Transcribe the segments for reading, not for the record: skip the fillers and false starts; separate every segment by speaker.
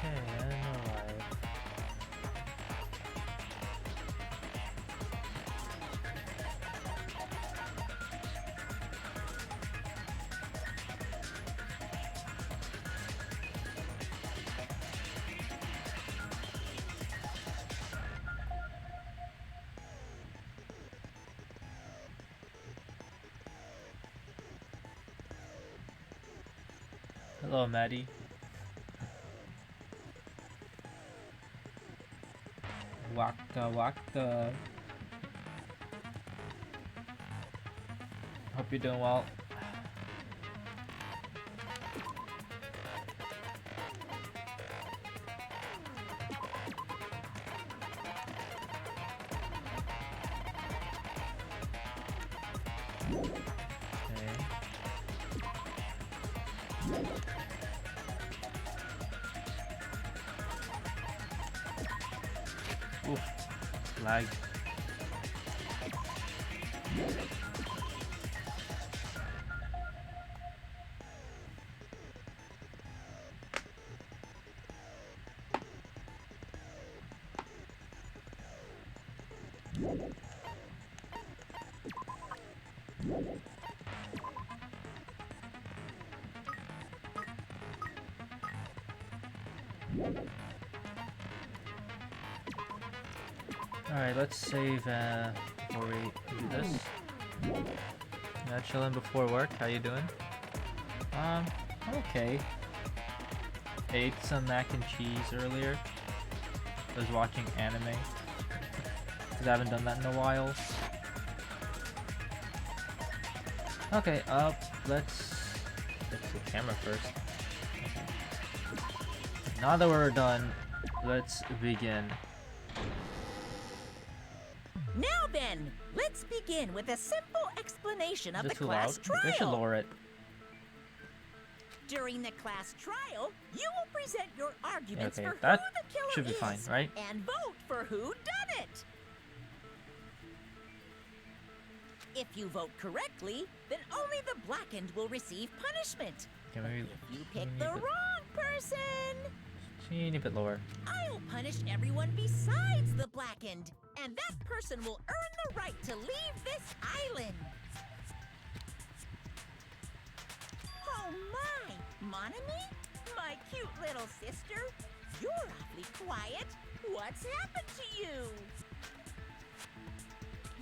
Speaker 1: Okay, I know why. Hello, Maddie. Waka waka. Hope you're doing well. Oof, lag. Alright, let's save before we do this. Yeah, chilling before work. How you doing? Okay. Ate some mac and cheese earlier. Was watching anime. Because I haven't done that in a while. Okay, let's fix the camera first. Okay. Now that we're done, let's begin.
Speaker 2: Now then, let's begin with a simple explanation of the
Speaker 1: too
Speaker 2: class
Speaker 1: loud? They should
Speaker 2: trial.
Speaker 1: lower it.
Speaker 2: During the class trial, you will present your arguments
Speaker 1: Okay,
Speaker 2: for
Speaker 1: that
Speaker 2: who the killer
Speaker 1: should be
Speaker 2: is,
Speaker 1: fine, right?
Speaker 2: and vote for who done it. If you vote correctly, then only the blackened will receive punishment.
Speaker 1: Okay,
Speaker 2: But
Speaker 1: maybe
Speaker 2: if you pick the wrong person,
Speaker 1: teeny bit lower.
Speaker 2: I'll punish everyone besides the blackened, and that person will earn the right to leave this island. Oh my, Monami? My cute little sister? You're awfully quiet. What's happened to you?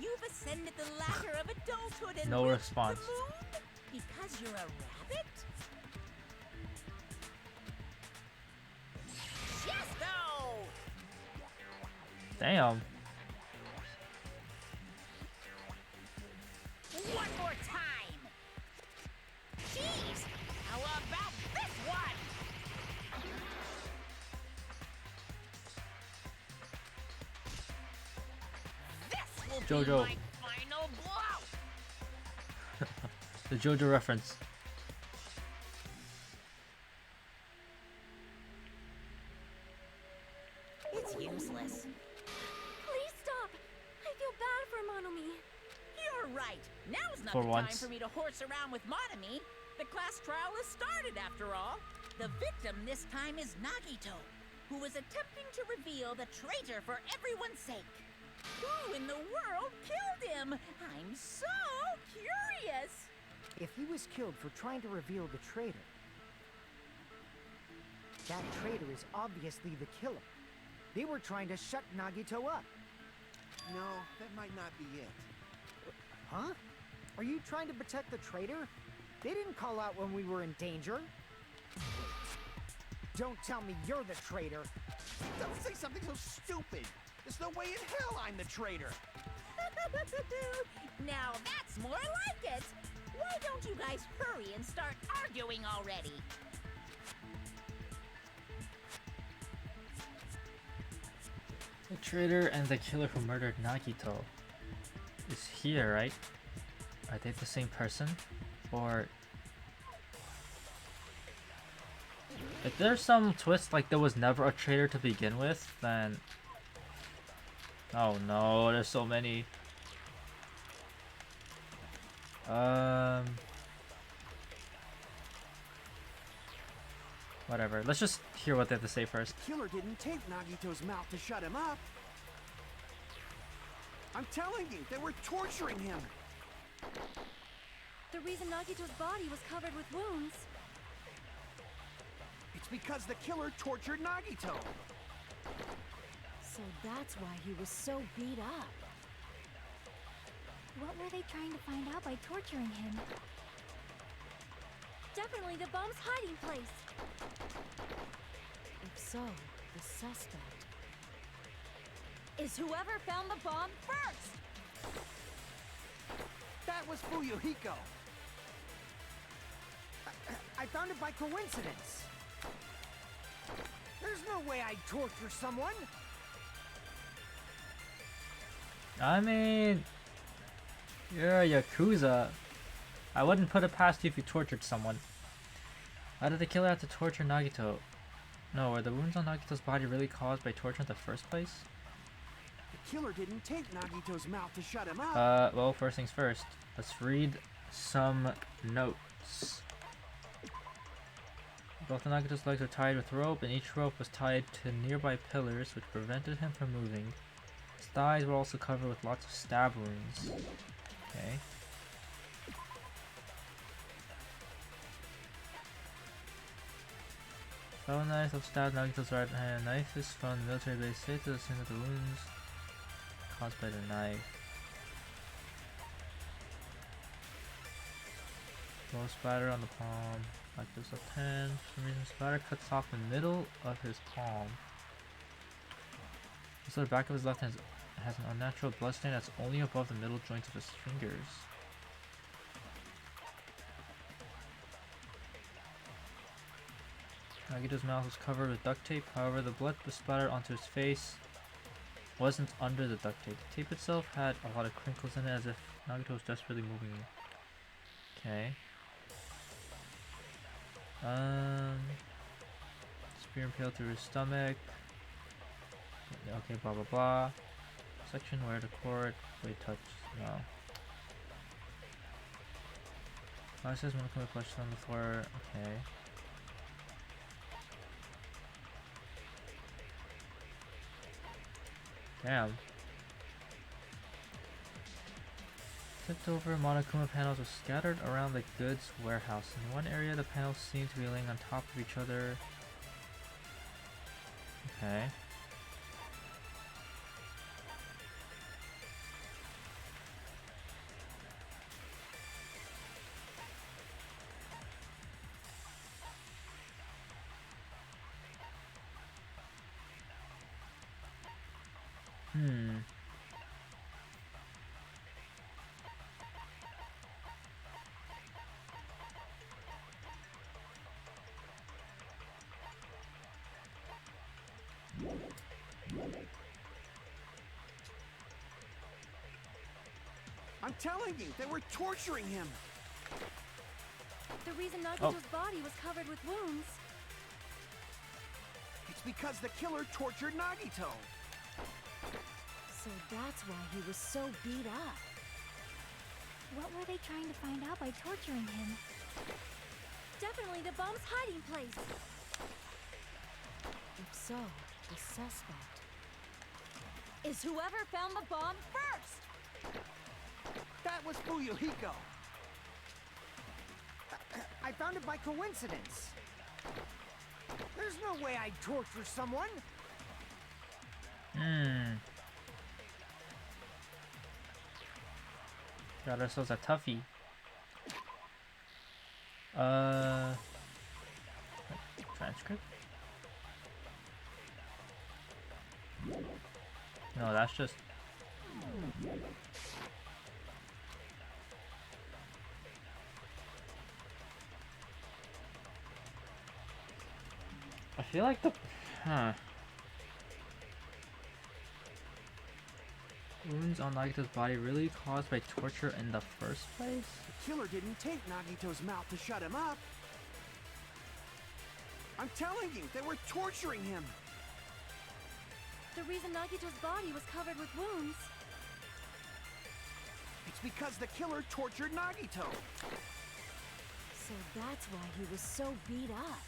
Speaker 2: You've ascended the ladder of adulthood and
Speaker 1: No
Speaker 2: reached
Speaker 1: response.
Speaker 2: the moon? Because you're a rabbit? Chesto!
Speaker 1: Damn.
Speaker 2: One more time! Jeez! How about this one? This will
Speaker 1: Jojo.
Speaker 2: be my final blow!
Speaker 1: The JoJo reference.
Speaker 2: It's useless.
Speaker 3: Please stop. I feel bad for Monomi.
Speaker 2: You're right. Now's not
Speaker 1: For
Speaker 2: the
Speaker 1: once.
Speaker 2: time for me to horse around with Monami. The class trial has started, after all. The victim this time is Nagito, who was attempting to reveal the traitor for everyone's sake. Who in the world killed him? I'm so curious.
Speaker 4: If he was killed for trying to reveal the traitor, that traitor is obviously the killer. They were trying to shut Nagito up.
Speaker 5: No, that might not be it.
Speaker 4: Huh? Are you trying to protect the traitor? They didn't call out when we were in danger. Don't tell me you're the traitor.
Speaker 5: Don't say something so stupid. There's no way in hell I'm the traitor.
Speaker 2: Now that's more like it. Why don't you guys hurry and start arguing already?
Speaker 1: The traitor and the killer who murdered Nagito is here, right? Are they the same person? Or if there's some twist like there was never a traitor to begin with, then oh no, there's so many. Whatever. Let's just hear what they have to say first.
Speaker 5: Killer didn't tape Nagito's mouth to shut him up. I'm telling you, they were torturing him.
Speaker 3: The reason Nagito's body was covered with wounds.
Speaker 5: It's because the killer tortured Nagito.
Speaker 3: So that's why he was so beat up. What were they trying to find out by torturing him? Definitely the bomb's hiding place. If so, the suspect
Speaker 2: Is whoever found the bomb first!
Speaker 5: That was Fuyuhiko.
Speaker 4: I found it by coincidence. There's no way I'd torture someone.
Speaker 1: I mean, you're a Yakuza. I wouldn't put it past you if you tortured someone. Why did the killer have to torture Nagito? No, were the wounds on Nagito's body really caused by torture in the first place?
Speaker 5: The killer didn't tape Nagito's mouth to shut him up.
Speaker 1: Well, first things first. Let's read some notes. Both of Nagito's legs were tied with rope, and each rope was tied to nearby pillars, which prevented him from moving. His thighs were also covered with lots of stab wounds. Okay. Fellow knife have stabbed Nagito's right hand. Knife is from the military base. Safe to assume that the wounds caused by the knife. Blow splatter on the palm. Nagito's left hand. For some reason, splatter cuts off the middle of his palm. Also, the back of his left hand has an unnatural bloodstain that's only above the middle joints of his fingers. Nagito's mouth was covered with duct tape, however the blood was splattered onto his face wasn't under the duct tape. The tape itself had a lot of crinkles in it as if Nagito was desperately moving. Okay. Spear impaled through his stomach. Okay, blah blah blah. Section where the cord. Wait, touch. No. I says Monokuma clutched on the floor. Okay. Damn. Tipped over Monokuma panels were scattered around the goods warehouse. In one area, the panels seemed to be laying on top of each other. Okay.
Speaker 5: I'm telling you, they were torturing him.
Speaker 3: The reason Nagito's body was covered with wounds.
Speaker 5: It's because the killer tortured Nagito.
Speaker 3: So that's why he was so beat up. What were they trying to find out by torturing him? Definitely the bomb's hiding place. If so, the suspect
Speaker 2: Is whoever found the bomb first!
Speaker 5: That was Fuyuhiko.
Speaker 4: I found it by coincidence. There's no way I'd torture someone.
Speaker 1: Got ourselves a toughie. Transcript? No, that's just... I feel like the... Wounds on Nagito's body really caused by torture in the first place?
Speaker 5: The killer didn't tape Nagito's mouth to shut him up. I'm telling you, they were torturing him.
Speaker 3: The reason Nagito's body was covered with wounds.
Speaker 5: It's because the killer tortured Nagito.
Speaker 3: So that's why he was so beat up.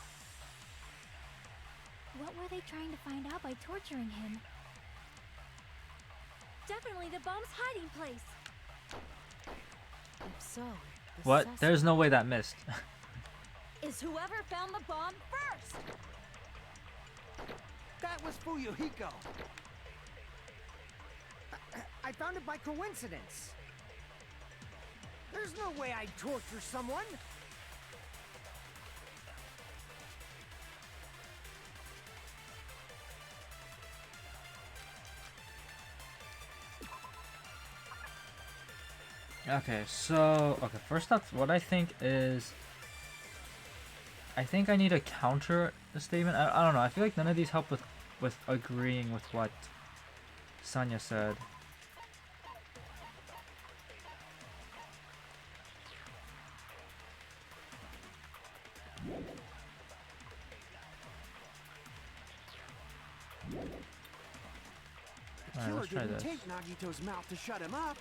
Speaker 3: What were they trying to find out by torturing him? Definitely the bomb's hiding place. If so, the
Speaker 1: What?
Speaker 3: suspect
Speaker 1: There's no way that missed.
Speaker 2: Is whoever found the bomb first.
Speaker 5: That was Fuyuhiko.
Speaker 4: I found it by coincidence. There's no way I'd torture someone.
Speaker 1: Okay, so first up, what I think is, I think I need to counter the statement. I don't know. I feel like none of these help with agreeing with what Sanya said.
Speaker 5: The
Speaker 1: Alright,
Speaker 5: killer
Speaker 1: let's try
Speaker 5: didn't
Speaker 1: this.
Speaker 5: take Nagito's mouth to shut him up.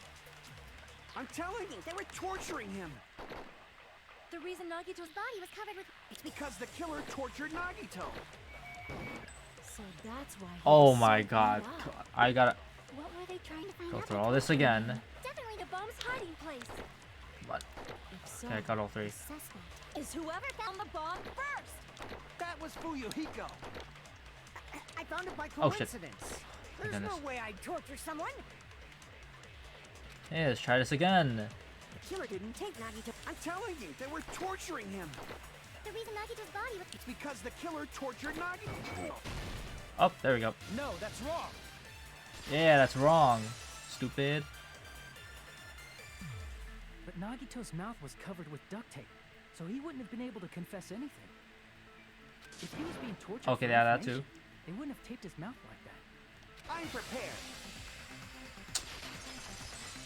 Speaker 5: I'm telling you, they were torturing him.
Speaker 3: The reason Nagito's body was covered with.
Speaker 5: It's because the killer tortured Nagito.
Speaker 3: So that's why. He
Speaker 1: Oh
Speaker 3: was
Speaker 1: my
Speaker 3: so
Speaker 1: god.
Speaker 3: beat up.
Speaker 1: I gotta
Speaker 3: What were they trying to find
Speaker 1: go
Speaker 3: out
Speaker 1: through
Speaker 3: by
Speaker 1: all this
Speaker 3: torturing
Speaker 1: again.
Speaker 3: him? Definitely the bomb's hiding place.
Speaker 1: What?
Speaker 3: If so,
Speaker 1: Okay, I got all three.
Speaker 3: the suspect.
Speaker 2: Is whoever found the bomb first.
Speaker 5: That was Fuyuhiko.
Speaker 4: I found it by
Speaker 1: Oh, shit.
Speaker 4: coincidence. There's
Speaker 1: goodness.
Speaker 4: no way I'd torture someone.
Speaker 1: Hey, let's try this again.
Speaker 4: The killer didn't take Nagito.
Speaker 5: I'm telling you, they were torturing him.
Speaker 3: The reason Nagito's body was.
Speaker 5: It's because the killer tortured Nagito.
Speaker 1: Oh, there we go.
Speaker 5: No, that's wrong.
Speaker 1: Yeah, that's wrong. Stupid.
Speaker 6: But Nagito's mouth was covered with duct tape, so he wouldn't have been able to confess anything. If he was being tortured
Speaker 1: Okay,
Speaker 6: for
Speaker 1: yeah, that too.
Speaker 6: information, they wouldn't have taped his mouth like that.
Speaker 5: I'm prepared.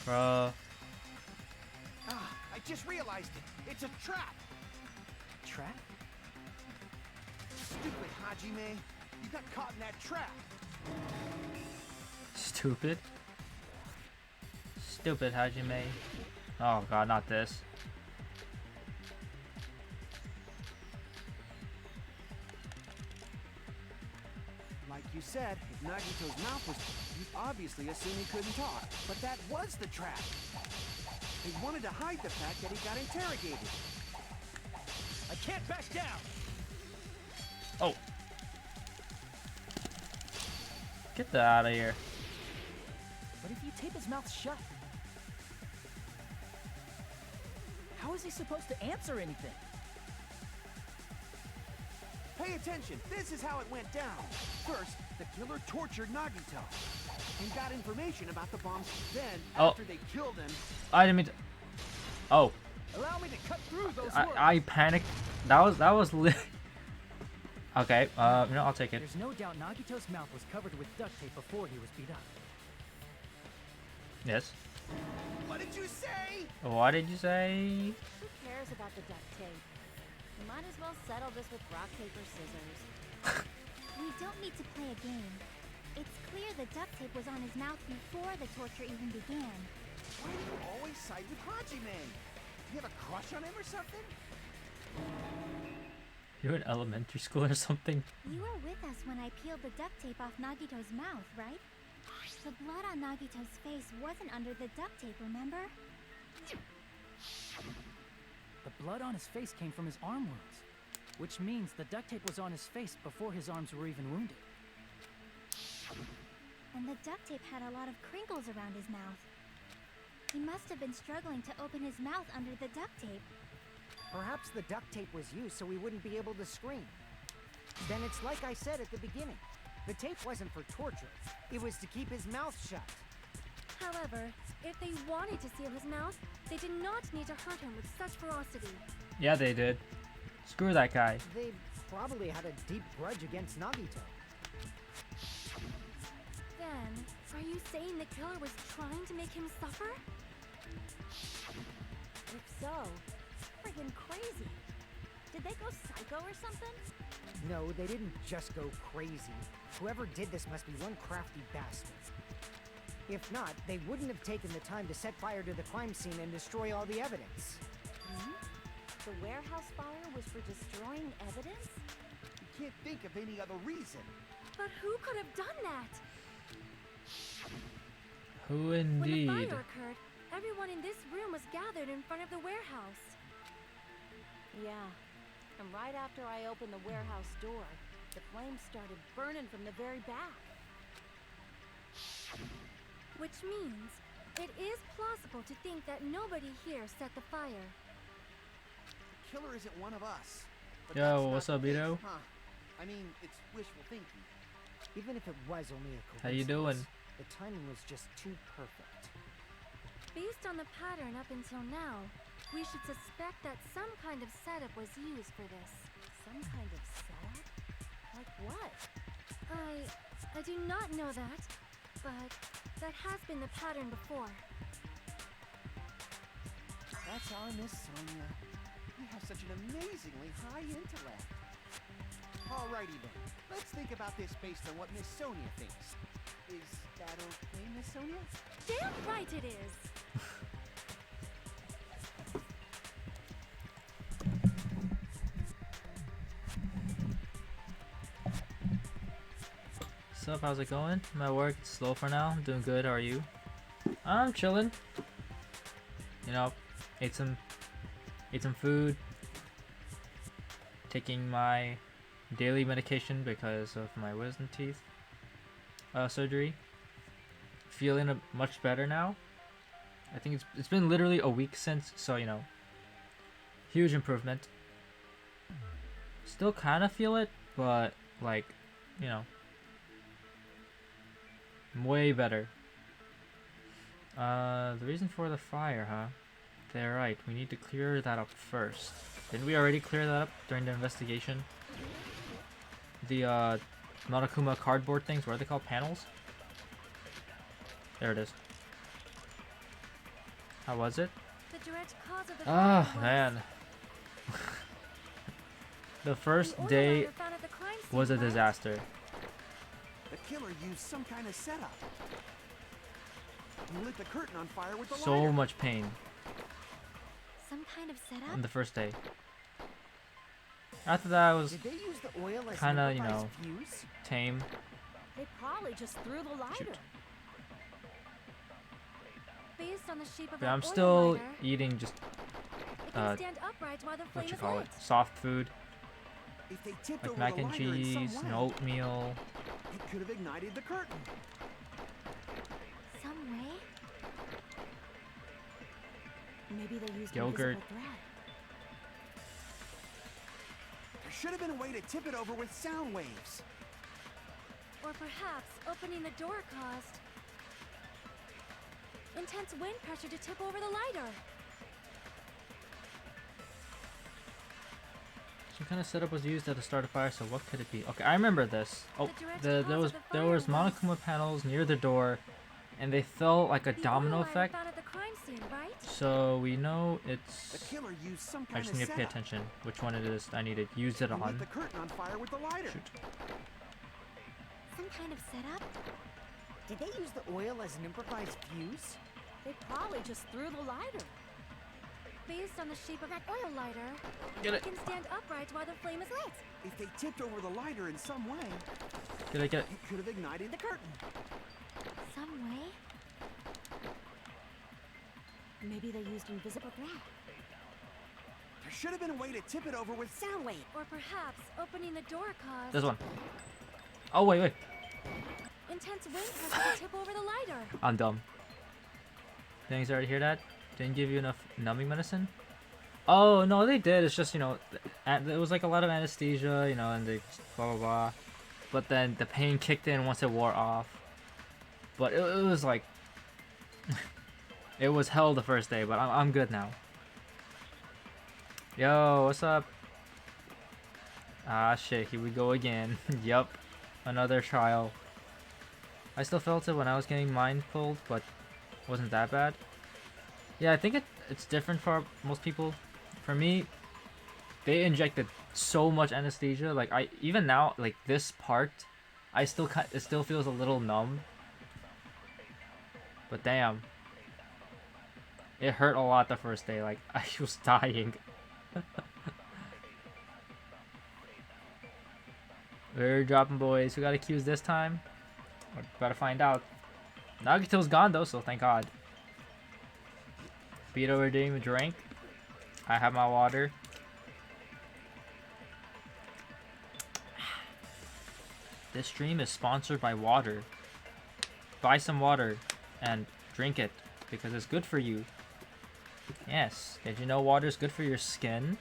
Speaker 1: Bruh.
Speaker 5: Ah, I just realized it. It's a trap.
Speaker 6: Trap?
Speaker 5: Stupid Hajime. You got caught in that trap.
Speaker 1: Stupid. Stupid Hajime. Oh god, not this.
Speaker 5: Like you said, if Nagito's mouth was... You obviously assume he couldn't talk. But that was the trap. They wanted to hide the fact that he got interrogated.
Speaker 6: I can't back down!
Speaker 1: Oh. Get that out of here.
Speaker 6: But if you tape his mouth shut, how is he supposed to answer anything?
Speaker 5: Pay attention. This is how it went down. First, the killer tortured Nagito and got information about the bombs. Then,
Speaker 1: Oh.
Speaker 5: after they killed him,
Speaker 1: I didn't mean to. Oh,
Speaker 6: Allow me to cut through those words.
Speaker 1: I panicked. That was Okay, you know, I'll take it.
Speaker 6: There's no doubt Nagito's mouth was covered with duct tape before he was beat up.
Speaker 1: Yes.
Speaker 5: what did you say?
Speaker 1: What did you say?
Speaker 3: Who cares about the duct tape? We might as well settle this with rock, paper, scissors. We don't need to play a game. It's clear the duct tape was on his mouth before the torture even began.
Speaker 5: Why do you always side with Hajime? You have a crush on him or something?
Speaker 1: You're in elementary school or something?
Speaker 3: You were with us when I peeled the duct tape off Nagito's mouth, right? The blood on Nagito's face wasn't under the duct tape, remember?
Speaker 6: The blood on his face came from his arm wounds, which means the duct tape was on his face before his arms were even wounded.
Speaker 3: And the duct tape had a lot of crinkles around his mouth. He must have been struggling to open his mouth under the duct tape.
Speaker 4: Perhaps the duct tape was used so he wouldn't be able to scream. Then it's like I said at the beginning. The tape wasn't for torture. It was to keep his mouth shut.
Speaker 3: However, if they wanted to seal his mouth, they did not need to hurt him with such ferocity.
Speaker 1: Yeah, they did. Screw that guy.
Speaker 4: They probably had a deep grudge against Nagito.
Speaker 3: Then, are you saying the killer was trying to make him suffer? If so, friggin' crazy. Did they go psycho or something?
Speaker 4: No, they didn't just go crazy. Whoever did this must be one crafty bastard. If not, they wouldn't have taken the time to set fire to the crime scene and destroy all the evidence.
Speaker 3: The warehouse fire was for destroying evidence?
Speaker 5: can't think of any other reason.
Speaker 3: But who could have done that?
Speaker 1: Who
Speaker 3: When the
Speaker 1: indeed?
Speaker 3: fire occurred, everyone in this room was gathered in front of the warehouse.
Speaker 2: Yeah. And right after I opened the warehouse door, the flames started burning from the very back.
Speaker 3: Which means it is plausible to think that nobody here set the fire.
Speaker 5: The killer isn't one of us. But
Speaker 1: Yo,
Speaker 5: that's not
Speaker 1: what's up,
Speaker 5: the case,
Speaker 1: Ito?
Speaker 5: Huh? I mean, it's wishful thinking.
Speaker 4: Even if it was only a coincidence,
Speaker 1: How you doing?
Speaker 4: the timing was just too perfect.
Speaker 3: Based on the pattern up until now, we should suspect that some kind of setup was used for this.
Speaker 2: Some kind of setup? Like what?
Speaker 3: I do not know that, but that has been the pattern before.
Speaker 5: That's our Miss Sonia. You have such an amazingly high intellect. Alrighty then. Let's think about this based on what Miss Sonia thinks. Is that okay, Miss Sonia?
Speaker 3: Damn right it is!
Speaker 1: What's up? How's it going? My work it's slow for now. I'm doing good. How are you? I'm chilling. You know, ate some food. Taking my daily medication because of my wisdom teeth surgery. Feeling much better now. I think it's been literally a week since, so you know, huge improvement. Still kind of feel it, but like, you know, way better. The reason for the fire, huh? They're right. We need to clear that up first. Didn't we already clear that up during the investigation? The Monokuma cardboard things, what are they called? Panels? There it is. How was it?
Speaker 3: The direct cause of the
Speaker 1: Ah,
Speaker 3: fire was
Speaker 1: man. The first
Speaker 3: the oil
Speaker 1: day
Speaker 3: lighter found at the crime scene,
Speaker 1: was a
Speaker 3: right?
Speaker 1: disaster.
Speaker 5: The killer used some kind of setup. He lit the curtain on fire with the
Speaker 1: So
Speaker 5: lighter.
Speaker 1: much pain
Speaker 3: Some kind of setup?
Speaker 1: on the first day. After that, I was
Speaker 4: Did they use the oil as
Speaker 1: kinda,
Speaker 4: an
Speaker 1: you
Speaker 4: improvised
Speaker 1: know,
Speaker 4: fuse?
Speaker 1: tame.
Speaker 2: They probably just threw the lighter.
Speaker 1: Shoot.
Speaker 3: Based on the shape of
Speaker 1: But
Speaker 3: that
Speaker 1: I'm
Speaker 3: oil
Speaker 1: still
Speaker 3: lighter,
Speaker 1: eating just
Speaker 3: it can
Speaker 1: uh,
Speaker 3: stand upright while the flame
Speaker 1: what you
Speaker 3: is
Speaker 1: call
Speaker 3: lit.
Speaker 1: it, soft food
Speaker 5: If they tipped
Speaker 1: like
Speaker 5: over
Speaker 1: mac
Speaker 5: the
Speaker 1: and
Speaker 5: lighter in some
Speaker 1: cheese,
Speaker 5: way,
Speaker 1: and oatmeal.
Speaker 5: it could have ignited the curtain.
Speaker 3: Some way?
Speaker 2: Maybe they used
Speaker 1: Yogurt.
Speaker 2: invisible thread.
Speaker 5: There should have been a way to tip it over with sound waves.
Speaker 3: Or perhaps opening the door caused intense wind pressure to tip over the lighter.
Speaker 1: Some kind of setup was used at the start of fire, so what could it be? Okay, I remember this. Oh,
Speaker 3: The direct
Speaker 1: there
Speaker 3: cause
Speaker 1: was
Speaker 3: of the
Speaker 1: there
Speaker 3: fire
Speaker 1: was Monokuma panels near the door, and they fell like a
Speaker 3: The
Speaker 1: domino
Speaker 3: oil lighter
Speaker 1: effect.
Speaker 3: found at the crime scene, right?
Speaker 1: So we know
Speaker 5: The
Speaker 1: it's.
Speaker 5: killer used some
Speaker 1: I
Speaker 5: kind
Speaker 1: just
Speaker 5: of
Speaker 1: need to pay
Speaker 5: setup.
Speaker 1: attention which one it is. I need to use it
Speaker 5: He lit
Speaker 1: on.
Speaker 5: the curtain on fire with the lighter.
Speaker 1: Shoot.
Speaker 3: Some kind of setup?
Speaker 4: Did they use the oil as an improvised fuse?
Speaker 2: They probably just threw the lighter.
Speaker 3: Based on the shape of that oil lighter,
Speaker 1: Get
Speaker 3: it
Speaker 1: it.
Speaker 3: can stand upright while the flame is lit.
Speaker 5: If they tipped over the lighter in some way,
Speaker 1: Get it. Get it.
Speaker 5: it could have ignited the curtain.
Speaker 3: Some way?
Speaker 2: Maybe they used invisible thread.
Speaker 5: There should have been a way to tip it over with sound waves.
Speaker 3: Or perhaps opening the door caused
Speaker 1: This one. Oh wait.
Speaker 3: intense wind pressure to tip over the lighter.
Speaker 1: I'm dumb. Didn't you already hear that? Didn't give you enough numbing medicine? Oh no, they did. It's just, you know, there was like a lot of anesthesia, you know, and they blah blah blah. But then the pain kicked in once it wore off. But it was like it was hell the first day, but I'm good now. Yo, what's up? Ah shit, here we go again. Yup, another trial. I still felt it when I was getting mind pulled, but wasn't that bad. Yeah, I think it's different for most people. For me, they injected so much anesthesia. Like even now, like this part, it still feels a little numb. But damn, it hurt a lot the first day. Like I was dying. We're dropping, boys. Who got accused this time? We're about to find out. Nagito's gone though, so thank God. Beto, we're doing a drink. I have my water. This stream is sponsored by water. Buy some water and drink it because it's good for you. Yes. Did you know water is good for your skin?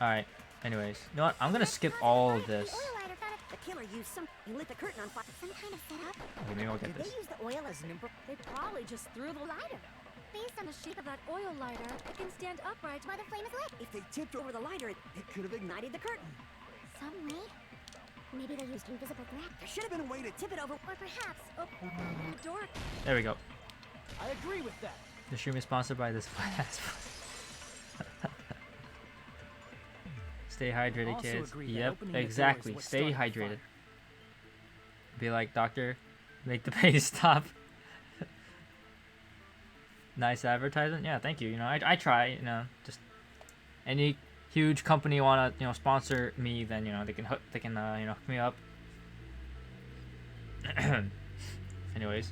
Speaker 1: Alright. Anyways. You know what? I'm gonna skip all of this.
Speaker 7: The killer used some. He lit the curtain on fire.
Speaker 3: Some kind of setup?
Speaker 1: Okay, maybe I'll get
Speaker 7: Did
Speaker 1: this.
Speaker 7: they use the oil as an imp?
Speaker 3: They probably just threw the lighter. Based on the shape of that oil lighter, it can stand upright while the flame is lit.
Speaker 7: If they tipped over the lighter, it could have ignited the curtain.
Speaker 3: Some way? Maybe they used invisible thread.
Speaker 7: There should have been a way to tip it over.
Speaker 3: Or perhaps, oh, the door.
Speaker 1: There we go.
Speaker 6: I agree with that.
Speaker 1: The stream is sponsored by this class. Stay hydrated,
Speaker 6: Also
Speaker 1: kids.
Speaker 6: agree that
Speaker 1: Yep,
Speaker 6: opening the door is
Speaker 1: exactly.
Speaker 6: what
Speaker 1: Stay
Speaker 6: started the
Speaker 1: hydrated.
Speaker 6: fire.
Speaker 1: Be like, doctor, make the pace stop. Nice advertisement. Yeah, thank you. You know, I try. You know, just any huge company wanna sponsor me, then they can hook me up. Anyways,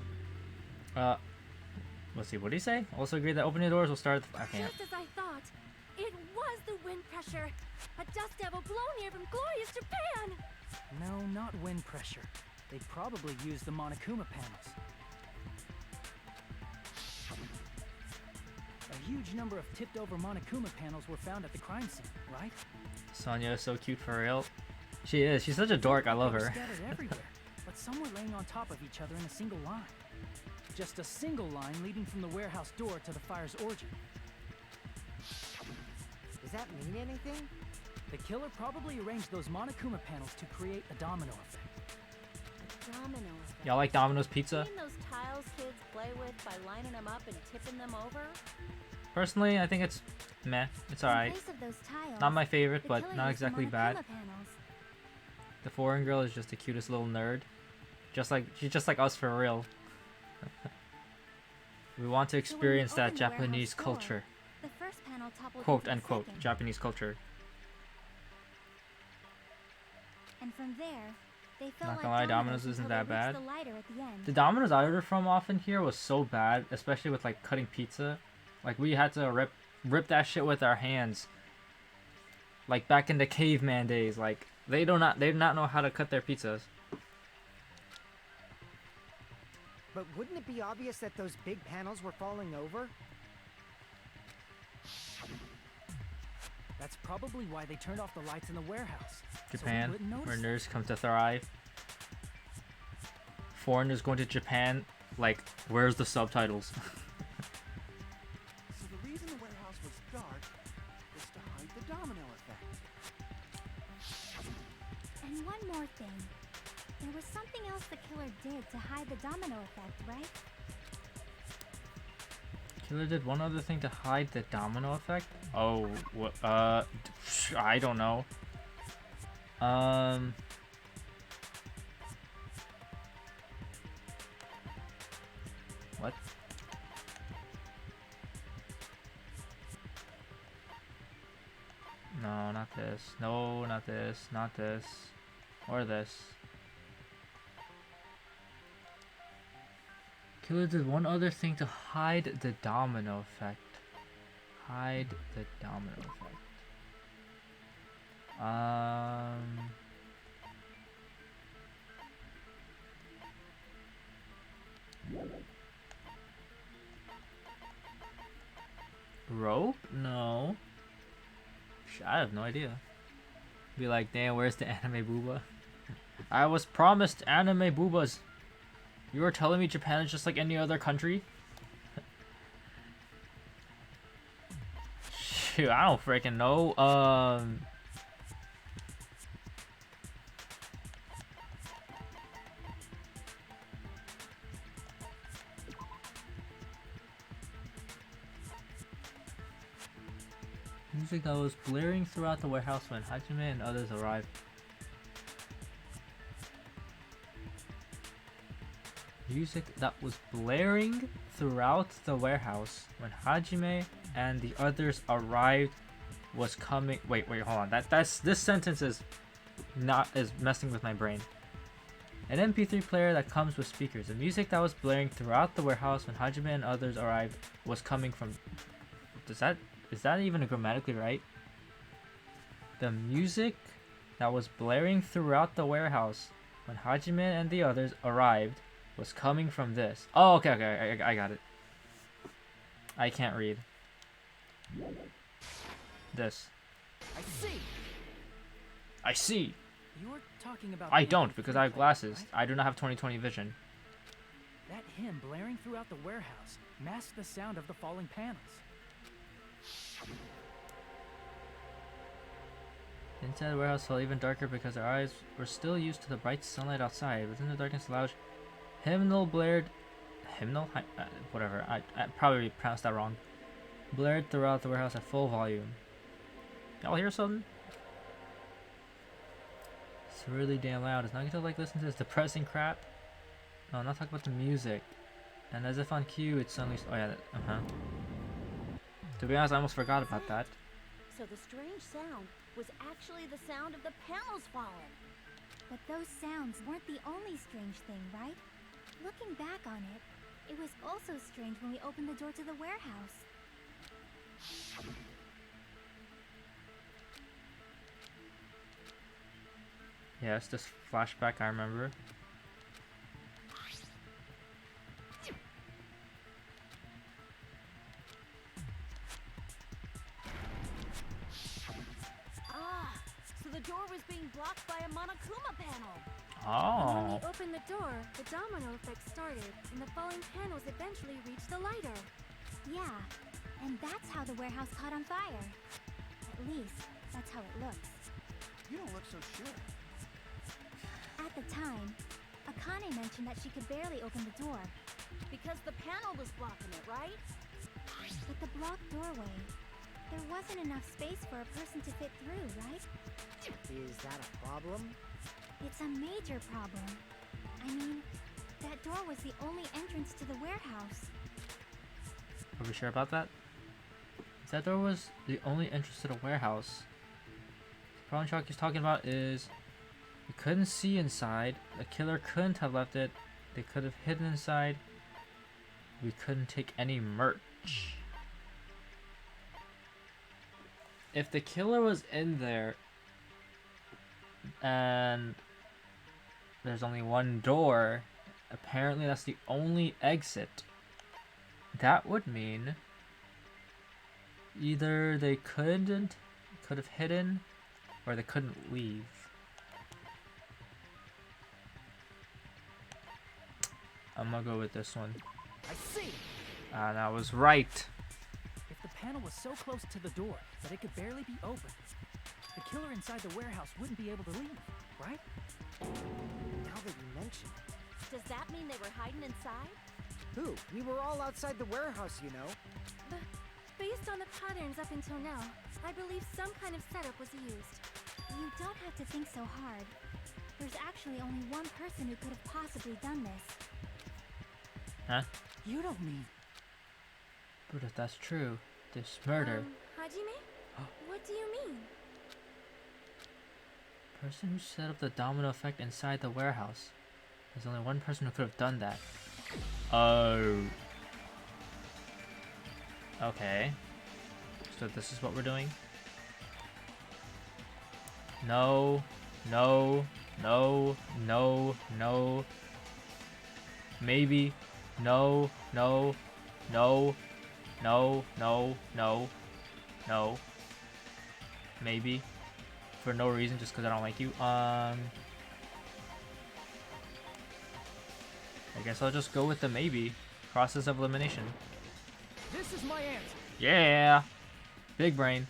Speaker 1: let's see. What did he say? Also agree that opening the doors will start. I can't.
Speaker 3: Just as I thought, it was the wind pressure. A dust devil blown here from glorious Japan.
Speaker 6: No, not wind pressure. They probably used the Monokuma panels. A huge number of tipped-over Monokuma panels were found at the crime scene, right?
Speaker 1: Sonya is so cute for real. She is. She's such a dork. I love
Speaker 6: They were
Speaker 1: her.
Speaker 6: scattered everywhere, but some were laying on top of each other in a single line. Just a single line leading from the warehouse door to the fire's origin.
Speaker 4: Does that mean anything?
Speaker 6: The killer probably arranged those Monokuma panels to create a domino effect.
Speaker 3: Domino effect.
Speaker 1: Y'all like Domino's pizza?
Speaker 2: Seen those tiles kids play with by lining them up and tipping them over?
Speaker 1: Personally, I think it's meh. It's
Speaker 3: In
Speaker 1: alright.
Speaker 3: place of those tiles,
Speaker 1: Not my favorite,
Speaker 3: the
Speaker 1: but
Speaker 3: killer
Speaker 1: not
Speaker 3: used the
Speaker 1: exactly
Speaker 3: Monokuma
Speaker 1: bad.
Speaker 3: panels.
Speaker 1: The foreign girl is just the cutest little nerd. She's just like us for real. We want to
Speaker 3: So when we
Speaker 1: experience that
Speaker 3: opened the warehouse
Speaker 1: Japanese
Speaker 3: door,
Speaker 1: culture.
Speaker 3: The first panel toppled
Speaker 1: Quote
Speaker 3: into the
Speaker 1: unquote.
Speaker 3: second.
Speaker 1: Japanese culture.
Speaker 3: And from there, they felt
Speaker 1: Not
Speaker 3: like
Speaker 1: gonna lie, Domino's
Speaker 3: dominoes
Speaker 1: isn't
Speaker 3: until
Speaker 1: that
Speaker 3: they reached
Speaker 1: bad.
Speaker 3: the lighter at the end.
Speaker 1: The Domino's I ordered from often here was so bad, especially with like cutting pizza. Like we had to rip that shit with our hands. Like back in the caveman days. Like they do not know how to cut their pizzas.
Speaker 4: But wouldn't it be obvious that those big panels were falling over?
Speaker 6: That's probably why they turned off the lights in the warehouse. so we
Speaker 1: Japan,
Speaker 6: wouldn't
Speaker 1: where
Speaker 6: notice.
Speaker 1: nerds come to thrive. Foreigners going to Japan, like, where's the subtitles?
Speaker 5: So the reason the warehouse was dark was to hide the domino effect.
Speaker 3: And one more thing. There was something else the killer did to hide the domino effect, right?
Speaker 1: Killer did one other thing to hide the domino effect? Oh, what, I don't know. What? No, not this. No, not this. Not this. Or this. Killer did one other thing to hide the domino effect. Hide the domino effect. Rope? No. I have no idea. Be like, damn, where's the anime booba? I was promised anime boobas. You were telling me Japan is just like any other country? Shoot, I don't freaking know. Music that was blaring throughout the warehouse when Hajime and others arrived. Music that was blaring throughout the warehouse when Hajime and the others arrived. was coming. Wait, hold on. This sentence is messing with my brain. An MP3 player that comes with speakers. The music that was blaring throughout the warehouse when Hajime and others arrived was coming from. Is that even grammatically right? The music that was blaring throughout the warehouse when Hajime and the others arrived was coming from this. Oh, okay, I got it. I can't read. This. I see.
Speaker 6: You're talking about.
Speaker 1: I don't, because I have glasses.
Speaker 6: Right?
Speaker 1: I do not have 20/20 vision.
Speaker 6: That hymn blaring throughout the warehouse masked the sound of the falling panels.
Speaker 1: Inside the warehouse felt even darker because our eyes were still used to the bright sunlight outside. Within the darkness, a loud hymnal blared. Hymnal? Whatever. I probably pronounced that wrong. Blared throughout the warehouse at full volume. Y'all hear something? It's really damn loud. Is Nagito like listening to this depressing crap? No, I'm not talking about the music. And as if on cue, it suddenly. Oh yeah. To be honest, I almost forgot about that.
Speaker 7: So the strange sound was actually the sound of the panels falling.
Speaker 3: But those sounds weren't the only strange thing, right? Looking back on it, it was also strange when we opened the door to the warehouse.
Speaker 1: Yes, this flashback I remember.
Speaker 7: Ah, so the door was being blocked by a Monokuma panel.
Speaker 3: And when
Speaker 1: Oh.
Speaker 3: we opened the door, the domino effect started, and the falling panels eventually reached the lighter. Yeah, and that's how the warehouse caught on fire. At least, that's how it looks.
Speaker 5: You don't look so sure.
Speaker 3: At the time, Akane mentioned that she could barely open the door.
Speaker 7: Because the panel was blocking it, right?
Speaker 3: But the blocked doorway, there wasn't enough space for a person to fit through, right?
Speaker 4: Is that a problem?
Speaker 3: It's a major problem. I mean, that door was the only entrance to the warehouse.
Speaker 1: Are we sure about that? That door was the only entrance to the warehouse. The problem Shoky's talking about is we couldn't see inside. The killer couldn't have left it. They could have hidden inside. We couldn't take any merch. If the killer was in there and there's only one door, apparently that's the only exit. That would mean either they could have hidden or they couldn't leave. I'm gonna go with this one.
Speaker 6: I see.
Speaker 1: And I was right.
Speaker 6: If the panel was so close to the door that it could barely be opened, the killer inside the warehouse wouldn't be able to leave, right?
Speaker 4: Now that you mention it.
Speaker 7: Does that mean they were hiding inside?
Speaker 4: Who? We were all outside the warehouse, you know.
Speaker 3: Based on the patterns up until now, I believe some kind of setup was used. You don't have to think so hard. There's actually only one person who could have possibly done this.
Speaker 1: Huh?
Speaker 6: You don't mean...
Speaker 1: But if that's true, this murder.
Speaker 3: Hajime? What do you mean?
Speaker 1: Person who set up the domino effect inside the warehouse. There's only one person who could have done that. Oh. Okay. So this is what we're doing? No. No. No. No. No. Maybe. No. No. No. No. No. No. No. Maybe. For no reason, just because I don't like you. I guess I'll just go with the maybe. Process of elimination.
Speaker 6: This is my answer.
Speaker 1: Yeah! Big brain.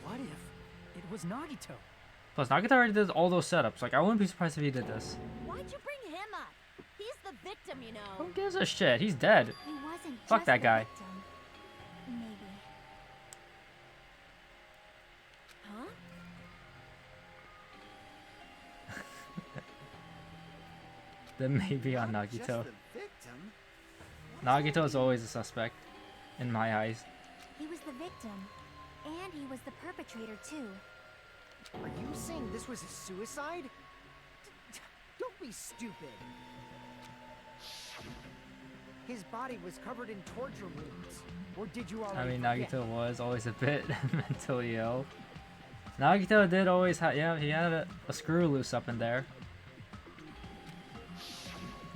Speaker 6: What if it was Nagito?
Speaker 1: Plus, Nagito already did all those setups. Like, I wouldn't be surprised if he did this.
Speaker 7: Why'd you bring him up? He's the victim, you know.
Speaker 1: Who gives a shit? He's dead.
Speaker 3: He wasn't
Speaker 1: Fuck
Speaker 3: just
Speaker 1: that
Speaker 3: the
Speaker 1: guy.
Speaker 3: victim. Maybe.
Speaker 7: Huh?
Speaker 1: The maybe on
Speaker 5: Not just
Speaker 1: Nagito.
Speaker 5: the victim.
Speaker 1: Nagito is always a suspect. In my eyes.
Speaker 3: He was the victim. And he was the perpetrator, too.
Speaker 4: Are you saying this was a suicide? Don't be stupid. His body was covered in torture wounds. Or did you already
Speaker 1: I mean,
Speaker 4: forget?
Speaker 1: Nagito was always a bit mentally ill. Nagito did always have, yeah, he had a screw loose up in there.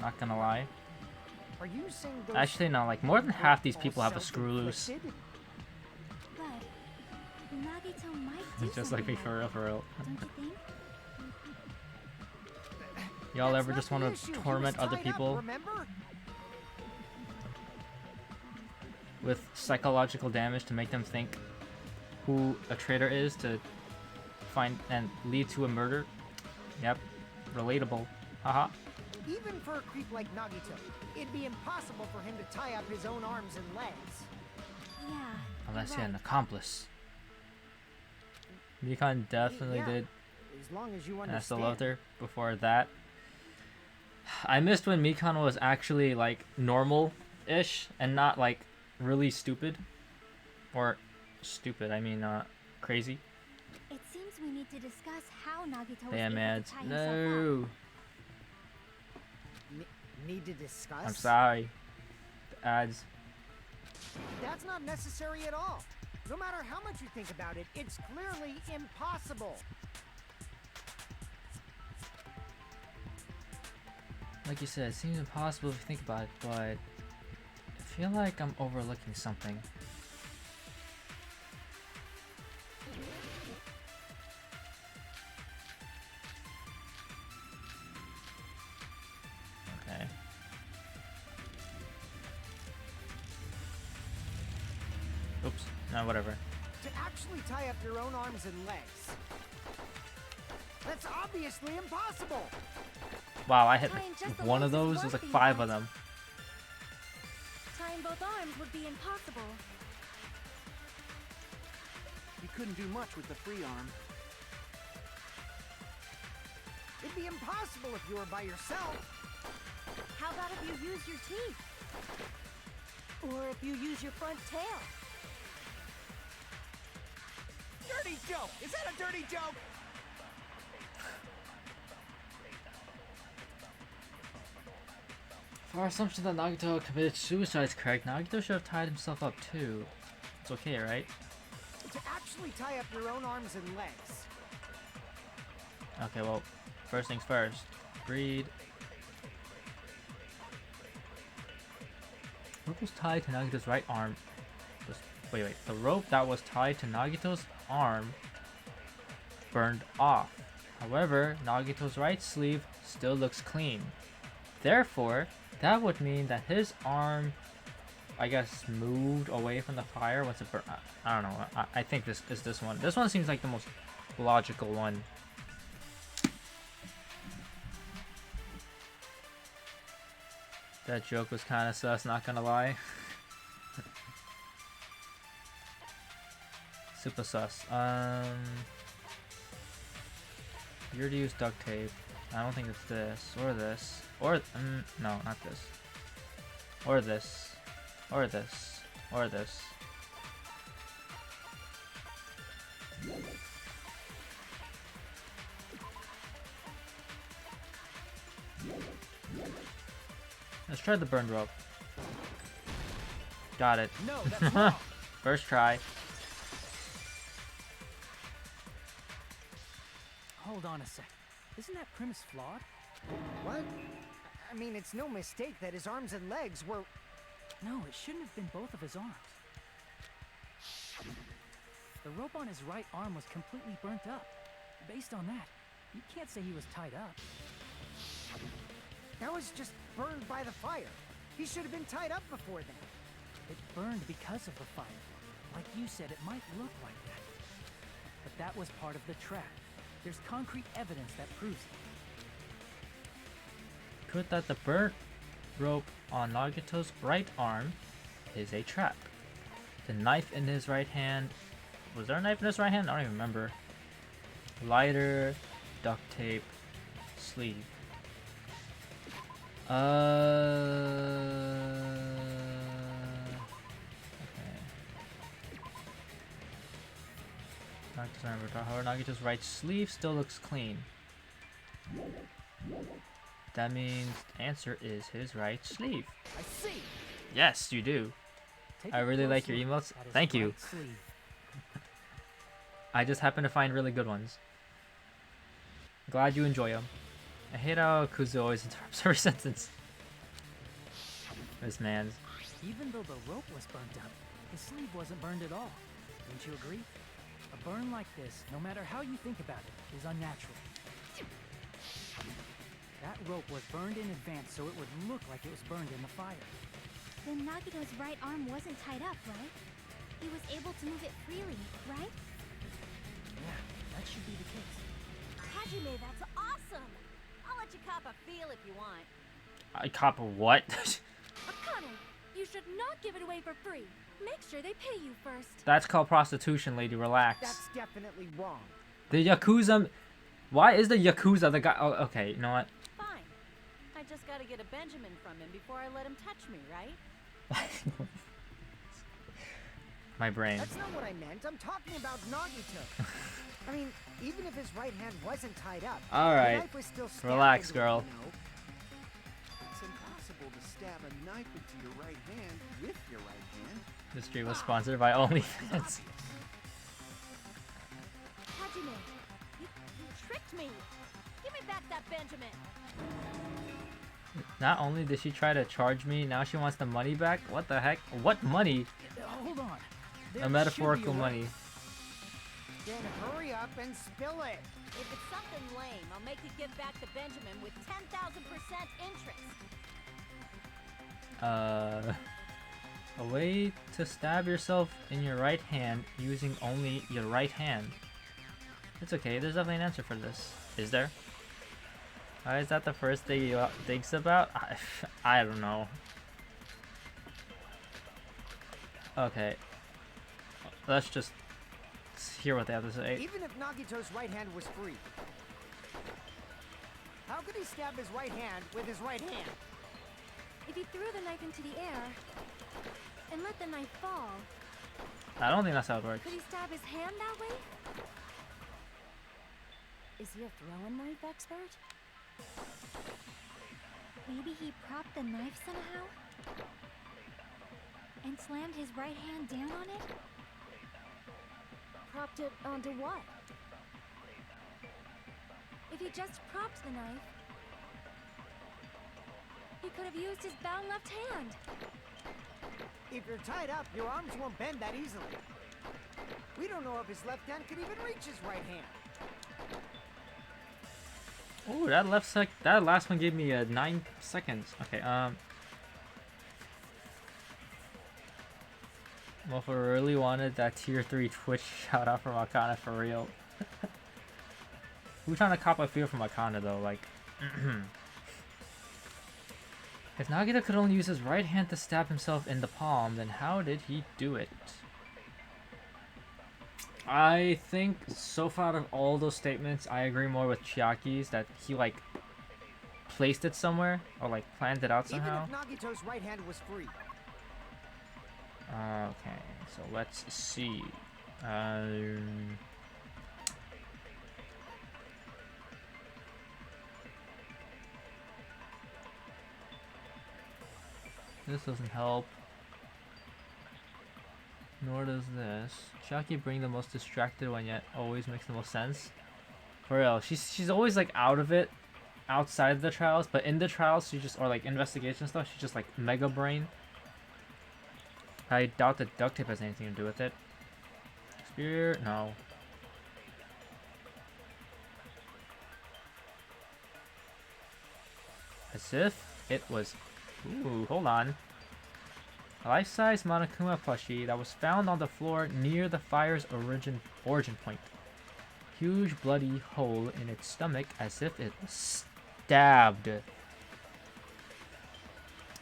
Speaker 1: Not gonna lie.
Speaker 4: Are you saying those
Speaker 1: Actually, no, like more than half these
Speaker 4: all
Speaker 1: people have a screw loose.
Speaker 4: self-inflicted?
Speaker 3: But Nagito might do
Speaker 1: Just like me,
Speaker 3: something
Speaker 1: for real, for real.
Speaker 3: Don't you think?
Speaker 1: Y'all
Speaker 4: That's
Speaker 1: ever
Speaker 4: not
Speaker 1: just
Speaker 4: the
Speaker 1: want
Speaker 4: issue.
Speaker 1: to
Speaker 4: He was
Speaker 1: torment other
Speaker 4: tied up,
Speaker 1: people
Speaker 4: remember?
Speaker 1: with psychological damage to make them think who a traitor is to find and lead to a murder? Yep, relatable. Haha.
Speaker 4: Even for a creep like Nagito, it'd be impossible for him to tie up his own arms and legs.
Speaker 3: Yeah.
Speaker 1: Unless
Speaker 3: you're
Speaker 1: you're an
Speaker 3: right.
Speaker 1: accomplice. Mikan definitely
Speaker 4: Yeah,
Speaker 1: did.
Speaker 4: as long as you
Speaker 1: And I still loved
Speaker 4: understand.
Speaker 1: her before that. I missed when Mikan was actually like normal-ish and not like really stupid. Or stupid, I mean crazy.
Speaker 3: It seems we need to discuss how Nagito was
Speaker 1: Damn
Speaker 3: able
Speaker 1: ads.
Speaker 3: to tie himself up.
Speaker 1: No.
Speaker 4: Need to discuss?
Speaker 1: I'm sorry. The ads.
Speaker 4: That's not necessary at all. No matter how much you think about it, it's clearly impossible.
Speaker 1: Like you said, it seems impossible if you think about it, but I feel like I'm overlooking something. Okay. Oops. No, whatever.
Speaker 4: To actually tie up your own arms and legs. That's obviously impossible.
Speaker 1: Wow, I hit
Speaker 3: Tying just the
Speaker 1: one of
Speaker 3: legs is
Speaker 1: those.
Speaker 3: one
Speaker 1: There's like
Speaker 3: thing,
Speaker 1: 5
Speaker 3: but
Speaker 1: of them.
Speaker 3: Tying both arms would be impossible.
Speaker 5: You couldn't do much with the free arm.
Speaker 4: It'd be impossible if you were by yourself.
Speaker 7: How about if you use your teeth? Or if you use your front tail?
Speaker 5: Dirty joke! Is that a dirty joke?
Speaker 1: If our assumption that Nagito committed suicide is correct, Nagito should have tied himself up too. It's okay, right?
Speaker 4: To actually tie up your own arms and legs.
Speaker 1: Okay, well, first things first. Breed. Rope was tied to Nagito's right arm. Wait. The rope that was tied to Nagito's arm burned off. However, Nagito's right sleeve still looks clean. Therefore, that would mean that his arm, I guess, moved away from the fire once it burned. I don't know. I think this is this one. This one seems like the most logical one. That joke was kind of sus, not gonna lie. Super sus. You already used duct tape. I don't think it's this or this or no, not this. Or this. Or this. Or this. Let's try the burn rope. Got it.
Speaker 5: No, that's wrong.
Speaker 1: First try.
Speaker 6: Hold on a sec. Isn't that premise flawed?
Speaker 4: What? I mean, it's no mistake that his arms and legs were...
Speaker 6: No, it shouldn't have been both of his arms. The rope on his right arm was completely burnt up. Based on that, you can't say he was tied up.
Speaker 4: That was just burned by the fire. He should have been tied up before then.
Speaker 6: It burned because of the fire. Like you said, it might look like that. But that was part of the trap. There's concrete evidence that proves it.
Speaker 1: Could that the burnt rope on Nagito's right arm is a trap. The knife in his right hand. Was there a knife in his right hand? I don't even remember. Lighter, duct tape, sleeve. Okay. However, Nagito's right sleeve still looks clean. That means the answer is his right sleeve.
Speaker 6: I see.
Speaker 1: Yes, you do.
Speaker 6: Take
Speaker 1: I
Speaker 6: a
Speaker 1: really
Speaker 6: close
Speaker 1: like your
Speaker 6: look
Speaker 1: emotes.
Speaker 6: at his
Speaker 1: Thank you.
Speaker 6: right sleeve.
Speaker 1: I just happen to find really good ones. Glad you enjoy them. I hate how Kuzu always interrupts every sentence. This man's.
Speaker 6: Even though the rope was burnt up, his sleeve wasn't burned at all. Wouldn't you agree? A burn like this, no matter how you think about it, is unnatural. That rope was burned in advance so it would look like it was burned in the fire.
Speaker 3: Then Nagito's right arm wasn't tied up, right? He was able to move it freely, right?
Speaker 6: Yeah, that should be the case.
Speaker 7: Hajime, that's awesome! I'll let you cop a feel if you want.
Speaker 1: I cop a what?
Speaker 7: Akane, you should not give it away for free. Make sure they pay you first.
Speaker 1: That's called prostitution, lady. Relax.
Speaker 4: That's definitely wrong.
Speaker 1: The Yakuza. Why is the Yakuza the guy? Oh, okay, you know what?
Speaker 7: Fine. I just gotta get a Benjamin from him before I let him touch me, right?
Speaker 1: My brain.
Speaker 4: That's not what I meant. I'm talking about Nagito. I mean, even if his right hand wasn't tied up,
Speaker 1: All
Speaker 4: the
Speaker 1: right.
Speaker 4: knife was still stabbed
Speaker 1: Relax,
Speaker 4: into it,
Speaker 1: girl.
Speaker 4: you know?
Speaker 5: It's impossible to stab a knife into your right hand with your right hand.
Speaker 1: This stream was sponsored by OnlyFans.
Speaker 7: Hajime, you tricked me. Give me back that Benjamin.
Speaker 1: Not only did she try to charge me, now she wants the money back? What the heck? What money?
Speaker 6: Hold on. There
Speaker 1: A
Speaker 6: should
Speaker 1: metaphorical
Speaker 6: be a way.
Speaker 1: money.
Speaker 4: Then hurry up and spill it.
Speaker 7: If it's something lame, I'll make you give back the Benjamin with 10,000% interest.
Speaker 1: A way to stab yourself in your right hand using only your right hand. It's okay, there's definitely an answer for this. Is there? Why is that the first thing he thinks about? I don't know. Okay. Let's just hear what they have to say.
Speaker 4: Even if Nagito's right hand was free, how could he stab his right hand with his right hand?
Speaker 3: If he threw the knife into the air and let the knife fall,
Speaker 1: I don't think that's how it works.
Speaker 3: could he stab his hand that way?
Speaker 7: Is he a throwing knife expert?
Speaker 3: Maybe he propped the knife somehow? And slammed his right hand down on it?
Speaker 7: Propped it onto what?
Speaker 3: If he just propped the knife, he could have used his bound left hand.
Speaker 4: If you're tied up, your arms won't bend that easily. We don't know if his left hand could even reach his right hand.
Speaker 1: Oh, that last one gave me 9 seconds. Okay, well, if we really wanted that tier 3 Twitch shout out from Akana for real. Who's trying to cop a feel from Akana though? Like, if Nagito could only use his right hand to stab himself in the palm, then how did he do it? I think so far out of all those statements, I agree more with Chiaki's that he like placed it somewhere or like planned it out somehow.
Speaker 4: Even if Nagito's right hand was free.
Speaker 1: Okay, so let's see. This doesn't help. Nor does this. Chiaki bring the most distracted one yet always makes the most sense. For real, she's always like out of it, outside of the trials, but in the trials she just, or like investigation stuff, she's just like mega brain. I doubt that duct tape has anything to do with it. Spear, no. As if it was. Ooh, hold on. A life-size Monokuma plushie that was found on the floor near the fire's origin point. Huge bloody hole in its stomach as if it was stabbed.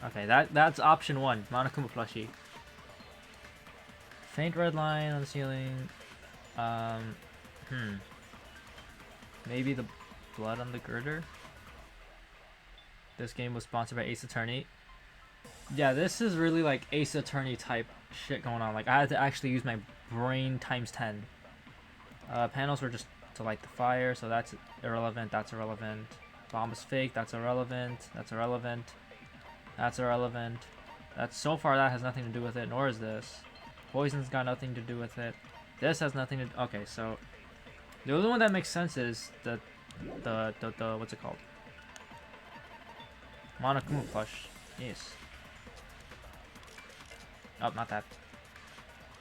Speaker 1: Okay, that's option 1, Monokuma plushie. Faint red line on the ceiling. Maybe the blood on the girder? This game was sponsored by Ace Attorney. Yeah, this is really like Ace Attorney type shit going on. Like, I had to actually use my brain times 10. Panels were just to light the fire, so that's irrelevant. That's irrelevant. Bomb is fake. That's irrelevant. That's irrelevant. That's irrelevant. That's so far that has nothing to do with it. Nor is this. Poison's got nothing to do with it. This has nothing to. Okay, so the only one that makes sense is the what's it called? Monokuma plush. Yes. Oh, not that.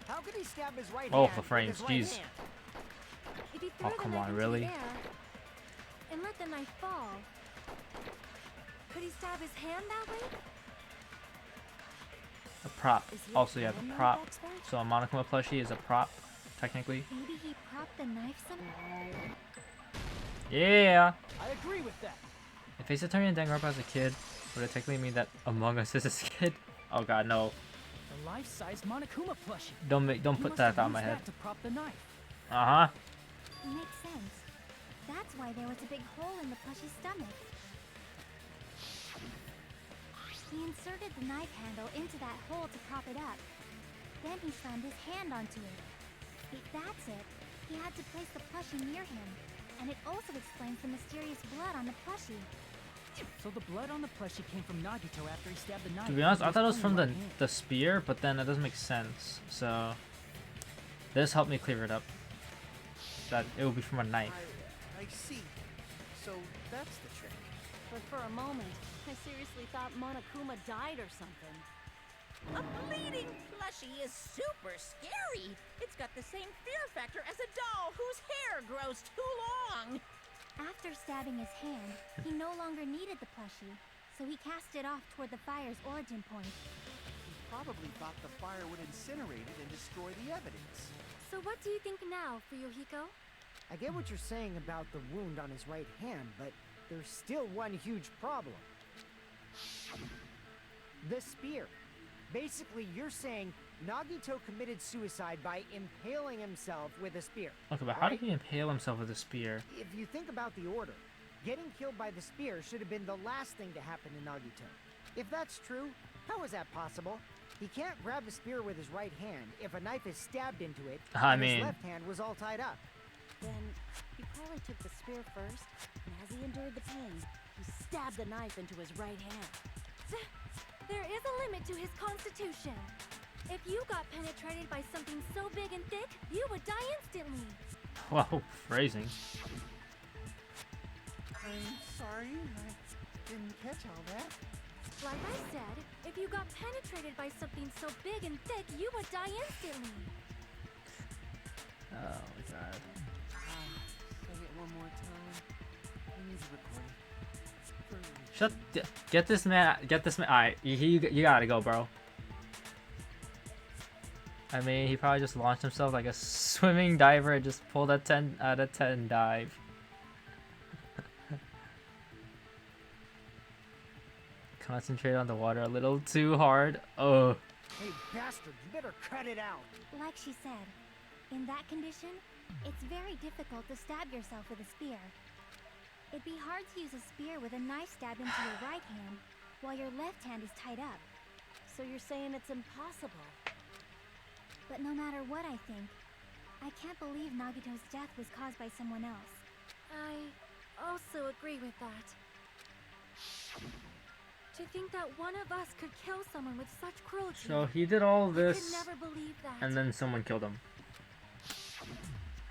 Speaker 4: How could he stab his right
Speaker 1: Oh,
Speaker 4: hand
Speaker 1: the
Speaker 4: with
Speaker 1: frames.
Speaker 4: his right
Speaker 1: Jeez.
Speaker 4: hand?
Speaker 3: If you
Speaker 1: Oh,
Speaker 3: throw the
Speaker 1: come
Speaker 3: knife
Speaker 1: on,
Speaker 3: into
Speaker 1: really?
Speaker 3: the air and let the knife fall, could he stab his hand that way?
Speaker 1: A prop.
Speaker 3: Is he
Speaker 1: Also, you have
Speaker 3: hand
Speaker 1: a
Speaker 3: knife
Speaker 1: prop.
Speaker 3: expert?
Speaker 1: So a Monokuma plushie is a prop, technically.
Speaker 3: Maybe he propped the knife somewhere.
Speaker 1: Yeah.
Speaker 5: I agree with that.
Speaker 1: If Ace Attorney and Danganronpa as a kid, would it technically mean that Among Us is his kid? Oh god, no.
Speaker 6: The life-size Monokuma plushie.
Speaker 1: Don't
Speaker 6: He
Speaker 1: put
Speaker 6: must
Speaker 1: that
Speaker 6: have
Speaker 1: on my
Speaker 6: used
Speaker 1: head.
Speaker 6: that to prop the knife.
Speaker 1: Uh-huh.
Speaker 3: Makes sense. That's why there was a big hole in the plushie's stomach. He inserted the knife handle into that hole to prop it up. Then he slammed his hand onto it. If that's it, he had to place the plushie near him. And it also explains the mysterious blood on the plushie.
Speaker 6: So the blood on the plushie came from Nagito after he stabbed the knife.
Speaker 1: To be honest, I
Speaker 6: into
Speaker 1: thought it
Speaker 6: his
Speaker 1: was
Speaker 6: own
Speaker 1: from
Speaker 6: right hand.
Speaker 1: the spear, but then it doesn't make sense. So this helped me clear it up. That it would be from a knife.
Speaker 5: I see. So that's the trick.
Speaker 7: But for a moment, I seriously thought Monokuma died or something.
Speaker 2: A bleeding plushie is super scary. It's got the same fear factor as a doll whose hair grows too long.
Speaker 3: After stabbing his hand, he no longer needed the plushie, so he cast it off toward the fire's origin point.
Speaker 5: He probably thought the fire would incinerate it and destroy the evidence.
Speaker 3: So what do you think now, Fuyuhiko?
Speaker 4: I get what you're saying about the wound on his right hand, but there's still one huge problem. The spear. Basically, you're saying Nagito committed suicide by impaling himself with a spear.
Speaker 1: Okay, but how did
Speaker 4: right?
Speaker 1: he impale himself with a spear?
Speaker 4: If you think about the order, getting killed by the spear should have been the last thing to happen to Nagito. If that's true, how is that possible? He can't grab a spear with his right hand if a knife is stabbed into it
Speaker 1: I
Speaker 4: and
Speaker 1: mean-
Speaker 4: his left hand was all tied up.
Speaker 7: Then he probably took the spear first, and as he endured the pain, he stabbed the knife into his right hand.
Speaker 3: There is a limit to his constitution. If you got penetrated by something so big and thick, you would die instantly.
Speaker 1: Wow, phrasing.
Speaker 5: I'm sorry, I didn't catch all that.
Speaker 3: Like I said, if you got penetrated by something so big and thick, you would die instantly.
Speaker 1: Oh my god.
Speaker 5: Say it one more time. I need to record it.
Speaker 1: Get this man. Alright, you gotta go, bro. I mean, he probably just launched himself like a swimming diver and just pulled a 10 out of 10 dive. Concentrate on the water a little too hard. Oh.
Speaker 4: Hey, bastard, you better cut it out.
Speaker 3: Like she said, in that condition, it's very difficult to stab yourself with a spear. It'd be hard to use a spear with a knife stabbed into your right hand while your left hand is tied up.
Speaker 7: So you're saying it's impossible?
Speaker 3: But no matter what I think, I can't believe Nagito's death was caused by someone else. I also agree with that. To think that one of us could kill someone with such cruelty.
Speaker 1: So he did all
Speaker 3: I
Speaker 1: this,
Speaker 3: could never believe that.
Speaker 1: and then someone killed him.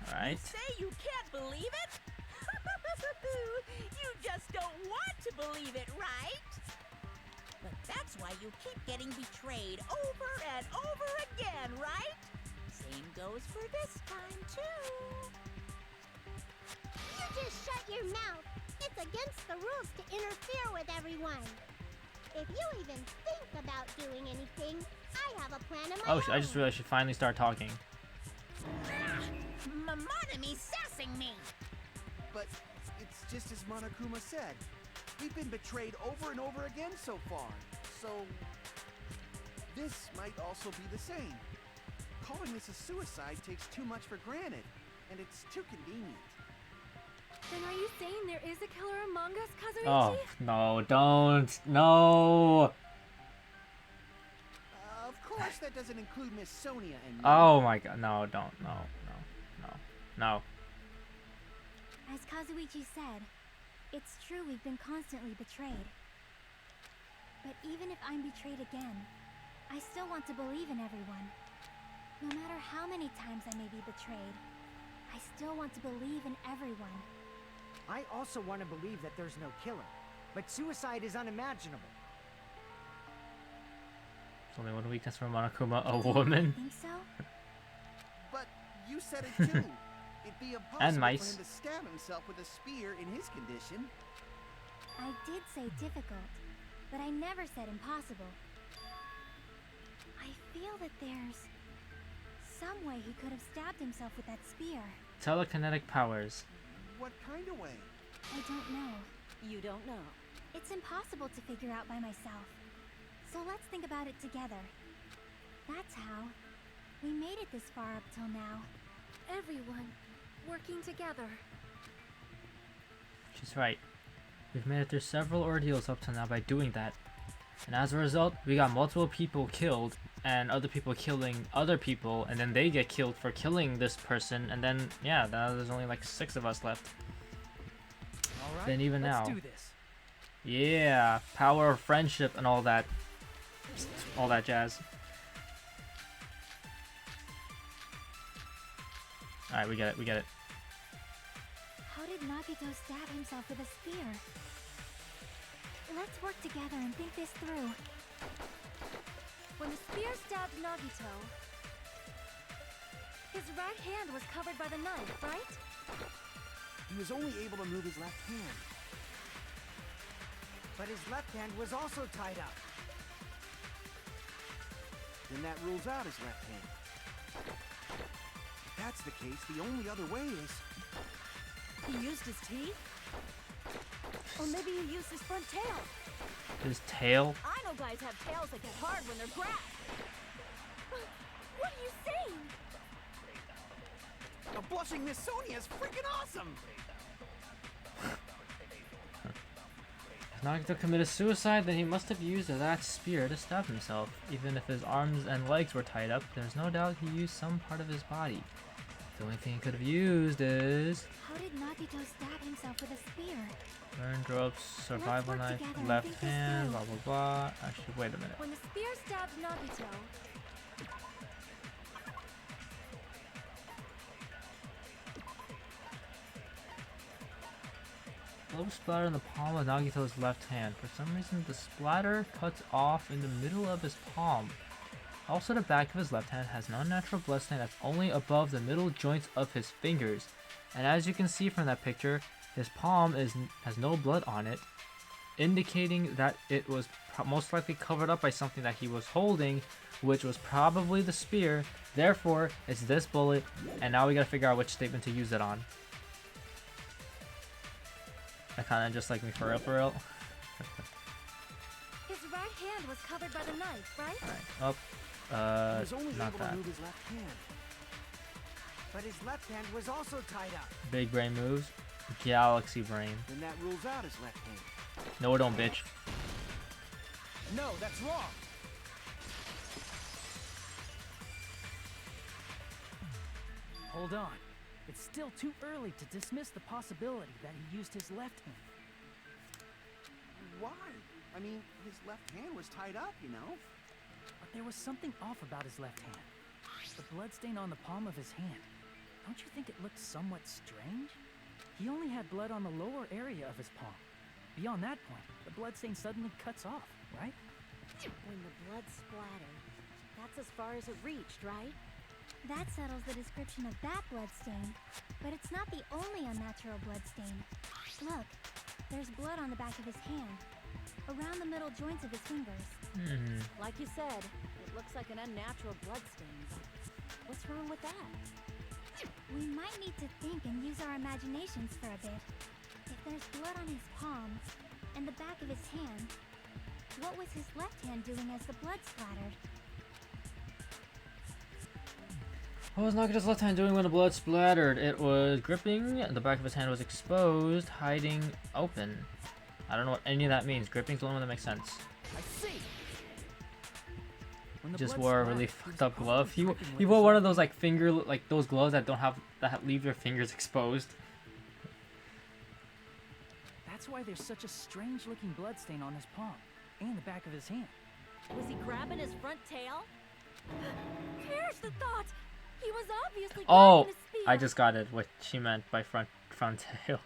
Speaker 1: Alright.
Speaker 2: You say you can't believe it? You just don't want to believe it, right? But that's why you keep getting betrayed over and over again, right? Same goes for this time, too.
Speaker 8: You just shut your mouth. It's against the rules to interfere with everyone. If you even think about doing anything, I have a plan of my own.
Speaker 1: Oh, I just realized she finally started talking.
Speaker 2: Monomi sassing me.
Speaker 5: But it's just as Monokuma said. We've been betrayed over and over again so far. So this might also be the same. Calling this a suicide takes too much for granted, and it's too convenient.
Speaker 3: Then are you saying there is a killer among us, Kazuichi?
Speaker 1: Oh, no, don't. No.
Speaker 5: Of course, that doesn't include Miss Sonia and me.
Speaker 1: Oh my god. No, don't. No, no, no. No.
Speaker 3: As Kazuichi said, it's true we've been constantly betrayed. But even if I'm betrayed again, I still want to believe in everyone. No matter how many times I may be betrayed, I still want to believe in everyone.
Speaker 4: I also want to believe that there's no killer, but suicide is unimaginable.
Speaker 1: There's only one weakness for Monokuma, a woman.
Speaker 3: Think so?
Speaker 5: But you said it too. It'd be impossible
Speaker 1: And
Speaker 5: for
Speaker 1: mice.
Speaker 5: him to stab himself with a spear in his condition.
Speaker 3: I did say difficult, but I never said impossible. I feel that there's some way he could have stabbed himself with that spear.
Speaker 1: Telekinetic powers.
Speaker 5: What kind of way?
Speaker 3: I don't know.
Speaker 7: You don't know.
Speaker 3: It's impossible to figure out by myself. So let's think about it together. That's how we made it this far up till now. Everyone working together.
Speaker 1: She's right. We've made it through several ordeals up to now by doing that. And as a result, we got multiple people killed, and other people killing other people, and then they get killed for killing this person, and then, yeah, now there's only like 6 of us left.
Speaker 6: All right,
Speaker 1: Then even
Speaker 6: let's
Speaker 1: now.
Speaker 6: do this.
Speaker 1: Yeah, power of friendship and all that. All that jazz. Alright, we get it, we get it.
Speaker 3: How did Nagito stab himself with a spear? Let's work together and think this through. When the spear stabbed Nagito, his right hand was covered by the knife, right?
Speaker 5: He was only able to move his left hand.
Speaker 4: But his left hand was also tied up.
Speaker 5: Then that rules out his left hand. If that's the case, the only other way is...
Speaker 7: He used his teeth? Or maybe he used his front tail.
Speaker 1: His tail?
Speaker 7: I know guys have tails that get hard when they're grabbed.
Speaker 3: What are you saying?
Speaker 5: A blushing Miss Sonia is freaking awesome!
Speaker 1: If Nagito committed suicide, then he must have used that spear to stab himself. Even if his arms and legs were tied up, there's no doubt he used some part of his body. The only thing he could have used is...
Speaker 3: How did Nagito stab himself with a spear?
Speaker 1: Burn ropes, survival
Speaker 3: work
Speaker 1: knife,
Speaker 3: together and
Speaker 1: left
Speaker 3: think this
Speaker 1: hand,
Speaker 3: through.
Speaker 1: blah blah blah. Actually, wait a minute.
Speaker 3: When the spear stabbed Nagito,
Speaker 1: Blood splatter on the palm of Nagito's left hand. For some reason, the splatter cuts off in the middle of his palm. Also, the back of his left hand has no natural blood stain that's only above the middle joints of his fingers. And as you can see from that picture, his palm has no blood on it, indicating that it was most likely covered up by something that he was holding, which was probably the spear. Therefore, it's this bullet, and now we gotta figure out which statement to use it on. That kinda just like me for real, for real.
Speaker 3: his right hand was covered by the knife, right?
Speaker 1: Alright,
Speaker 5: He was only
Speaker 1: not
Speaker 5: able
Speaker 1: that.
Speaker 5: to move his left hand.
Speaker 4: But his left hand was also tied up.
Speaker 1: Big brain moves. Galaxy brain.
Speaker 5: Then that rules out his left hand.
Speaker 1: No, it don't, bitch.
Speaker 5: No, that's wrong!
Speaker 6: Hold on. It's still too early to dismiss the possibility that he used his left hand.
Speaker 5: Why? I mean, his left hand was tied up, you know?
Speaker 6: But there was something off about his left hand. The bloodstain on the palm of his hand. Don't you think it looked somewhat strange? He only had blood on the lower area of his palm. Beyond that point, the bloodstain suddenly cuts off, right?
Speaker 7: When the blood splattered, that's as far as it reached, right?
Speaker 3: That settles the description of that bloodstain. But it's not the only unnatural bloodstain. Look, there's blood on the back of his hand, around the middle joints of his fingers.
Speaker 7: Like you said, it looks like an unnatural bloodstain. What's wrong with that?
Speaker 3: We might need to think and use our imaginations for a bit. If there's blood on his palm and the back of his hand, what was his left hand doing as the blood splattered?
Speaker 1: What was Nagito's left hand doing when the blood splattered? It was gripping, the back of his hand was exposed, hiding open. I don't know what any of that means. Gripping's the only one that makes sense.
Speaker 6: I see! When the
Speaker 1: just
Speaker 6: blood
Speaker 1: wore a
Speaker 6: splattered,
Speaker 1: really
Speaker 6: he
Speaker 1: fucked
Speaker 6: was
Speaker 1: up glove.
Speaker 6: probably dripping with
Speaker 1: He
Speaker 6: his
Speaker 1: wore one
Speaker 6: left
Speaker 1: of those
Speaker 6: hand.
Speaker 1: like finger, like those gloves that don't have, that leave your fingers exposed.
Speaker 6: That's why there's such a strange-looking bloodstain on his palm and the back of his hand.
Speaker 7: Was he grabbing his front tail?
Speaker 3: Perish the thought! He was obviously
Speaker 1: Oh,
Speaker 3: grabbing a spear.
Speaker 1: I just got it. What she meant by front tail.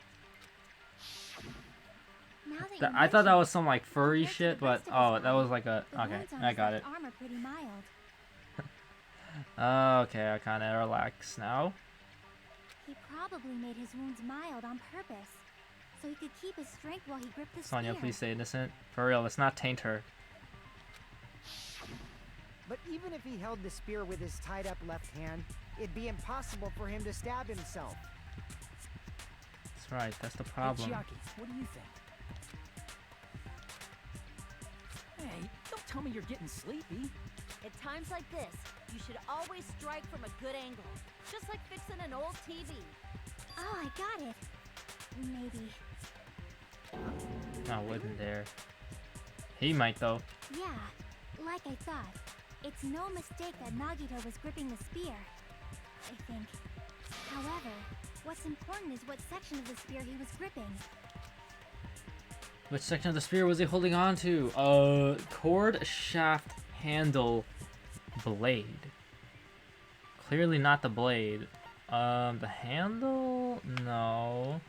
Speaker 3: Now that you
Speaker 1: I thought that
Speaker 3: mention
Speaker 1: was some like furry
Speaker 3: compared to
Speaker 1: shit,
Speaker 3: the
Speaker 1: but
Speaker 3: rest of his
Speaker 1: oh, that
Speaker 3: body,
Speaker 1: was like a
Speaker 3: the
Speaker 1: okay.
Speaker 3: wounds on
Speaker 1: I
Speaker 3: his
Speaker 1: got
Speaker 3: left
Speaker 1: it.
Speaker 3: arm are pretty mild.
Speaker 1: Okay, I kind of relax now.
Speaker 3: He probably made his wounds mild on purpose, so he could keep his strength while he gripped the
Speaker 1: Sonya,
Speaker 3: spear.
Speaker 1: please stay innocent. For real, let's not taint her.
Speaker 4: But even if he held the spear with his tied up left hand, it'd be impossible for him to stab himself.
Speaker 1: That's right. That's the
Speaker 6: Hey,
Speaker 1: problem.
Speaker 6: Chiaki, what do you think? Hey, don't tell me you're getting sleepy.
Speaker 7: At times like this, you should always strike from a good angle. Just like fixing an old TV.
Speaker 3: Oh, I got it. Maybe.
Speaker 1: I wasn't there. He might though.
Speaker 3: Yeah, like I thought. It's no mistake that Nagito was gripping the spear, I think. However, what's important is what section of the spear he was gripping.
Speaker 1: Which section of the spear was he holding on to? Cord, shaft, handle, blade. Clearly not the blade. The handle? No.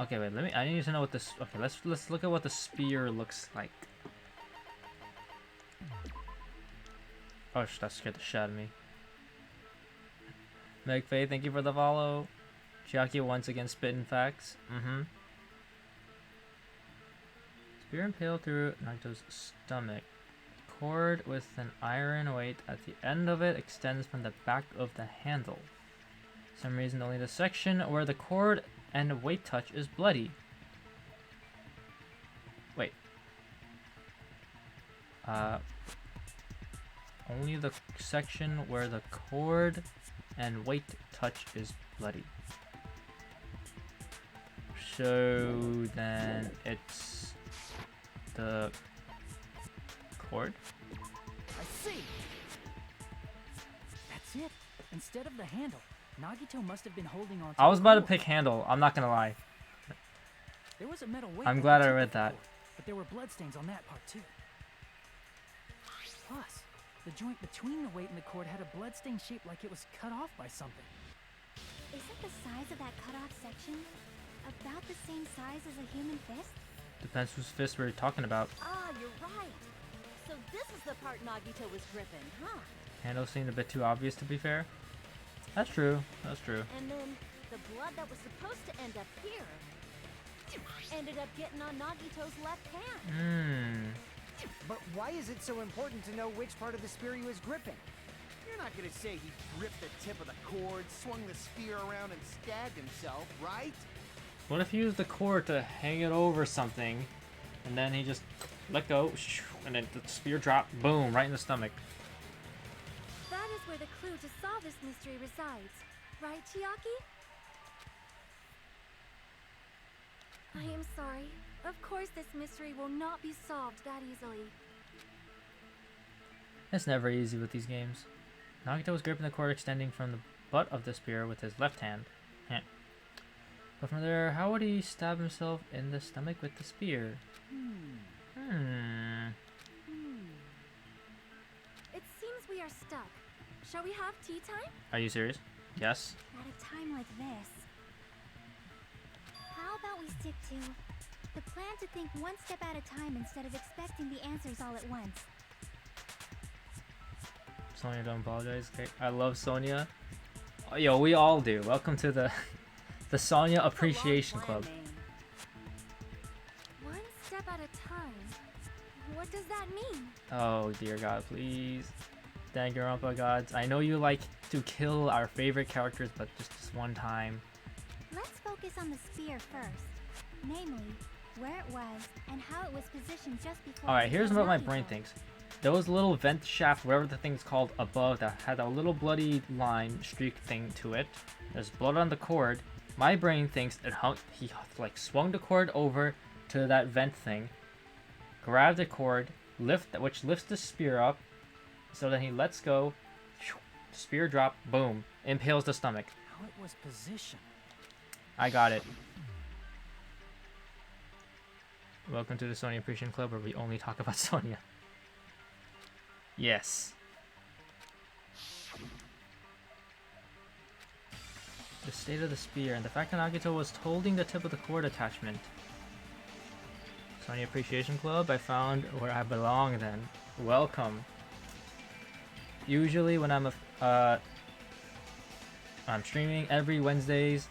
Speaker 1: Okay, wait. I need to know what this. Okay, let's look at what the spear looks like. Oh, that scared the shit out of me. Meg Faye, thank you for the follow. Chiaki once again spitting facts. Spear impaled through Nagito's stomach. Cord with an iron weight at the end of it extends from the back of the handle. For some reason, only the section where the cord and weight touch is bloody. Wait. Only the section where the cord and weight touch is bloody. So then it's the cord?
Speaker 6: I see. That's it. Instead of the handle, Nagito must have been holding on to
Speaker 1: I was
Speaker 6: the
Speaker 1: about to
Speaker 6: cord.
Speaker 1: pick handle, I'm not gonna lie.
Speaker 6: There was a metal weight.
Speaker 1: I'm
Speaker 6: that
Speaker 1: glad I
Speaker 6: protected
Speaker 1: read
Speaker 6: the
Speaker 1: that.
Speaker 6: cord, but there were bloodstains on that part too. Plus, the joint between the weight and the cord had a bloodstain shaped like it was cut off by something.
Speaker 3: Isn't the size of that cut-off section about the same size as a human fist?
Speaker 1: Depends whose fist we're talking about.
Speaker 7: Ah, you're right. So this is the part Nagito was gripping, huh?
Speaker 1: Handle seemed a bit too obvious to be fair. That's true. That's true.
Speaker 7: And then the blood that was supposed to end up here ended up getting on Nagito's left hand.
Speaker 4: But why is it so important to know which part of the spear he was gripping?
Speaker 5: You're not gonna say he gripped the tip of the cord, swung the spear around, and stabbed himself, right?
Speaker 1: What if he used the cord to hang it over something, and then he just let go, and then the spear dropped, boom, right in the stomach.
Speaker 3: That is where the clue to solve this mystery resides. Right, Chiaki? I am sorry. Of course this mystery will not be solved that easily.
Speaker 1: It's never easy with these games. Nagito was gripping the cord extending from the butt of the spear with his left hand. But from there, how would he stab himself in the stomach with the spear?
Speaker 3: It seems we are stuck. Shall we have tea time?
Speaker 1: Are you serious? Yes.
Speaker 3: At a time like this. How about we stick to the plan to think one step at a time instead of expecting the answers all at once?
Speaker 1: Sonya, don't apologize. Okay. I love Sonya. Oh, yo, we all do. Welcome to the the Sonya Appreciation Club.
Speaker 3: One step at a time? What does that mean?
Speaker 1: Oh dear God, please. Danganronpa gods. I know you like to kill our favorite characters, but just this one time.
Speaker 3: Let's focus on the spear first. Namely, where it was and how it was positioned just before.
Speaker 1: Alright,
Speaker 3: it
Speaker 1: here's
Speaker 3: killed
Speaker 1: what my
Speaker 3: Nagito.
Speaker 1: brain thinks. There was a little vent shaft, whatever the thing's called, above that had a little bloody line streak thing to it. There's blood on the cord. My brain thinks he like swung the cord over to that vent thing, grabbed the cord, which lifts the spear up, so then he lets go. Spear drop, boom, impales the stomach.
Speaker 6: How it was positioned.
Speaker 1: I got it. Welcome to the Sonya Appreciation Club, where we only talk about Sonya. Yes. The state of the spear and the fact that Nagito was holding the tip of the cord attachment. Sonya Appreciation Club, I found where I belong then. Welcome. Usually when I'm streaming every Wednesdays,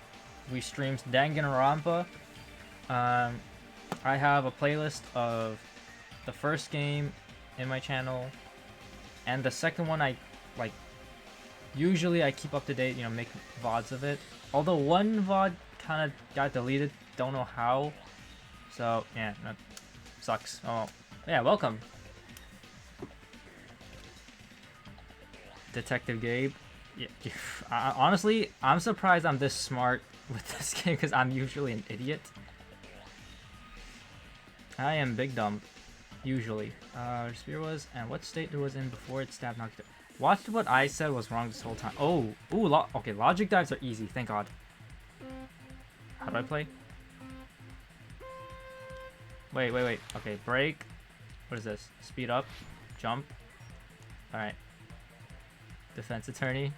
Speaker 1: we stream Danganronpa. I have a playlist of the first game in my channel, and the second one usually I keep up to date, you know, make VODs of it. Although one VOD kind of got deleted, don't know how. So yeah, that sucks. Oh yeah, welcome. Detective Gabe. Yeah, honestly, I'm surprised I'm this smart with this game because I'm usually an idiot. I am big dumb, usually. Spear was, and what state it was in before it stabbed Nagito. Watch what I said was wrong this whole time. Oh, ooh, okay, logic dives are easy, thank God. How do I play? Wait. Okay, break. What is this? Speed up, jump. Alright. Defense attorney.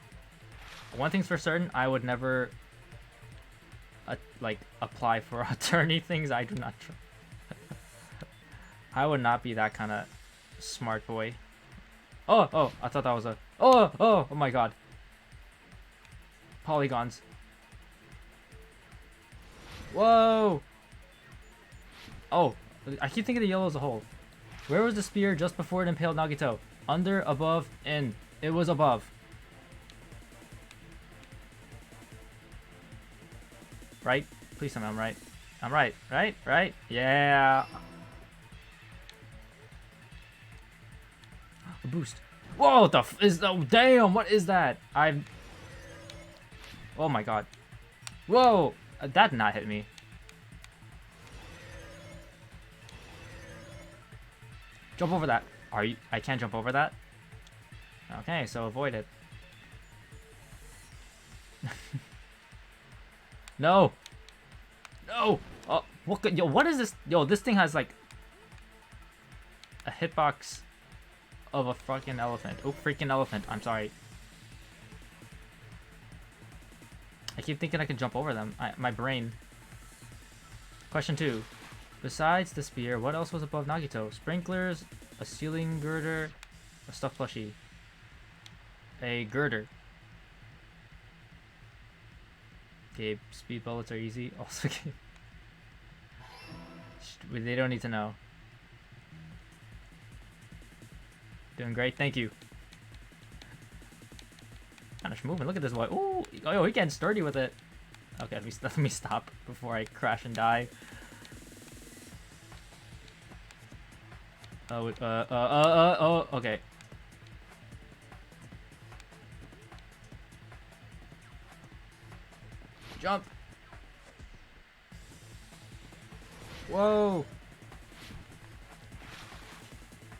Speaker 1: One thing's for certain, I would never apply for attorney things. I do not try. I would not be that kind of smart boy. Oh, I thought that was a... Oh my God. Polygons. Whoa! Oh, I keep thinking the yellow is a hole. Where was the spear just before it impaled Nagito? Under, above, in. It was above. Right? Please tell me I'm right. I'm right. Right? Yeah. A boost. Whoa, what the f is the... Oh, damn, what is that? Oh my God. Whoa, that did not hit me. Jump over that. Are you... I can't jump over that? Okay, so avoid it. No. No. Oh, what is this? Yo, this thing has like a hitbox of a fucking elephant. Oh, freaking elephant. I'm sorry. I keep thinking I can jump over them. My brain. Question 2. Besides the spear, what else was above Nagito? Sprinklers, a ceiling girder, a stuffed plushie. A girder. Okay, speed bullets are easy. Also, they don't need to know. Doing great, thank you. Punish movement. Look at this boy. Ooh, oh, he getting sturdy with it. Okay, let me stop before I crash and die. Oh, okay. Jump. Whoa.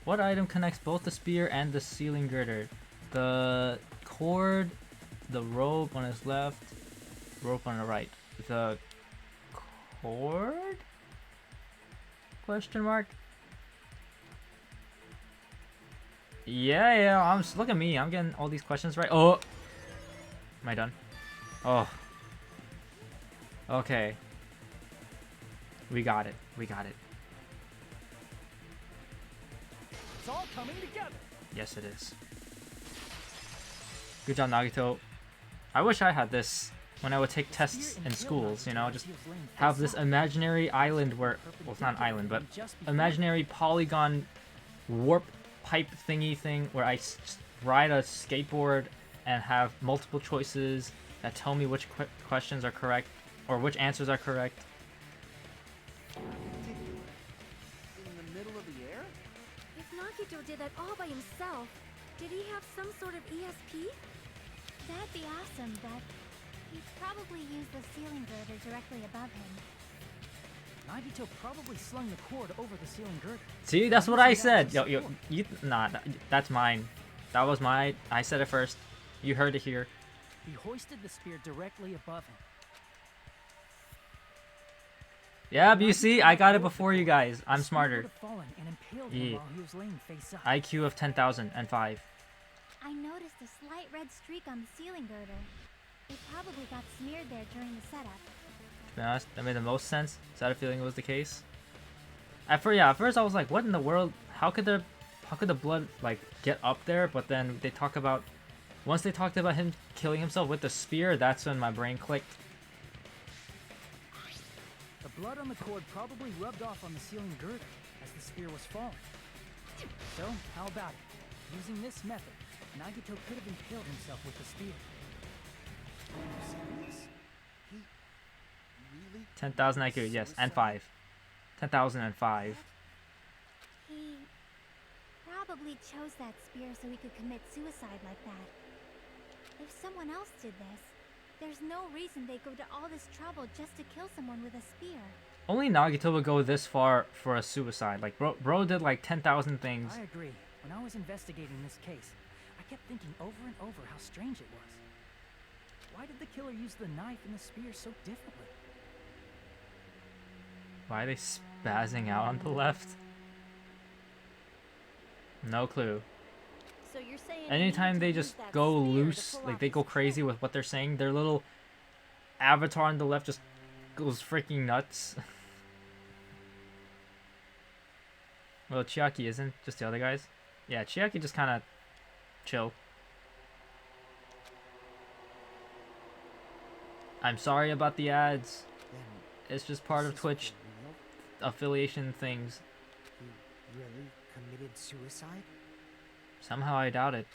Speaker 1: What item connects both the spear and the ceiling girder? The cord, the rope on his left, rope on the right. The cord? Question mark? Yeah, look at me. I'm getting all these questions right. Oh. Am I done? Oh. Okay. We got it.
Speaker 6: It's all coming together.
Speaker 1: Yes, it is. Good job, Nagito. I wish I had this when I would take tests in schools, you know, just have this imaginary island where, well, it's not an island, but imaginary polygon warp pipe thingy thing where I ride a skateboard and have multiple choices that tell me which questions are correct or which answers are correct.
Speaker 5: In the middle of the air?
Speaker 7: If Nagito did that all by himself, did he have some sort of ESP?
Speaker 3: That'd be awesome, but he'd probably use the ceiling girder directly above him.
Speaker 6: Nagito probably slung the cord over the ceiling girder.
Speaker 1: See, that's what I said. Yo, nah, that's mine. That was mine. I said it first. You heard it here.
Speaker 6: He hoisted the spear directly above him.
Speaker 1: Yeah, but you see, I got it before you guys. I'm
Speaker 6: The spear
Speaker 1: smarter.
Speaker 6: would have fallen and impaled him
Speaker 1: Yeah.
Speaker 6: while he was laying face up.
Speaker 1: IQ of 10,005.
Speaker 3: I noticed a slight red streak on the ceiling girder. It probably got smeared there during the setup.
Speaker 1: To be honest, that made the most sense. Is that a feeling it was the case? At first I was like, what in the world? How could the blood like get up there? But then they talk about, once they talked about him killing himself with the spear, that's when my brain clicked.
Speaker 6: The blood on the cord probably rubbed off on the ceiling girder as the spear was falling. So, how about it? Using this method, Nagito could have impaled himself with the spear.
Speaker 5: Serious? He really?
Speaker 1: 10,000 IQ, yes, and 5. 10,005.
Speaker 3: He probably chose that spear so he could commit suicide like that. If someone else did this, there's no reason they go to all this trouble just to kill someone with a spear.
Speaker 1: Only Nagito would go this far for a suicide. Like, bro did like 10,000 things.
Speaker 6: I agree. When I was investigating this case, I kept thinking over and over how strange it was. Why did the killer use the knife and the spear so differently?
Speaker 1: Why are they spazzing out on the left? No clue.
Speaker 7: So you're saying
Speaker 1: Anytime they just go loose, like they go crazy with what they're saying, their little avatar on the left just goes freaking nuts. Well, Chiaki isn't, just the other guys. Yeah, Chiaki just kind of chill. I'm sorry about the ads.
Speaker 4: Then
Speaker 1: It's just part of
Speaker 4: this is
Speaker 1: Twitch
Speaker 4: for real?
Speaker 1: affiliation things.
Speaker 4: He really committed suicide?
Speaker 1: Somehow I doubt it.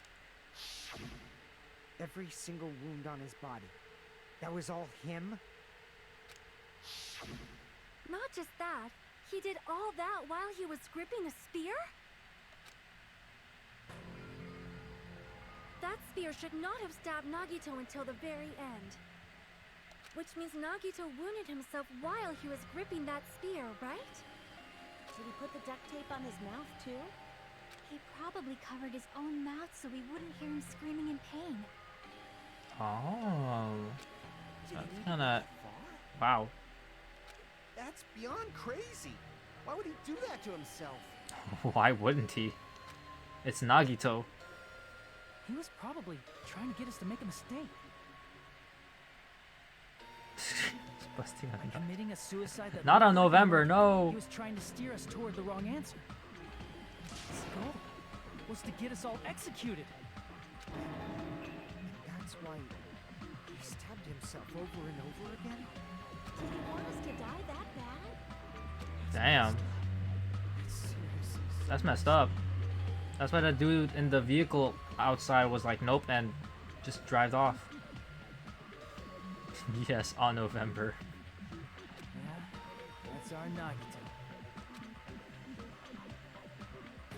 Speaker 4: Every single wound on his body. That was all him?
Speaker 7: Not just that, he did all that while he was gripping a spear? That spear should not have stabbed Nagito until the very end. Which means Nagito wounded himself while he was gripping that spear, right?
Speaker 2: Did he put the duct tape on his mouth, too?
Speaker 3: He probably covered his own mouth so we wouldn't hear him screaming in pain.
Speaker 1: Oh.
Speaker 5: Did
Speaker 1: That's
Speaker 5: he need
Speaker 1: kinda-
Speaker 5: that far?
Speaker 1: Wow.
Speaker 5: That's beyond crazy. Why would he do that to himself?
Speaker 1: Why wouldn't he? It's Nagito.
Speaker 6: He was probably trying to get us to make a mistake.
Speaker 1: He's busting
Speaker 6: By
Speaker 1: on that.
Speaker 6: committing a suicide that
Speaker 1: Not
Speaker 6: looked
Speaker 1: on
Speaker 6: like
Speaker 1: November,
Speaker 6: murder,
Speaker 1: no.
Speaker 6: He was trying to steer us toward the wrong answer. His goal was to get us all executed.
Speaker 4: That's why he stabbed himself over and over again?
Speaker 7: Did he want us to die that bad?
Speaker 1: Damn.
Speaker 4: Seriously.
Speaker 1: That's messed up. That's why that dude in the vehicle outside was like, nope, and just drive off. Yes, on November.
Speaker 6: Yeah, that's our Nagito.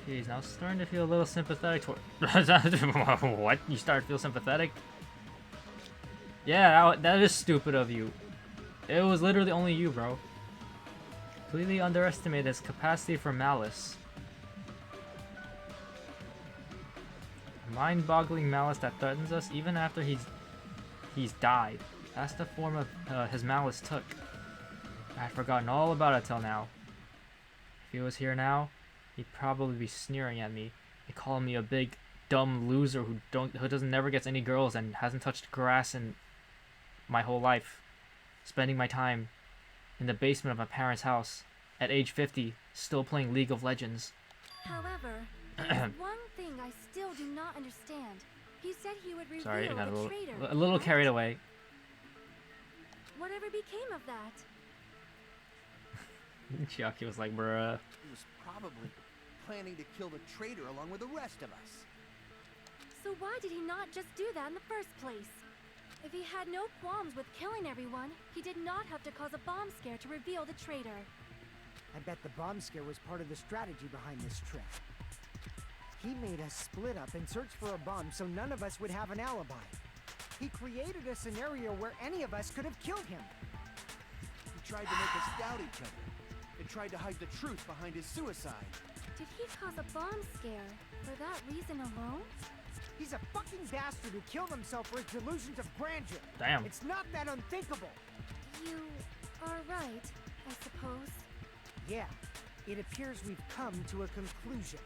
Speaker 1: Jeez, now I'm starting to feel a little sympathetic toward. What? You start to feel sympathetic? Yeah, that is stupid of you. It was literally only you, bro. Completely underestimated his capacity for malice. Mind-boggling malice that threatens us even after he's died. That's the form of his malice took. I had forgotten all about it till now. If he was here now, he'd probably be sneering at me and calling me a big dumb loser who never gets any girls and hasn't touched grass in my whole life, spending my time in the basement of my parents' house at age 50, still playing League of Legends.
Speaker 7: However, there's one thing I still do not understand. He said he would reveal
Speaker 1: Sorry, I got
Speaker 7: the traitor.
Speaker 1: a little
Speaker 7: right?
Speaker 1: carried away.
Speaker 7: Whatever became of that?
Speaker 1: Chiaki was like, bruh.
Speaker 5: He was probably planning to kill the traitor along with the rest of us.
Speaker 7: So why did he not just do that in the first place? If he had no qualms with killing everyone, he did not have to cause a bomb scare to reveal the traitor.
Speaker 4: I bet the bomb scare was part of the strategy behind this trip. He made us split up and search for a bomb so none of us would have an alibi. He created a scenario where any of us could have killed him.
Speaker 5: He tried to make us doubt each other. tried to hide the truth behind his suicide.
Speaker 7: Did he cause a bomb scare for that reason alone?
Speaker 4: He's a fucking bastard who killed himself for his delusions of grandeur.
Speaker 1: Damn.
Speaker 4: It's not that unthinkable.
Speaker 7: You are right, I suppose.
Speaker 4: Yeah, it appears we've come to a conclusion.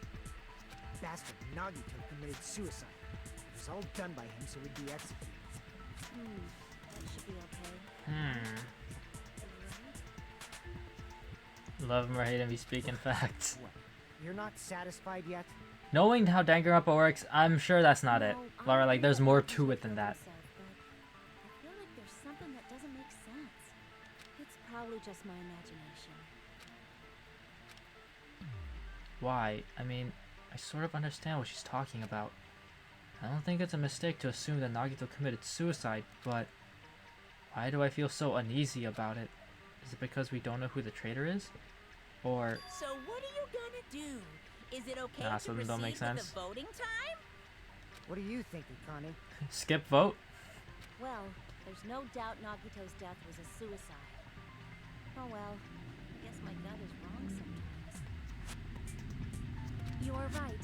Speaker 4: Bastard Nagito committed suicide. It was all done by him so he'd be executed.
Speaker 3: That should be okay.
Speaker 1: Love him or hate him, he's speaking facts.
Speaker 4: What? You're not satisfied yet?
Speaker 1: Knowing how Danganronpa works, I'm sure that's not it.
Speaker 3: No,
Speaker 1: Laura,
Speaker 3: I
Speaker 1: like,
Speaker 3: agree
Speaker 1: there's
Speaker 3: with
Speaker 1: more
Speaker 3: what
Speaker 1: to it
Speaker 3: Nagito
Speaker 1: than that.
Speaker 3: said, but I feel like there's something that doesn't make sense. It's probably just my imagination.
Speaker 1: Why? I mean, I sort of understand what she's talking about. I don't think it's a mistake to assume that Nagito committed suicide, but why do I feel so uneasy about it? Is it because we don't know who the traitor is? Or...
Speaker 2: So what are you gonna do? Is it okay
Speaker 1: Nah,
Speaker 2: to
Speaker 1: some
Speaker 2: proceed
Speaker 1: don't make
Speaker 2: with
Speaker 1: sense.
Speaker 2: the voting time?
Speaker 4: What are you thinking, Connie?
Speaker 1: skip vote?
Speaker 3: Well, there's no doubt Nagito's death was a suicide. Oh well, I guess my gut is wrong sometimes.
Speaker 7: You are right.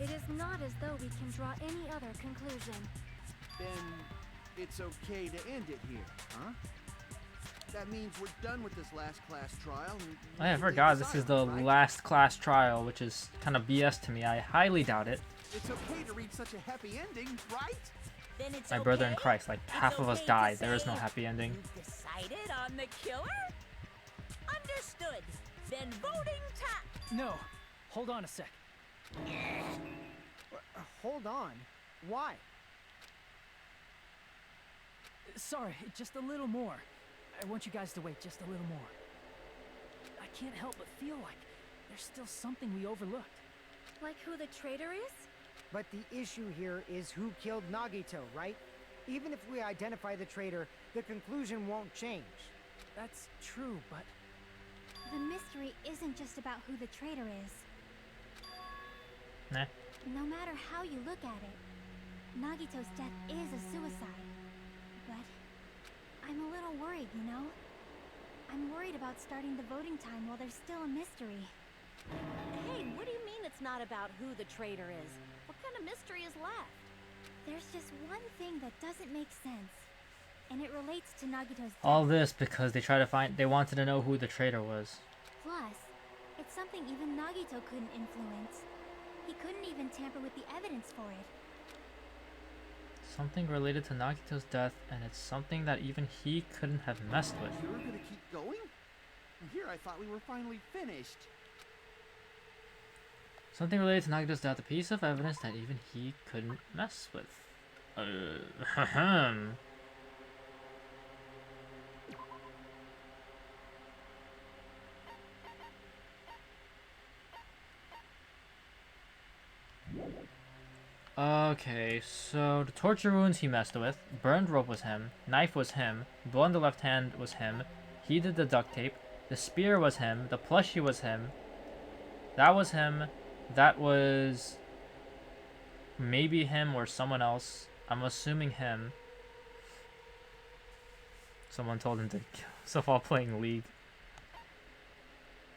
Speaker 7: It is not as though we can draw any other conclusion.
Speaker 5: Then it's okay to end it here, huh? That means we're done with this last class trial. And
Speaker 1: Oh, yeah, I
Speaker 5: we can
Speaker 1: forgot
Speaker 5: leave
Speaker 1: this is the
Speaker 5: asylum, right?
Speaker 1: last class trial, which is kind of BS to me. I highly doubt it.
Speaker 5: It's okay to reach such a happy ending, right?
Speaker 2: Then it's
Speaker 1: My
Speaker 2: okay?
Speaker 1: brother in Christ, like
Speaker 2: It's
Speaker 1: half of us
Speaker 2: okay to
Speaker 1: died. There is no
Speaker 2: say
Speaker 1: happy ending.
Speaker 2: You've decided on the killer? Understood. Then voting time.
Speaker 6: No, hold on a sec.
Speaker 4: Hold on. Why?
Speaker 6: Sorry, just a little more. I want you guys to wait just a little more. I can't help but feel like there's still something we overlooked.
Speaker 7: Like who the traitor is?
Speaker 4: But the issue here is who killed Nagito, right? Even if we identify the traitor, the conclusion won't change.
Speaker 6: That's true, but
Speaker 3: The mystery isn't just about who the traitor is.
Speaker 1: Nah.
Speaker 3: No matter how you look at it, Nagito's death is a suicide. But I'm a little worried, you know? I'm worried about starting the voting time while there's still a mystery.
Speaker 9: Hey, what do you mean it's not about who the traitor is? What kind of mystery is left?
Speaker 3: There's just one thing that doesn't make sense, and it relates to Nagito's death.
Speaker 1: All this because they wanted to know who the traitor was.
Speaker 3: Plus, it's something even Nagito couldn't influence. He couldn't even tamper with the evidence for it.
Speaker 1: Something related to Nagito's death, and it's something that even he couldn't have messed with.
Speaker 5: You were gonna keep going? Here I thought we were finally finished.
Speaker 1: Something related to Nagito's death, a piece of evidence that even he couldn't mess with. Ahem. Okay, so the torture wounds he messed with, burned rope was him, knife was him, blood on the left hand was him, he did the duct tape, the spear was him, the plushie was him, that was him, that was maybe him or someone else. I'm assuming him. Someone told him to kill himself while playing League.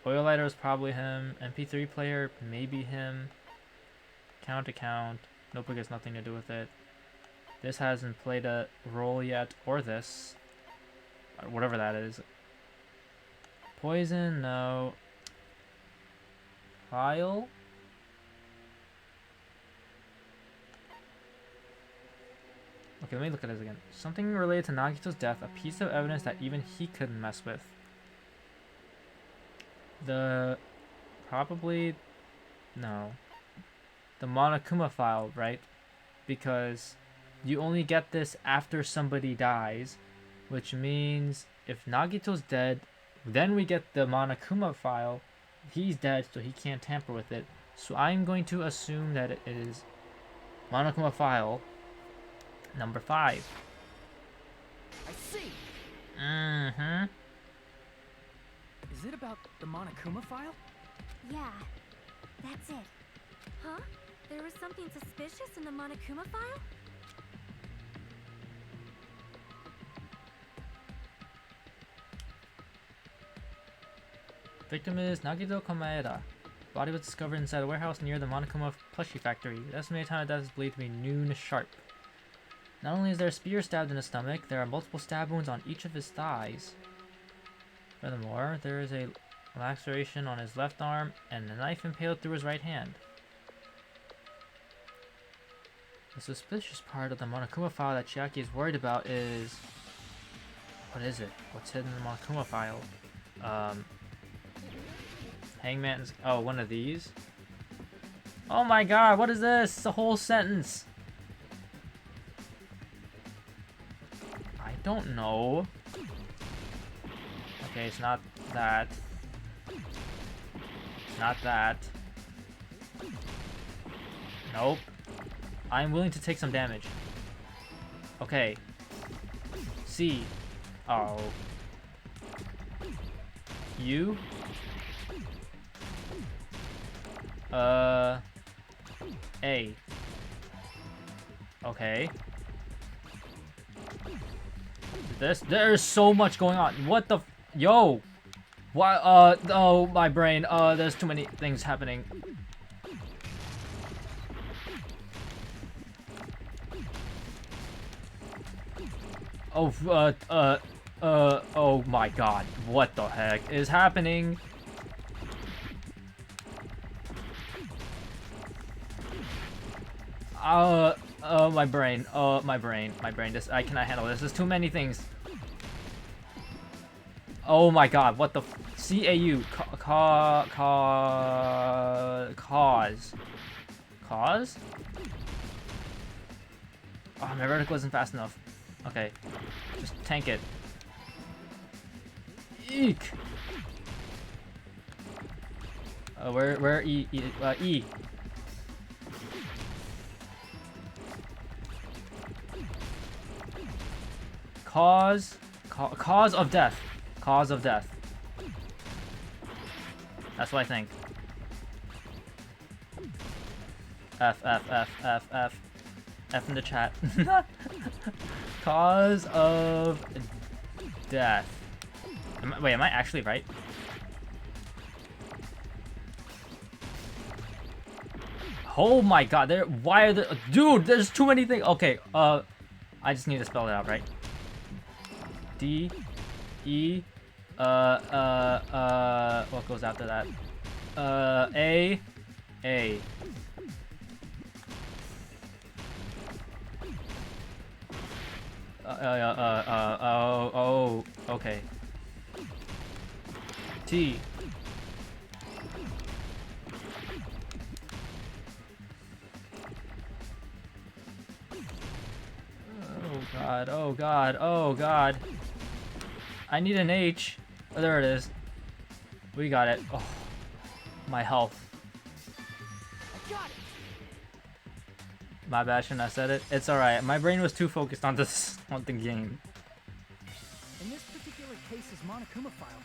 Speaker 1: Oil lighter was probably him. MP3 player, maybe him. Count account. Notebook has nothing to do with it. This hasn't played a role yet, or this. Whatever that is. Poison, no. File? Okay, let me look at this again. Something related to Nagito's death, a piece of evidence that even he couldn't mess with. Probably, no. The Monokuma file, right? Because you only get this after somebody dies, which means if Nagito's dead, then we get the Monokuma file. He's dead, so he can't tamper with it. So I'm going to assume that it is Monokuma file number 5.
Speaker 5: I see.
Speaker 1: Mm-hmm.
Speaker 6: is it about the Monokuma file?
Speaker 3: Yeah, that's it.
Speaker 7: Huh? There was something suspicious in the Monokuma file?
Speaker 1: Victim is Nagito Komaeda. Body was discovered inside a warehouse near the Monokuma plushie factory. The estimated time of death is believed to be noon sharp. Not only is there a spear stabbed in his stomach, there are multiple stab wounds on each of his thighs. Furthermore, there is a laceration on his left arm and a knife impaled through his right hand. The suspicious part of the Monokuma file that Chiaki is worried about is... What is it? What's hidden in the Monokuma file? Hangman's... Oh, one of these? Oh my god, what is this? It's a whole sentence! I don't know. Okay, it's not that. It's not that. Nope. I'm willing to take some damage. Okay. C. Oh. U. A. Okay. There's so much going on. What the yo? Why oh my brain. There's too many things happening. Oh oh my god. What the heck is happening? My brain. My brain. This, I cannot handle this. There's too many things. Oh my god, what the C-A-U. Cause. Cause? Oh, my vertical isn't fast enough. Okay. Just tank it. Eek! Where E? E. Cause of death. Cause of death. That's what I think. F in the chat. Cause of death. Wait, am I actually right? Oh my god, why are there, dude, there's too many things. Okay, I just need to spell it out, right? D, E, what goes after that? A. Oh, okay. T. Oh god. I need an H. Oh, there it is. We got it. Oh, my health. My bad, shouldn't I said it? It's alright. My brain was too focused on this on the game.
Speaker 6: In this particular case's Monokuma file,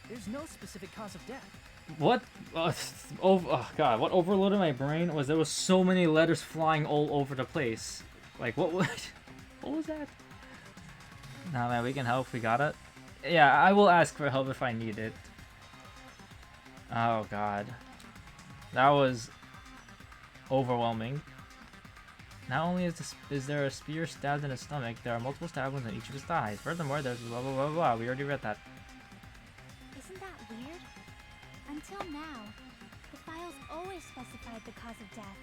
Speaker 6: there's no specific cause of death.
Speaker 1: What? Oh god, what overloaded my brain was there was so many letters flying all over the place. Like, what was that? Nah, man, we can help. We got it. Yeah, I will ask for help if I need it. Oh god. That was overwhelming. Not only is there a spear stabbed in his stomach, there are multiple stab wounds on each of his thighs. Furthermore, there's blah blah blah blah. We already read that.
Speaker 3: Isn't that weird? Until now, the files always specified the cause of death.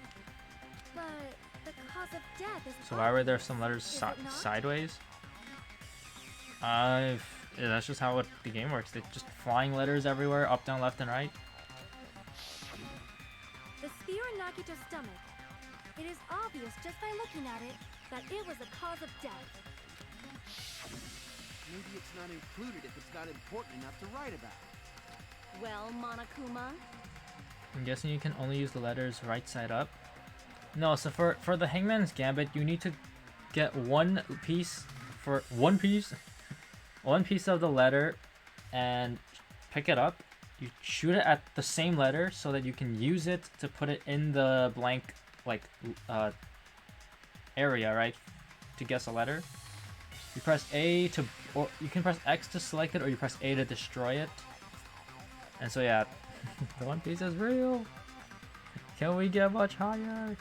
Speaker 7: But the cause of death is
Speaker 1: So why were there some letters sideways? Yeah, that's just how the game works. They're just flying letters everywhere, up, down, left, and right.
Speaker 7: the spear in Nagito's stomach. It is obvious just by looking at it that it was a cause of death.
Speaker 5: Maybe it's not included if it's not important enough to write about.
Speaker 9: Well, Monokuma,
Speaker 1: I'm guessing you can only use the letters right side up. No, so for the Hangman's Gambit, you need to get one piece of the letter and pick it up. You shoot it at the same letter so that you can use it to put it in the blank area, right? To guess a letter. You press A to, or you can press X to select it, or you press A to destroy it. And so yeah, the One Piece is real. Can we get much higher?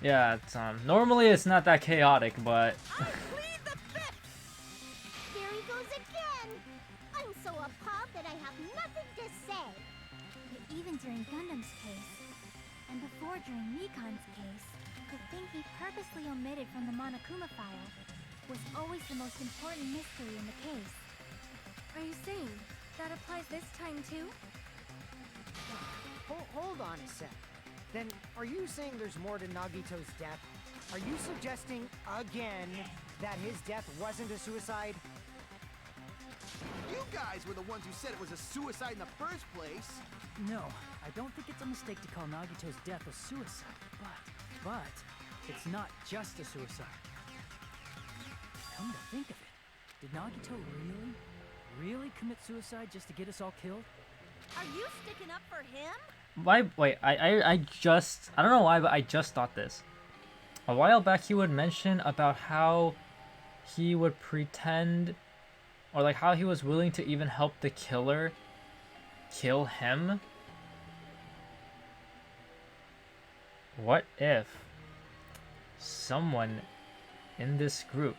Speaker 1: Yeah, it's, normally it's not that chaotic, but
Speaker 2: I plead the fifth!
Speaker 8: There he goes again! I'm so appalled that I have nothing to say.
Speaker 3: But even during Gundam's case, and before during Nikon's case, the thing he purposely omitted from the Monokuma file was always the most important mystery in the case.
Speaker 7: Are you saying that applies this time too?
Speaker 4: Hold on a sec. Then, are you saying there's more to Nagito's death? Are you suggesting, again, that his death wasn't a suicide?
Speaker 5: You guys were the ones who said it was a suicide in the first place.
Speaker 6: No, I don't think it's a mistake to call Nagito's death a suicide, but it's not just a suicide. Come to think of it, did Nagito really commit suicide just to get us all killed?
Speaker 9: Are you sticking up for him?
Speaker 1: why? Wait, I don't know why, but I just thought this. A while back, he would mention about how he would pretend, or like how he was willing to even help the killer kill him. What if someone in this group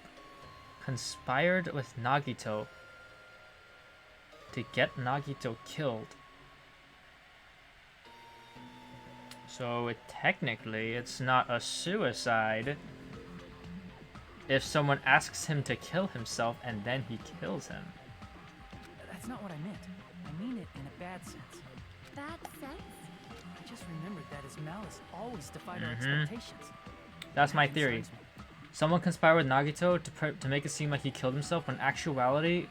Speaker 1: conspired with Nagito to get Nagito killed? So technically it's not a suicide if someone asks him to kill himself and then he kills him.
Speaker 6: That's not what I meant. I mean it in a bad sense.
Speaker 7: Bad sense?
Speaker 6: I just remembered that his malice always defied our expectations.
Speaker 1: That's my
Speaker 6: That
Speaker 1: theory.
Speaker 6: concerns me.
Speaker 1: Someone conspired with Nagito to make it seem like he killed himself, when in actuality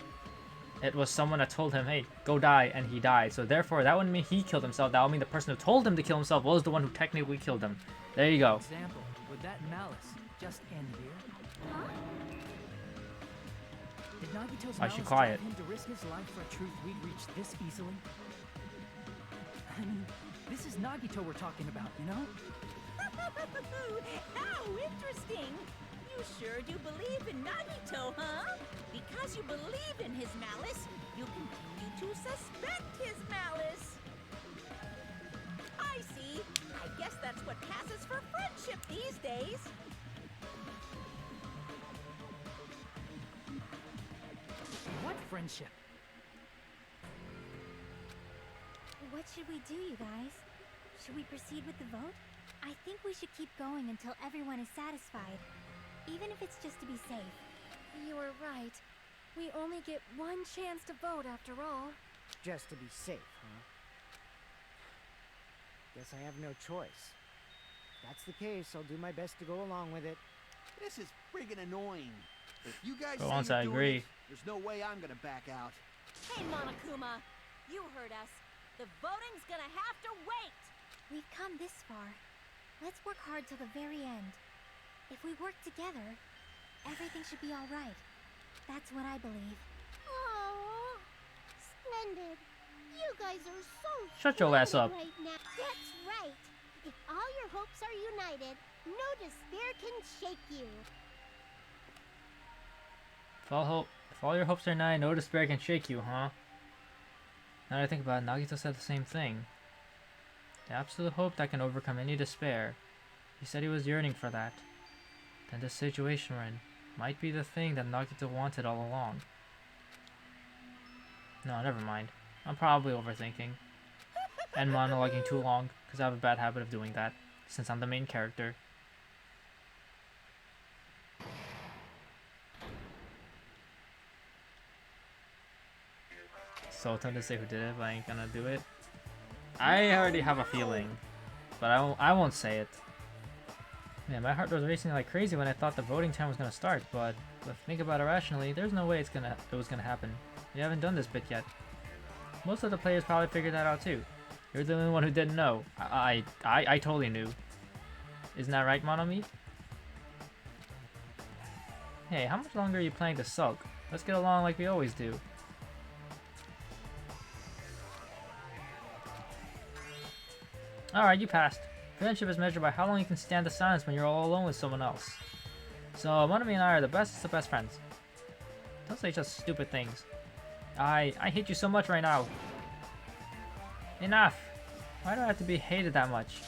Speaker 1: it was someone that told him, hey, go die, and he died. So therefore, that wouldn't mean he killed himself. That would mean the person who told him to kill himself was the one who technically killed him. There you go.
Speaker 6: Example, would that malice just end here?
Speaker 7: Huh?
Speaker 6: Did Nagito's
Speaker 1: Why is she
Speaker 6: malice
Speaker 1: quiet?
Speaker 6: drive him to risk his life for a truth we'd reach this easily? I mean, this is Nagito we're talking about, you know?
Speaker 2: How interesting! You sure do believe in Nagito, huh? Because you believe in his malice, you continue to suspect his malice. I see. I guess that's what passes for friendship these days.
Speaker 6: What friendship?
Speaker 3: What should we do, you guys? Should we proceed with the vote? I think we should keep going until everyone is satisfied, even if it's just to be safe.
Speaker 7: You are right. We only get one chance to vote after all.
Speaker 4: Just to be safe, huh? Guess I have no choice. If that's the case, I'll do my best to go along with it.
Speaker 5: This is friggin' annoying. If you guys
Speaker 1: For
Speaker 5: say
Speaker 1: once,
Speaker 5: you're
Speaker 1: I
Speaker 5: doing
Speaker 1: agree.
Speaker 5: it, there's no way I'm gonna back out.
Speaker 9: Hey, Monokuma, you heard us. The voting's gonna have to wait.
Speaker 3: We've come this far. Let's work hard till the very end. If we work together, everything should be all right. That's what I believe.
Speaker 8: Oh, splendid. You guys are so
Speaker 1: Shut your ass up.
Speaker 8: right now. That's right. If all your hopes are united, no despair can shake you.
Speaker 1: If all your hopes are nigh, no despair can shake you, huh? Now that I think about it, Nagito said the same thing. The absolute hope that can overcome any despair. He said he was yearning for that. Then this situation we're in might be the thing that Nagito wanted all along. No, never mind. I'm probably overthinking. And monologuing too long, because I have a bad habit of doing that, since I'm the main character. So tempted to say who did it, but I ain't gonna do it. I already have a feeling, but I won't say it. Man, my heart was racing like crazy when I thought the voting time was gonna start, but if I think about it rationally, there's no way it was gonna happen. We haven't done this bit yet. Most of the players probably figured that out too. You're the only one who didn't know. I totally knew. Isn't that right, Monomi? Hey, how much longer are you planning to sulk? Let's get along like we always do. Alright, you passed. Friendship is measured by how long you can stand the silence when you're all alone with someone else. So, Monami and I are the best of best friends. Don't say just stupid things. I hate you so much right now. Enough! Why do I have to be hated that much?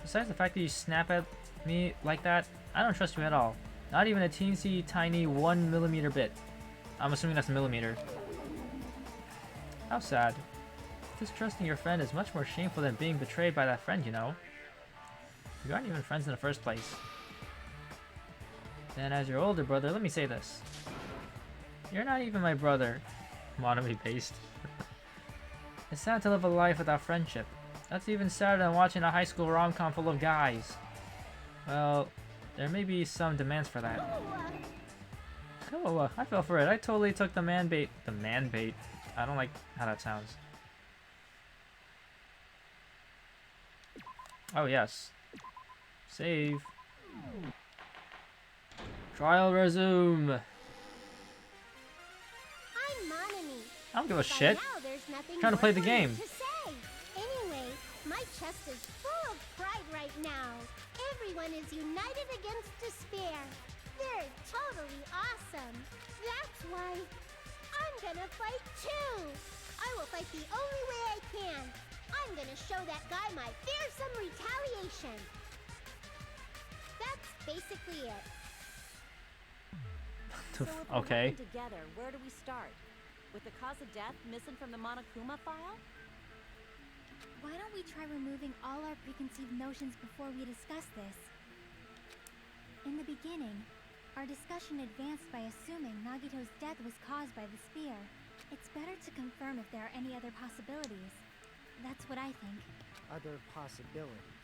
Speaker 1: Besides the fact that you snap at me like that, I don't trust you at all. Not even a teensy tiny 1mm bit. I'm assuming that's a millimeter. How sad. Distrusting your friend is much more shameful than being betrayed by that friend, you know. You aren't even friends in the first place. And as your older brother, let me say this. You're not even my brother. Monami based. It's sad to live a life without friendship. That's even sadder than watching a high school rom-com full of guys. Well, there may be some demands for that. Oh, I fell for it. I totally took the man bait. The man bait. I don't like how that sounds. Oh, yes. Save. Trial resume.
Speaker 8: I'm Monami.
Speaker 1: I don't give a
Speaker 8: By
Speaker 1: shit.
Speaker 8: now, there's nothing
Speaker 1: Trying to
Speaker 8: more
Speaker 1: play the
Speaker 8: for me
Speaker 1: game.
Speaker 8: to say. Anyway, my chest is full of pride right now. Everyone is united against despair. They're totally awesome. That's why I'm gonna fight too. I will fight the only way I can. I'm gonna show that guy my fearsome retaliation. That's basically it.
Speaker 9: So if we're
Speaker 1: Okay.
Speaker 9: working together, where do we start? With the cause of death missing from the Monokuma file?
Speaker 3: Why don't we try removing all our preconceived notions before we discuss this? In the beginning, our discussion advanced by assuming Nagito's death was caused by the spear. It's better to confirm if there are any other possibilities. That's what I think.
Speaker 4: Other possibilities.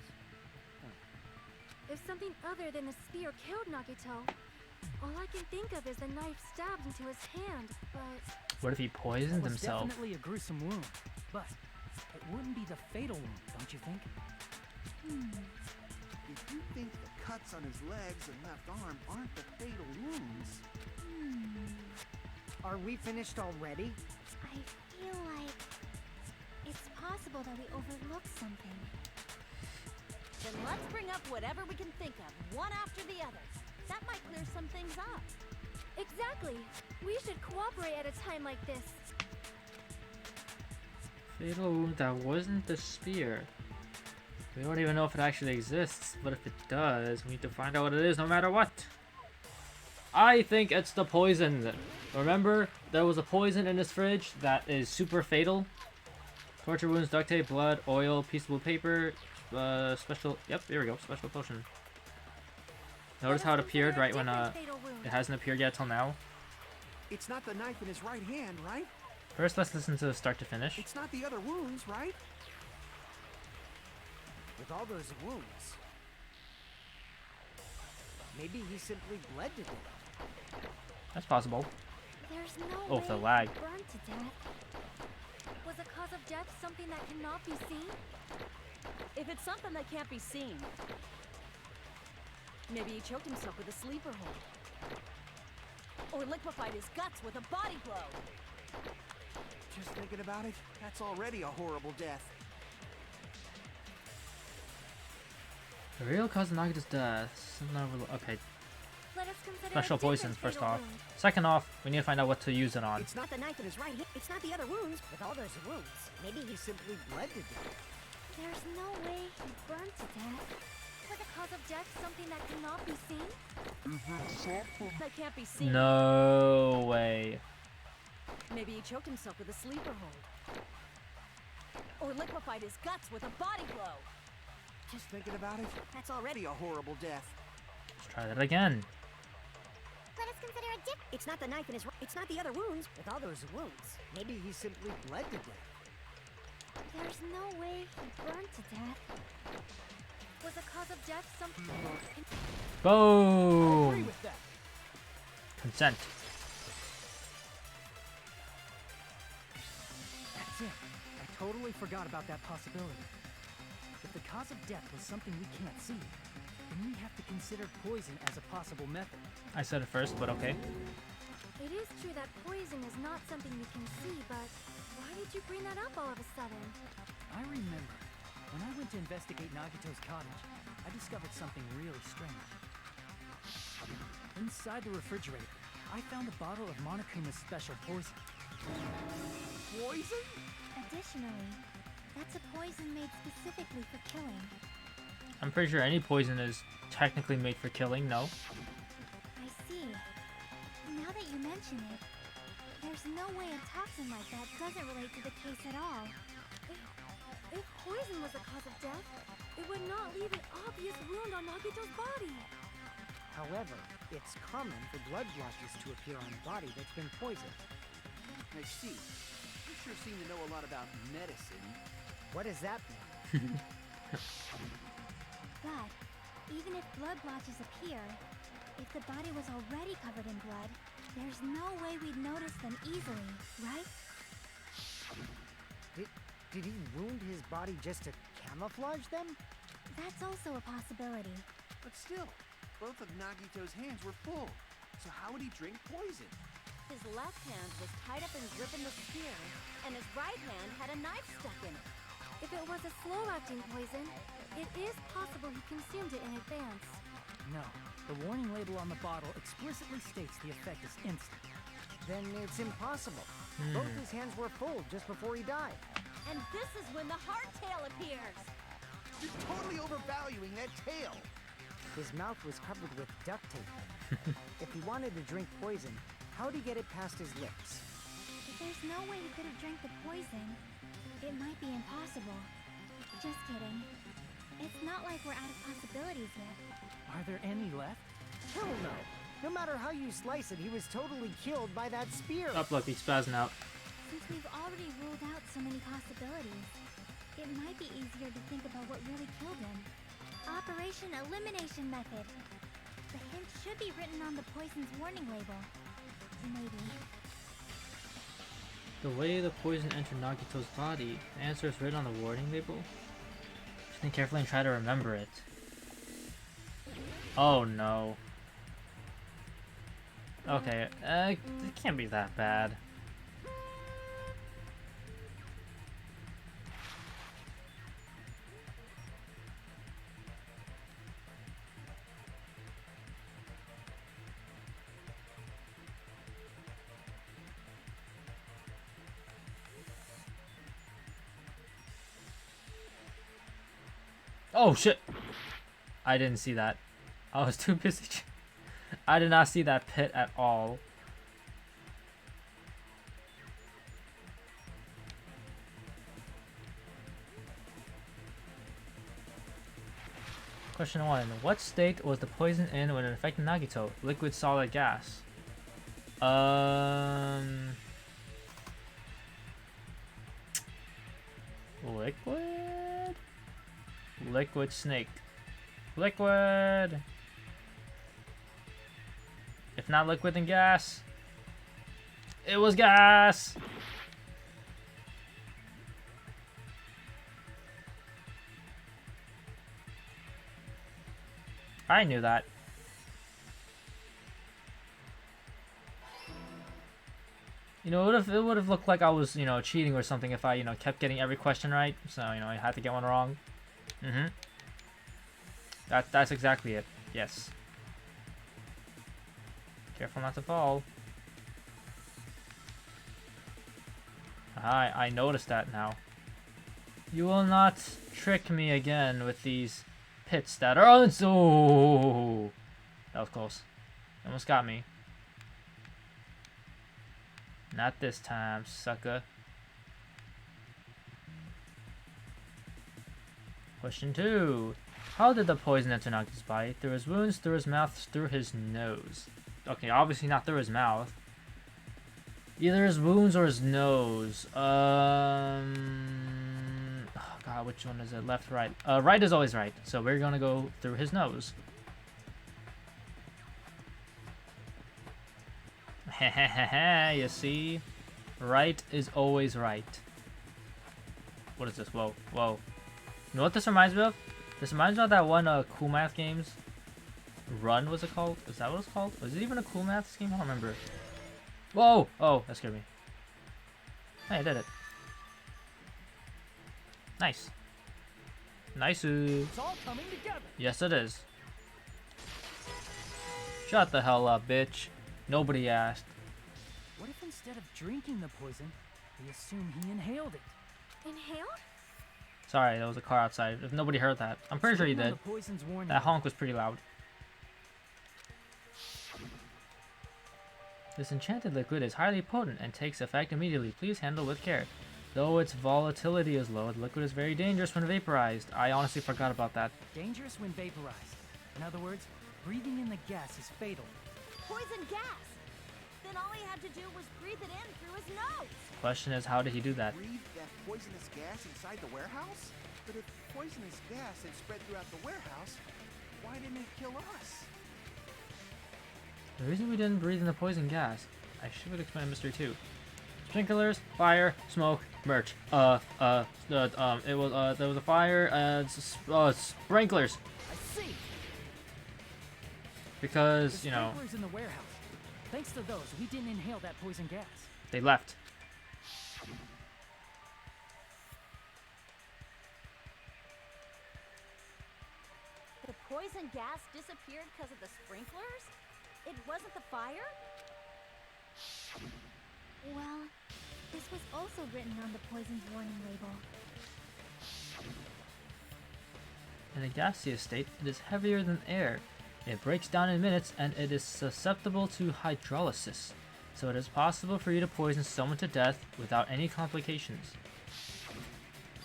Speaker 7: If something other than the spear killed Nagito, all I can think of is the knife stabbed into his hand, but...
Speaker 1: What if he poisoned
Speaker 6: That was
Speaker 1: himself?
Speaker 6: definitely a gruesome wound, but it wouldn't be the fatal wound, don't you think?
Speaker 5: If you think the cuts on his legs and left arm aren't the fatal wounds,
Speaker 4: Are we finished already?
Speaker 3: I feel like it's possible that we overlooked something.
Speaker 9: Then let's bring up whatever we can think of, one after the other. That might clear some things up.
Speaker 7: Exactly. We should cooperate at a time like this.
Speaker 1: Fatal wound that wasn't the spear. We don't even know if it actually exists, but if it does, we need to find out what it is no matter what. I think it's the poison. Remember, there was a poison in this fridge that is super fatal. Torture wounds, duct tape, blood, oil, peaceable paper, special... Yep, here we go, special potion. Notice how it appeared right when it hasn't appeared yet till now.
Speaker 5: it's not the knife in his right hand, right?
Speaker 1: First, let's listen to start to finish.
Speaker 5: It's not the other wounds, right?
Speaker 4: With all those wounds. Maybe he simply bled to death.
Speaker 1: That's possible.
Speaker 3: There's no
Speaker 1: Oh,
Speaker 3: way
Speaker 1: the lag.
Speaker 3: he burned to death.
Speaker 7: Was the cause of death something that cannot be seen?
Speaker 9: If it's something that can't be seen, maybe he choked himself with a sleeper hold. Or liquefied his guts with a body blow.
Speaker 5: Just thinking about it, that's already a horrible death.
Speaker 1: The real cause of Nagito's death. Okay,
Speaker 7: Let us consider
Speaker 1: special
Speaker 7: a different
Speaker 1: poisons first
Speaker 7: fatal
Speaker 1: off.
Speaker 7: wound.
Speaker 1: Second off, we need to find out what to use it on.
Speaker 4: It's not the knife in his right hand. It's not the other wounds. With all those wounds, maybe he simply bled to death.
Speaker 3: There's no way he burned to death.
Speaker 7: Was the cause of death something that cannot be seen?
Speaker 9: That can't be seen.
Speaker 1: No way.
Speaker 9: Maybe he choked himself with a sleeper hold. Or liquefied his guts with a body blow.
Speaker 5: Just thinking about it, that's already a horrible death.
Speaker 1: Let's try that again.
Speaker 8: Let us consider a dip.
Speaker 4: It's not the knife in his right. It's not the other wounds. With all those wounds, maybe he simply bled to death.
Speaker 3: There's no way he burned to death.
Speaker 7: Was the cause of death something...
Speaker 5: Agree
Speaker 1: Boom!
Speaker 5: with that.
Speaker 1: Consent.
Speaker 6: That's it. I totally forgot about that possibility. If the cause of death was something we can't see, then we have to consider poison as a possible method.
Speaker 1: I said it first, but okay.
Speaker 7: It is true that poison is not something you can see, but why did you bring that up all of a sudden?
Speaker 6: I remember When I went to investigate Nagito's cottage, I discovered something really strange. Inside the refrigerator, I found a bottle of Monokuma's special poison.
Speaker 5: Poison?
Speaker 3: Additionally, that's a poison made specifically for killing.
Speaker 1: I'm pretty sure any poison is technically made for killing, no?
Speaker 3: I see. Now that you mention it, there's no way a toxin like that doesn't relate to the case at all.
Speaker 7: If poison was the cause of death, it would not leave an obvious wound on Nagito's body.
Speaker 4: However, it's common for blood blotches to appear on a body that's been poisoned.
Speaker 5: I see. You sure seem to know a lot about medicine.
Speaker 4: What does that mean?
Speaker 3: But, even if blood blotches appear, if the body was already covered in blood, there's no way we'd notice them easily, right?
Speaker 4: Did he wound his body just to camouflage them?
Speaker 3: That's also a possibility.
Speaker 5: But still, both of Nagito's hands were full. So how would he drink poison?
Speaker 9: His left hand was tied up and gripping the spear, and his right hand had a knife stuck in it.
Speaker 7: If it was a slow-acting poison, it is possible he consumed it in advance.
Speaker 6: No, the warning label on the bottle explicitly states the effect is instant.
Speaker 4: Then it's impossible. Both his hands were full just before he died.
Speaker 9: And this is when the hardtail appears.
Speaker 5: You're totally overvaluing that tail.
Speaker 4: His mouth was covered with duct tape. If he wanted to drink poison, how'd he get it past his lips?
Speaker 3: If there's no way he could have drank the poison, it might be impossible. Just kidding. It's not like we're out of possibilities yet.
Speaker 6: Are there any left?
Speaker 4: Hell no. No matter how you slice it, he was totally killed by that spear.
Speaker 1: Up, look, he's spazzing out.
Speaker 3: Since we've already ruled out so many possibilities, it might be easier to think about what really killed him. Operation Elimination Method. The hint should be written on the poison's warning label. Maybe.
Speaker 1: The way the poison entered Nagito's body. The answer is written on the warning label. Just think carefully and try to remember it. Oh no. Okay, it can't be that bad. Oh shit! I didn't see that. I was too busy. I did not see that pit at all. Question 1. What state was the poison in when it affected Nagito? Liquid, solid, gas? Liquid? Liquid snake. Liquid! If not liquid, then gas. It was gas! I knew that. You know, it would have looked like I was, you know, cheating or something if I, you know, kept getting every question right. So, you know, I had to get one wrong. That's exactly it. Yes. Careful not to fall. I noticed that now. You will not trick me again with these pits that are so. That was close. Almost got me. Not this time, sucker. Question 2. How did the poison enter Nagito's body? Through his wounds, through his mouth, through his nose. Okay, obviously not through his mouth. Either his wounds or his nose. Oh god, which one is it? Left, right? Right is always right. So we're gonna go through his nose. You see? Right is always right. What is this? Whoa, whoa. You know what this reminds me of? This reminds me of that one Cool Math games. Run, was it called? Is that what it's called? Was it even a Cool Math game? I don't remember. Whoa! Oh, that scared me. Hey, I did it. Nice. Nice.
Speaker 6: It's all coming together.
Speaker 1: Yes, it is. Shut the hell up, bitch. Nobody asked.
Speaker 6: What if instead of drinking the poison, we assume he inhaled it?
Speaker 7: Inhaled?
Speaker 1: Sorry, there was a car outside. If nobody heard that, I'm pretty sure you
Speaker 6: Written on
Speaker 1: did.
Speaker 6: The poison's warning
Speaker 1: That
Speaker 6: label.
Speaker 1: honk was pretty loud. This enchanted liquid is highly potent and takes effect immediately. Please handle with care. Though its volatility is low, the liquid is very dangerous when vaporized. I honestly forgot about that.
Speaker 6: Dangerous when vaporized. In other words, breathing in the gas is fatal.
Speaker 9: Poison gas! Then all he had to do was breathe it in through his nose!
Speaker 1: Question is, how did he do that?
Speaker 5: Breathe that poisonous gas inside the warehouse? But if poisonous gas had spread throughout the warehouse, why didn't it kill us?
Speaker 1: The reason we didn't breathe in the poison gas, I should explain mystery too. Sprinklers, fire, smoke, merch. It was there was a fire, sprinklers.
Speaker 6: I see.
Speaker 1: Because,
Speaker 6: The
Speaker 1: you know,
Speaker 6: sprinklers in the warehouse. Thanks to those, we didn't inhale that poison gas.
Speaker 1: they left.
Speaker 9: The poison gas disappeared because of the sprinklers? It wasn't the fire?
Speaker 3: Well, this was also written on the poison's warning label.
Speaker 1: In a gaseous state, it is heavier than air. It breaks down in minutes and it is susceptible to hydrolysis. So it is possible for you to poison someone to death without any complications.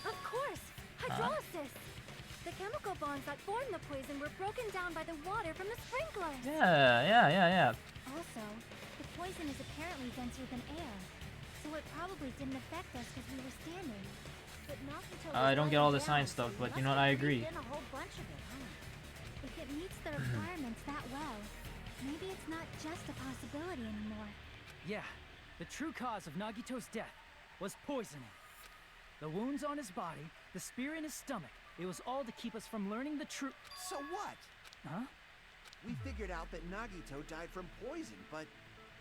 Speaker 7: Of course! Hydrolysis! The chemical bonds that form the poison were broken down by the water from the sprinklers.
Speaker 1: Yeah.
Speaker 3: Also, the poison is apparently denser than air, so it probably didn't affect us because we were standing.
Speaker 9: But Nagito
Speaker 1: I
Speaker 9: was
Speaker 1: don't get all the
Speaker 9: lying
Speaker 1: science
Speaker 9: down,
Speaker 1: stuff,
Speaker 9: so he
Speaker 1: but you
Speaker 9: must
Speaker 1: know what,
Speaker 9: have
Speaker 1: I agree.
Speaker 9: breathed in a whole bunch of it, huh?
Speaker 3: If it meets the requirements that well, maybe it's not just a possibility anymore.
Speaker 6: Yeah, the true cause of Nagito's death was poisoning. The wounds on his body, the spear in his stomach, it was all to keep us from learning the truth.
Speaker 5: So what?
Speaker 6: Huh?
Speaker 5: We figured out that Nagito died from poison, but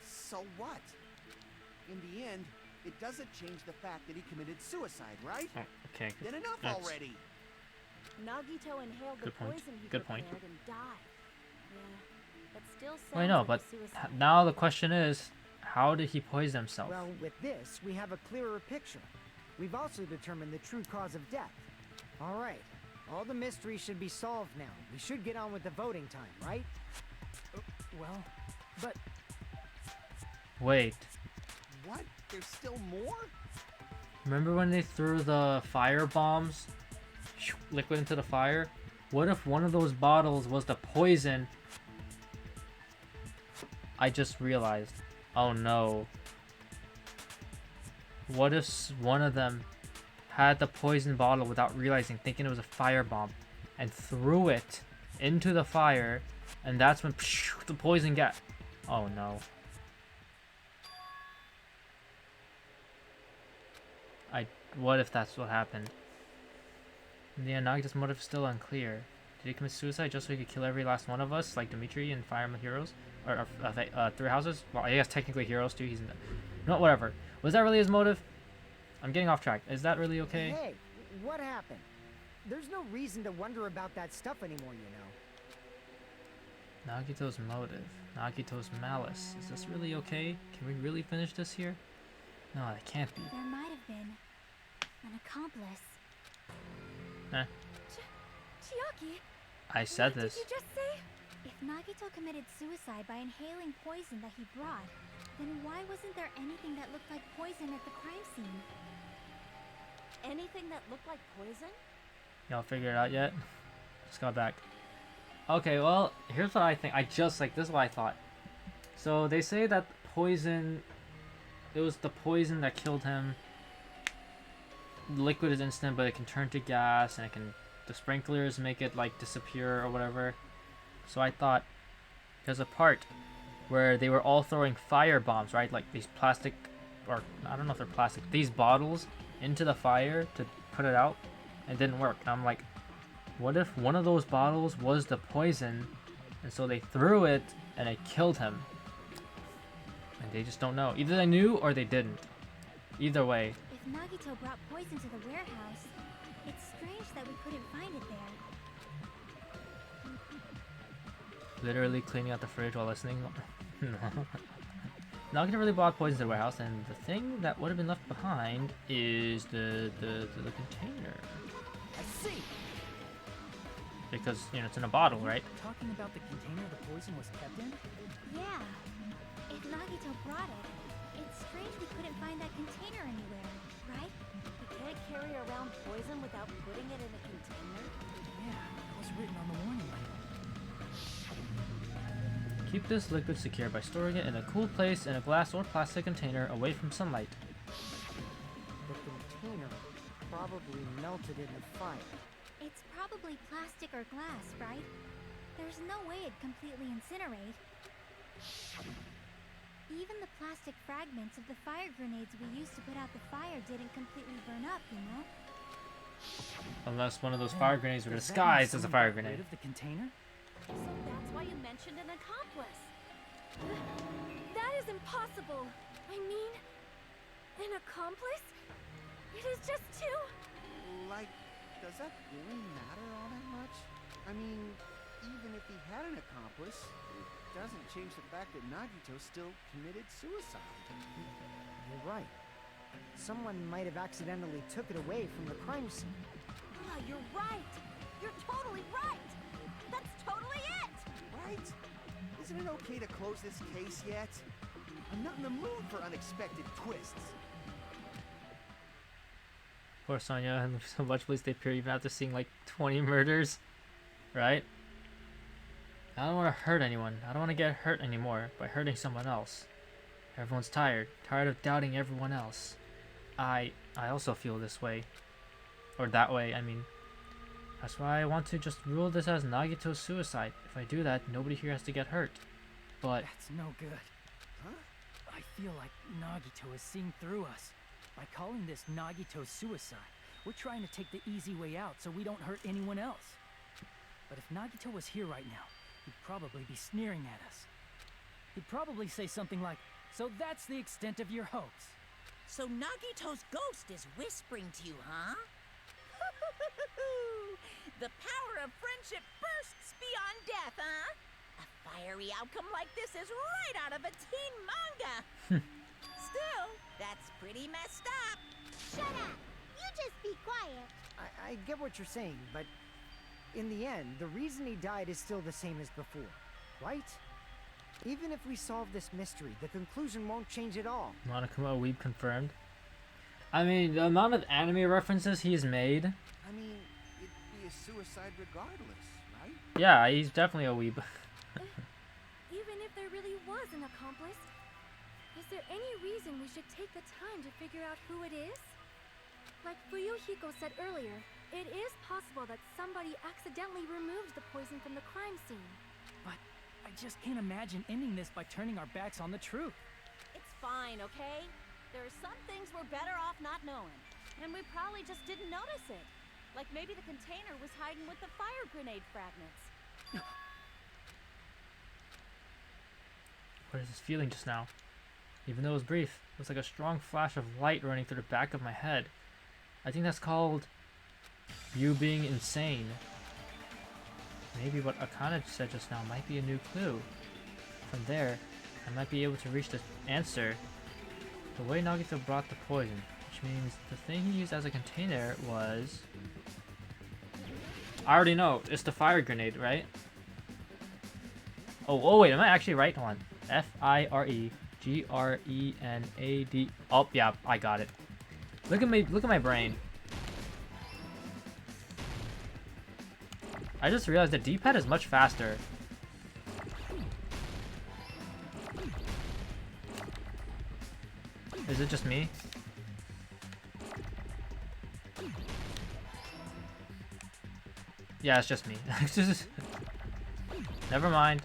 Speaker 5: so what? In the end, it doesn't change the fact that he committed suicide, right?
Speaker 1: Oh, okay.
Speaker 5: Then enough
Speaker 1: That's-
Speaker 5: already!
Speaker 9: Nagito inhaled the
Speaker 1: Good point.
Speaker 9: poison he
Speaker 1: Good point.
Speaker 9: prepared and died. Yeah, that still sounds
Speaker 1: Well, I know,
Speaker 9: like
Speaker 1: but
Speaker 9: a suicide.
Speaker 1: now the question is, how did he poison himself?
Speaker 4: Well, with this, we have a clearer picture. We've also determined the true cause of death. All right, all the mysteries should be solved now. We should get on with the voting time, right?
Speaker 6: Well, but
Speaker 1: Wait,
Speaker 5: What? There's still more?
Speaker 1: remember when they threw the fire bombs, liquid into the fire? What if one of those bottles was the poison? I just realized. Oh no. What if one of them had the poison bottle without realizing, thinking it was a fire bomb, and threw it into the fire, and that's when the poison got. Oh no. What if that's what happened? Yeah, Nagito's motive is still unclear. Did he commit suicide just so he could kill every last one of us, like Dimitri and Fire Emblem Heroes? Or Three Houses? Well, I guess technically Heroes too, he's in the... No, whatever. Was that really his motive? I'm getting off track. Is that really okay?
Speaker 4: Hey, what happened? There's no reason to wonder about that stuff anymore, you know.
Speaker 1: Nagito's motive. Nagito's malice. Is this really okay? Can we really finish this here? No, it can't be.
Speaker 3: There might have been an accomplice.
Speaker 7: Chiaki,
Speaker 1: I said
Speaker 7: what
Speaker 1: this.
Speaker 7: did you just say?
Speaker 3: If Nagito committed suicide by inhaling poison that he brought, then why wasn't there anything that looked like poison at the crime scene?
Speaker 9: Anything that looked like poison?
Speaker 1: Y'all figured it out yet? Just got back. Okay, well, here's what I think. This is what I thought. So they say that poison, it was the poison that killed him. Liquid is instant, but it can turn to gas, and the sprinklers make it like disappear or whatever. So I thought there's a part where they were all throwing fire bombs, right? Like these plastic, or I don't know if they're plastic, these bottles into the fire to put it out. It didn't work. And I'm like, what if one of those bottles was the poison, and so they threw it and it killed him? And they just don't know. Either they knew or they didn't. Either way.
Speaker 3: If Nagito brought poison to the warehouse, it's strange strange that we couldn't find it there.
Speaker 1: Literally cleaning out the fridge while listening. Nagito really bought poison to the warehouse, and the thing that would have been left behind is the container.
Speaker 6: I see.
Speaker 1: Because, you know, it's in a bottle, right?
Speaker 6: Talking about the container the poison was kept in?
Speaker 3: Yeah. If Nagito brought it, it's strange we couldn't find that container anywhere, right?
Speaker 9: You can't carry around poison without putting it in a container.
Speaker 6: Yeah, it was written on the warning label.
Speaker 1: Keep this liquid secure by storing it in a cool place in a glass or plastic container away from sunlight.
Speaker 4: The container probably melted in the fire.
Speaker 3: It's probably plastic or glass, right? There's no way it'd completely incinerate. Even the plastic fragments of the fire grenades we used to put out the fire didn't completely burn up, you know?
Speaker 1: Unless one of those
Speaker 6: Then,
Speaker 1: fire grenades were
Speaker 6: does that mean
Speaker 1: disguised as a
Speaker 6: someone
Speaker 1: fire
Speaker 6: got rid
Speaker 1: grenade.
Speaker 6: of the container?
Speaker 9: So that's why you mentioned an accomplice.
Speaker 7: That is impossible. I mean, an accomplice? It is just too...
Speaker 5: Like, does that really matter all that much? I mean, even if he had an accomplice, it doesn't change the fact that Nagito still committed suicide.
Speaker 4: You're right. Someone might have accidentally took it away from the crime scene.
Speaker 9: Ah, you're right. You're totally right. That's totally it.
Speaker 5: Right? Isn't it okay to close this case yet? I'm not in the mood for unexpected twists.
Speaker 1: Poor Sonya, and so much police they appear even after seeing like 20 murders. Right? I don't want to hurt anyone. I don't want to get hurt anymore by hurting someone else. Everyone's tired. Tired of doubting everyone else. I also feel this way. Or that way, I mean. That's why I want to just rule this as Nagito's suicide. If I do that, nobody here has to get hurt. But
Speaker 6: That's no good.
Speaker 5: Huh?
Speaker 6: I feel like Nagito is seeing through us. By calling this Nagito's suicide, we're trying to take the easy way out so we don't hurt anyone else. But if Nagito was here right now, he'd probably be sneering at us. He'd probably say something like, "So that's the extent of your hoax."
Speaker 2: So Nagito's ghost is whispering to you, huh? The power of friendship bursts beyond death, huh? A fiery outcome like this is right out of a teen manga. Still, that's pretty messed up.
Speaker 8: Shut up! You just be quiet.
Speaker 4: I get what you're saying, but in the end, the reason he died is still the same as before, right? Even if we solve this mystery, the conclusion won't change at all.
Speaker 1: Monokuma Weeb confirmed. I mean, the amount of anime references he's made.
Speaker 5: I mean, it'd be a suicide regardless, right?
Speaker 1: Yeah, he's definitely a weeb.
Speaker 7: Even if there really was an accomplice, is there any reason we should take the time to figure out who it is? Like Fuyuhiko said earlier, it is possible that somebody accidentally removed the poison from the crime scene.
Speaker 6: But I just can't imagine ending this by turning our backs on the truth.
Speaker 9: It's fine, okay? There are some things we're better off not knowing. And we probably just didn't notice it. Like maybe the container was hiding with the fire grenade fragments.
Speaker 1: What is this feeling just now? Even though it was brief, it was like a strong flash of light running through the back of my head. I think that's called you being insane. Maybe what Akana said just now might be a new clue. From there, I might be able to reach the answer. The way Nagito brought the poison, which means the thing he used as a container was... I already know, it's the fire grenade, right? Oh wait, am I actually right? Hold on. F-I-R-E-G-R-E-N-A-D. Oh, yeah, I got it. Look at my brain. I just realized the D-pad is much faster. Is it just me? Yeah, it's just me. Never mind.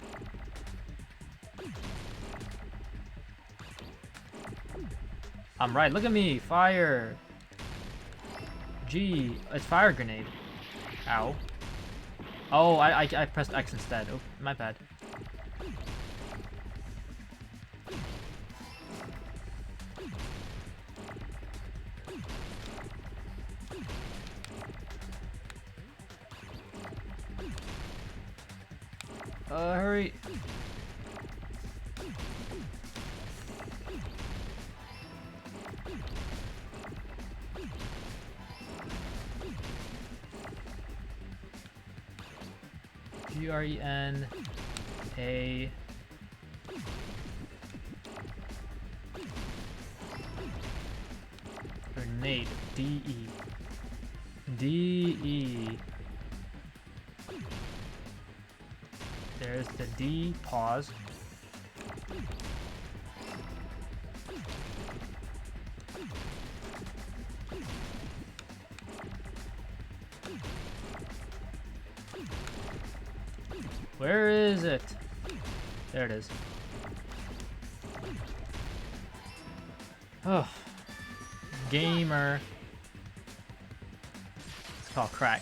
Speaker 1: I'm right. Look at me. Fire. G. It's fire grenade. Ow. Oh, I pressed X instead. Oh, my bad. Hurry. Grena. Grenade. D-E. D-E. There's the D. Pause. Where is it? There it is. Oh. Gamer. It's called crack.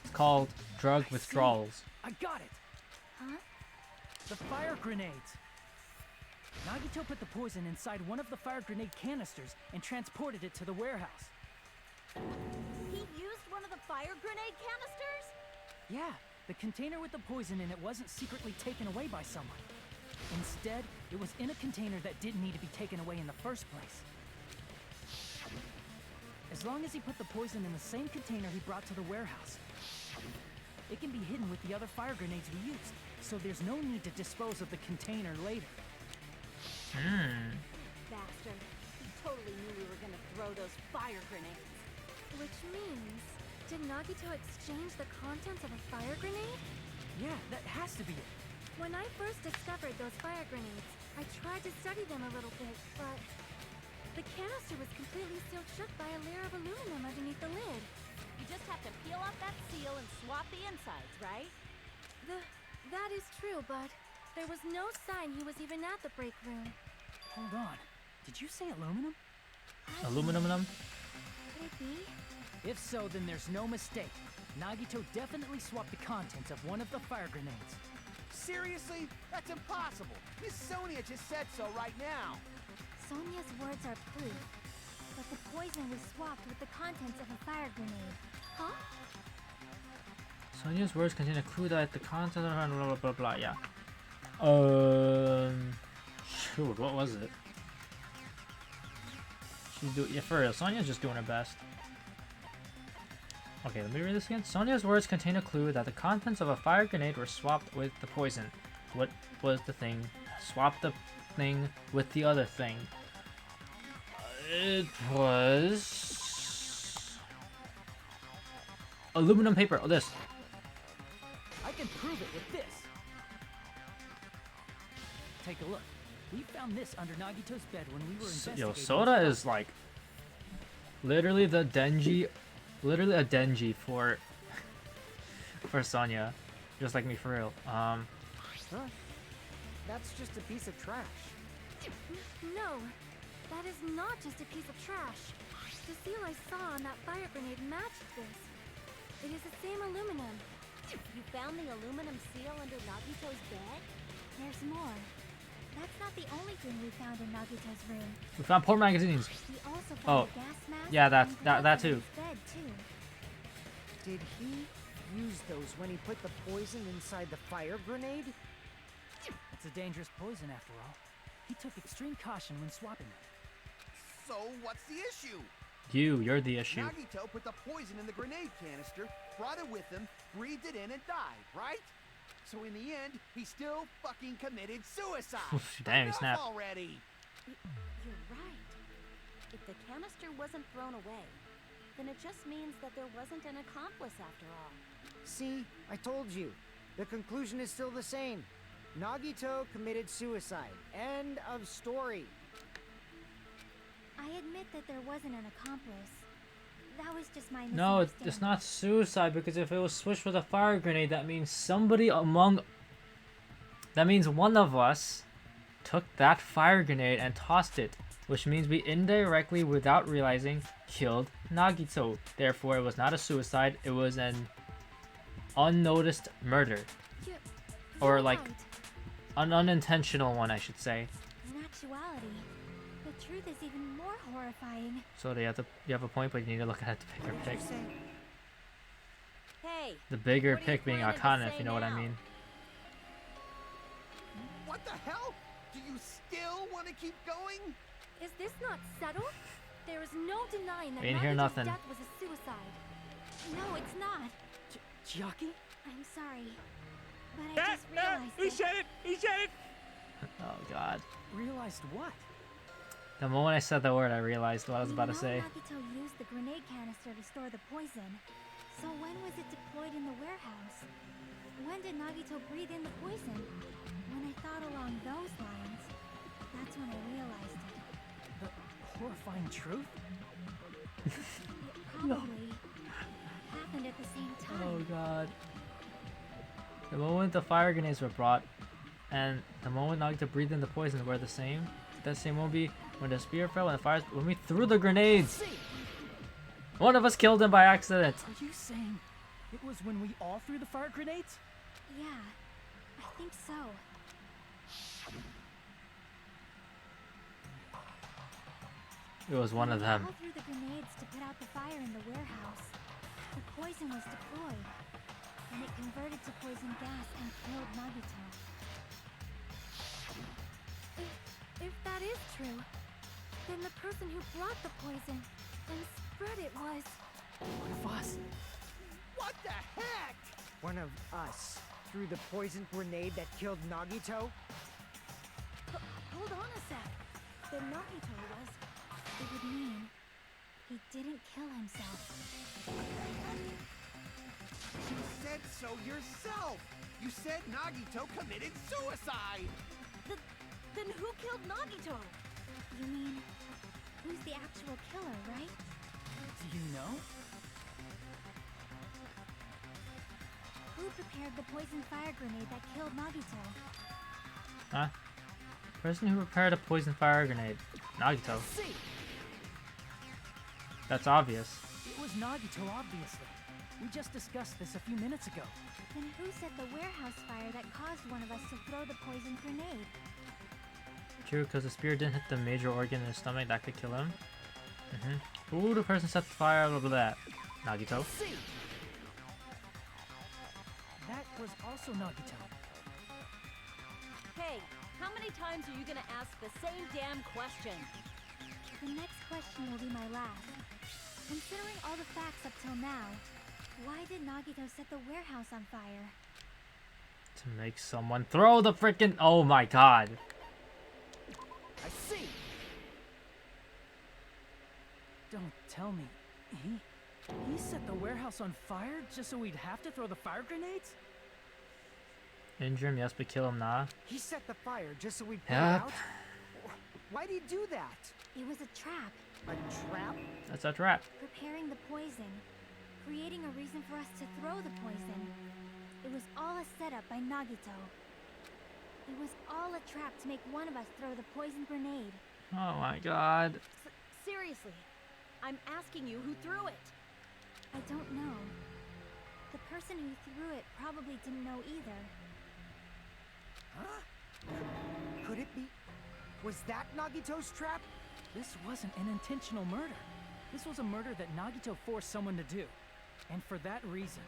Speaker 1: It's called drug withdrawals.
Speaker 6: I got it.
Speaker 3: Huh?
Speaker 6: The fire grenades. Nagito put the poison inside one of the fire grenade canisters and transported it to the warehouse.
Speaker 9: He used one of the fire grenade canisters?
Speaker 6: Yeah, the container with the poison in it wasn't secretly taken away by someone. Instead, it was in a container that didn't need to be taken away in the first place. As long as he put the poison in the same container he brought to the warehouse, it can be hidden with the other fire grenades we used, so there's no need to dispose of the container later.
Speaker 9: Bastard. He totally knew we were gonna throw those fire grenades.
Speaker 7: Which means, did Nagito exchange the contents of a fire grenade?
Speaker 6: Yeah, that has to be it.
Speaker 7: When I first discovered those fire grenades, I tried to study them a little bit, but the canister was completely sealed shut by a layer of aluminum underneath the lid.
Speaker 9: You just have to peel off that seal and swap the insides, right?
Speaker 7: That is true, but there was no sign he was even at the break room.
Speaker 6: Hold on. Did you say aluminum?
Speaker 1: Aluminum?
Speaker 7: Could it be?
Speaker 6: If so, then there's no mistake. Nagito definitely swapped the contents of one of the fire grenades.
Speaker 5: Seriously? That's impossible. Miss Sonia just said so right now.
Speaker 3: Sonia's words are proof, but the poison was swapped with the contents of a fire grenade.
Speaker 7: Huh?
Speaker 1: Sonia's words contain a clue that the content of blah blah blah blah. Yeah. Shoot, what was it? She's doing, yeah, for real. Sonia's just doing her best. Okay, let me read this again. Sonia's words contain a clue that the contents of a fire grenade were swapped with the poison. What was the thing? Swap the thing with the other thing. It was aluminum paper. Oh, this.
Speaker 6: I can prove it with this. Take a look. We found this under Nagito's bed when we were investigating.
Speaker 1: Yo, Soda is like literally the Denji, literally a Denji for Sonia, just like me for real.
Speaker 4: Huh? That's just a piece of trash.
Speaker 7: No, that is not just a piece of trash. The seal I saw on that fire grenade matched this. It is the same aluminum.
Speaker 9: You found the aluminum seal under Nagito's bed?
Speaker 3: There's more. That's not the only thing we found in Nagito's room.
Speaker 1: We found porn magazines.
Speaker 3: We also found
Speaker 1: Oh,
Speaker 3: a gas mask.
Speaker 1: yeah, that
Speaker 3: and gloves
Speaker 1: that
Speaker 3: in
Speaker 1: too.
Speaker 3: his bed too.
Speaker 4: Did he use those when he put the poison inside the fire grenade?
Speaker 6: It's a dangerous poison after all. He took extreme caution when swapping it.
Speaker 5: So what's the issue?
Speaker 1: You're the issue.
Speaker 5: Nagito put the poison in the grenade canister, brought it with him, breathed it in, and died, right? So in the end, he still fucking committed suicide.
Speaker 1: Damn, he
Speaker 5: Enough
Speaker 1: snapped.
Speaker 5: already.
Speaker 9: You're right. If the canister wasn't thrown away, then it just means that there wasn't an accomplice after all.
Speaker 4: See, I told you. The conclusion is still the same. Nagito committed suicide. End of story.
Speaker 3: I admit that there wasn't an accomplice. That was just my
Speaker 1: No, it's
Speaker 3: misunderstanding.
Speaker 1: not suicide, because if it was switched with a fire grenade, that means somebody among... That means one of us took that fire grenade and tossed it, which means we indirectly, without realizing, killed Nagito. Therefore, it was not a suicide, it was an unnoticed murder.
Speaker 7: You-
Speaker 1: Or,
Speaker 7: you're
Speaker 1: like,
Speaker 7: right.
Speaker 1: an unintentional one, I should say.
Speaker 3: In actuality, the truth is even more horrifying.
Speaker 1: So you have a point, but you need to look at it to pick your pick.
Speaker 9: Hey,
Speaker 1: The bigger
Speaker 9: what are you
Speaker 1: pick being
Speaker 9: planning to
Speaker 1: Akana, if
Speaker 9: say
Speaker 1: you know what I
Speaker 9: now?
Speaker 1: mean.
Speaker 5: What the hell? Do you still want to keep going?
Speaker 7: Is this not settled? There is no denying that
Speaker 1: We didn't hear
Speaker 7: Nagito's
Speaker 1: nothing.
Speaker 7: death was a suicide.
Speaker 3: No, it's not.
Speaker 6: Chiaki?
Speaker 3: I'm sorry. But I just realized
Speaker 6: He
Speaker 3: that
Speaker 6: said it! He said it!
Speaker 1: Oh god.
Speaker 6: Realized what?
Speaker 1: The moment I said the word, I realized what I was about to say.
Speaker 3: Nagito used the grenade canister to store the poison. So when was it deployed in the warehouse? When did Nagito breathe in the poison? When I thought along those lines, that's when I realized it.
Speaker 6: The horrifying truth?
Speaker 3: It probably happened at the same time.
Speaker 1: Oh god. The moment the fire grenades were brought, and the moment Nagito breathed in the poison were the same. That same won't be when the spear fell and the fire when we threw the grenades. One of us killed him by accident.
Speaker 6: Are you saying it was when we all threw the fire grenades?
Speaker 3: Yeah, I think so.
Speaker 1: It was one of them.
Speaker 3: All threw the grenades to put out the fire in the warehouse. The poison was deployed, and it converted to poison gas and killed Nagito.
Speaker 7: If that is true, then the person who brought the poison and spread it was...
Speaker 6: One of us.
Speaker 5: What the heck?
Speaker 4: One of us threw the poison grenade that killed Nagito?
Speaker 3: Hold on a sec. Then Nagito was... It would mean he didn't kill himself.
Speaker 5: You said so yourself. You said Nagito committed suicide.
Speaker 9: Then who killed Nagito?
Speaker 3: You mean, who's the actual killer, right?
Speaker 6: Do you know?
Speaker 3: Who prepared the poison fire grenade that killed Nagito?
Speaker 1: Huh? Person who prepared a poison fire grenade. Nagito.
Speaker 6: See!
Speaker 1: That's obvious.
Speaker 6: It was Nagito, obviously. We just discussed this a few minutes ago.
Speaker 3: Then who set the warehouse fire that caused one of us to throw the poison grenade?
Speaker 1: True, because the spear didn't hit the major organ in his stomach that could kill him. Who the person set the fire? Blah blah blah. Nagito.
Speaker 6: See! That was also Nagito.
Speaker 9: Hey, how many times are you gonna ask the same damn question?
Speaker 3: The next question will be my last. Considering all the facts up till now, why did Nagito set the warehouse on fire?
Speaker 1: To make someone throw the freaking. Oh my god.
Speaker 6: I see! Don't tell me. He set the warehouse on fire just so we'd have to throw the fire grenades?
Speaker 1: Injure him, yes, but kill him, nah.
Speaker 4: He set the fire just so we'd put it
Speaker 1: Yep.
Speaker 4: out? Why'd he do that?
Speaker 3: It was a trap,
Speaker 4: A trap?
Speaker 1: That's a trap.
Speaker 3: preparing the poison, creating a reason for us to throw the poison. It was all a setup by Nagito. It was all a trap to make one of us throw the poison grenade.
Speaker 1: Oh my god.
Speaker 9: Seriously, I'm asking you who threw it.
Speaker 3: I don't know. The person who threw it probably didn't know either.
Speaker 4: Huh? Could it be? Was that Nagito's trap?
Speaker 6: This wasn't an intentional murder. This was a murder that Nagito forced someone to do. And for that reason,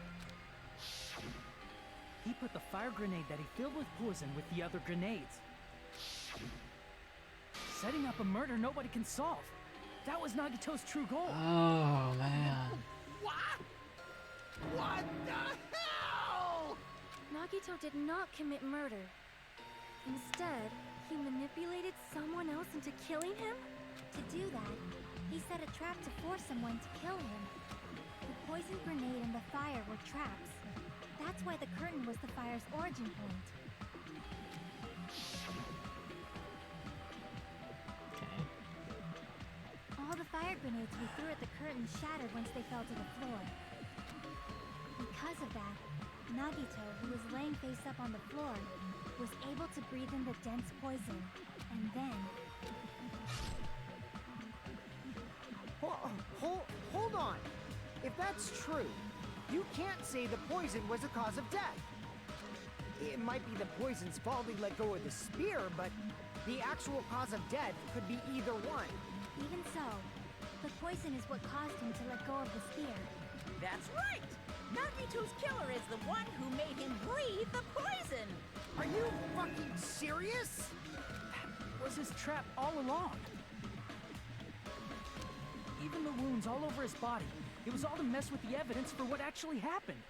Speaker 6: he put the fire grenade that he filled with poison with the other grenades. Setting up a murder nobody can solve. That was Nagito's true goal.
Speaker 1: Oh man.
Speaker 5: What? What the hell?
Speaker 7: Nagito did not commit murder. Instead, he manipulated someone else into killing him?
Speaker 3: To do that, he set a trap to force someone to kill him. The poison grenade and the fire were traps. That's why the curtain was the fire's origin point.
Speaker 1: Okay.
Speaker 3: All the fire grenades we threw at the curtain shattered once they fell to the floor. Because of that, Nagito, who was laying face up on the floor, was able to breathe in the dense poison, and then...
Speaker 4: Hold on. If that's true, you can't say the poison was the cause of death. It might be the poison's fault he let go of the spear, but the actual cause of death could be either one.
Speaker 3: Even so, the poison is what caused him to let go of the spear.
Speaker 5: That's right.
Speaker 2: Nagito's killer is the one who made him breathe the poison.
Speaker 4: Are you fucking serious?
Speaker 6: Was his trap all along. Even the wounds all over his body, it was all to mess with the evidence for what actually happened.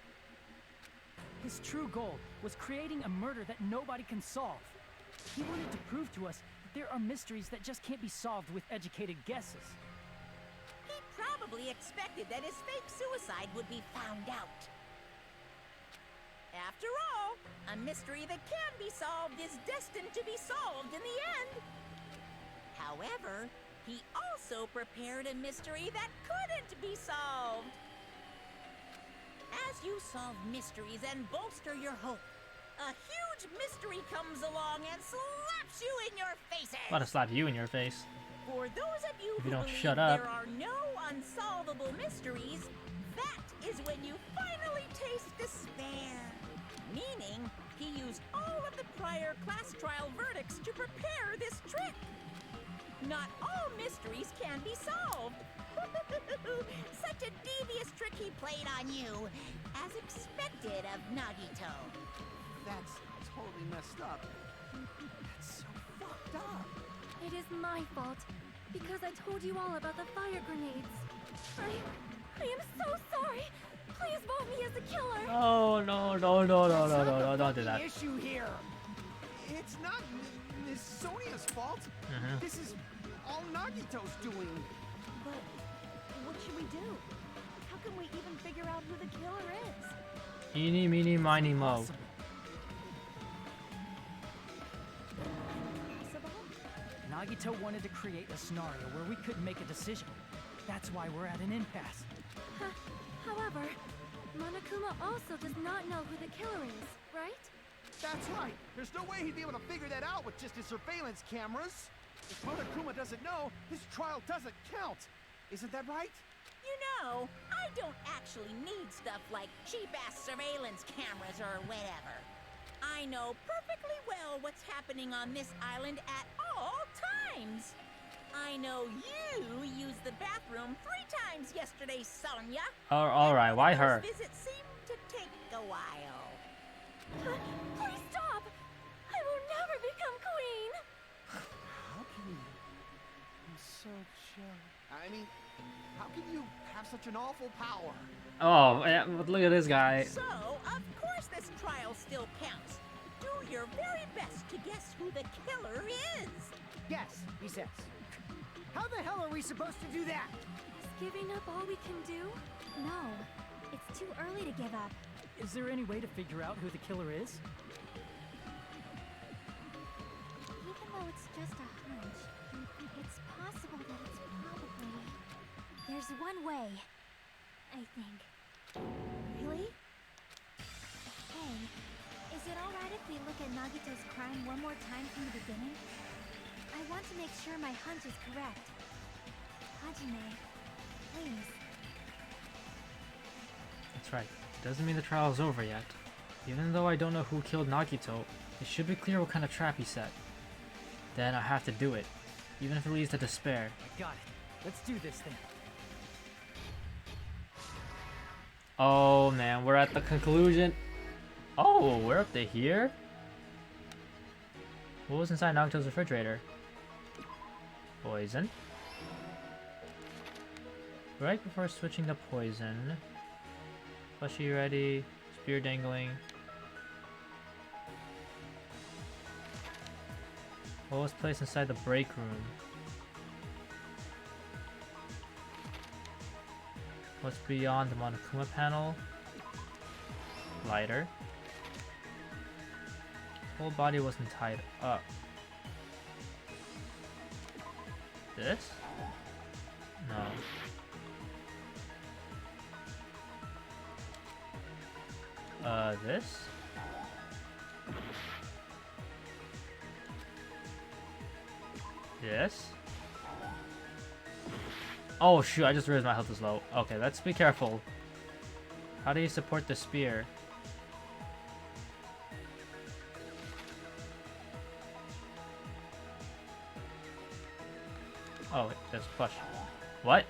Speaker 6: His true goal was creating a murder that nobody can solve. He wanted to prove to us that there are mysteries that just can't be solved with educated guesses.
Speaker 2: He probably expected that his fake suicide would be found out. After all, a mystery that can be solved is destined to be solved in the end. However, he also prepared a mystery that couldn't be solved. As you solve mysteries and bolster your hope, a huge mystery comes along and slaps you in your faces.
Speaker 1: I'm about to slap you in your face.
Speaker 2: For those of you
Speaker 1: If
Speaker 2: who
Speaker 1: you don't
Speaker 2: believe
Speaker 1: shut up.
Speaker 2: there are no unsolvable mysteries, that is when you finally taste despair. Meaning, he used all of the prior class trial verdicts to prepare this trick. Not all mysteries can be solved. Such a devious trick he played on you, as expected of Nagito.
Speaker 5: That's totally messed up. That's so fucked up.
Speaker 7: It is my fault, because I told you all about the fire grenades. I am so sorry. Please vote me as the killer.
Speaker 1: Oh no, don't do that.
Speaker 4: The issue here.
Speaker 5: It's not Miss Sonia's fault. This is all Nagito's doing.
Speaker 9: But what should we do? How can we even figure out who the killer is?
Speaker 1: Eeny, meeny, miny, mo.
Speaker 9: Possible?
Speaker 6: Nagito wanted to create a scenario where we couldn't make a decision. That's why we're at an impasse.
Speaker 7: However, Monokuma also does not know who the killer is, right?
Speaker 5: That's right. There's no way he'd be able to figure that out with just his surveillance cameras. If Monokuma doesn't know, his trial doesn't count. Isn't that right?
Speaker 2: You know, I don't actually need stuff like cheap-ass surveillance cameras or whatever. I know perfectly well what's happening on this island at all times. I know you used the bathroom 3 times yesterday, Sonia.
Speaker 1: Alright, why her?
Speaker 2: This visit seemed to take a while.
Speaker 7: Please stop! I will never become queen!
Speaker 5: How can you? I'm so jealous. I mean, how can you have such an awful power?
Speaker 1: Oh, yeah, but look at this guy.
Speaker 2: So, of course this trial still counts. Do your very best to guess who the killer is.
Speaker 4: Yes, he says. How the hell are we supposed to do that?
Speaker 7: Is giving up all we can do?
Speaker 3: No, it's too early to give up.
Speaker 6: Is there any way to figure out who the killer is?
Speaker 3: Even though it's just a hunch, it's possible that it's probably... There's one way, I think.
Speaker 9: Really?
Speaker 3: Hey, is it alright if we look at Nagito's crime one more time from the beginning? I want to make sure my hunch is correct. Hajime, please.
Speaker 1: That's right. Doesn't mean the trial's over yet. Even though I don't know who killed Nagito, it should be clear what kind of trap he set. Then I have to do it, even if it leads to despair.
Speaker 6: I got it. Let's do this then.
Speaker 1: Oh man, we're at the conclusion. Oh, we're up to here? What was inside Nagito's refrigerator? Poison. Right before switching to poison. Plushie ready. Spear dangling. What was placed inside the break room? What's beyond the Monokuma panel? Lighter. Whole body wasn't tied up. This? No. This? This? Oh shoot, I just realized my health is low. Okay, let's be careful. How do you support the spear? Oh, there's push. What?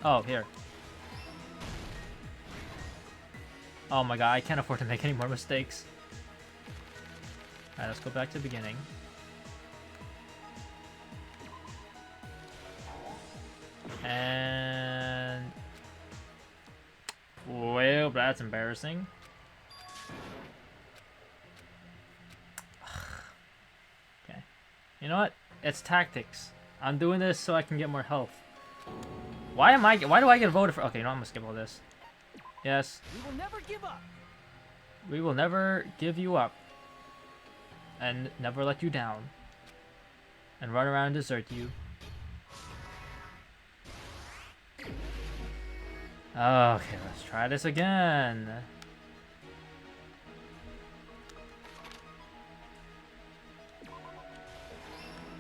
Speaker 1: Oh, here. Oh my god, I can't afford to make any more mistakes. Alright, let's go back to the beginning. And... well, that's embarrassing. Okay. You know what? It's tactics. I'm doing this so I can get more health. Why do I get voted for? Okay, you know, I'm gonna skip all this. Yes.
Speaker 6: We will never give up.
Speaker 1: We will never give you up. And never let you down. And run around and desert you. Okay, let's try this again.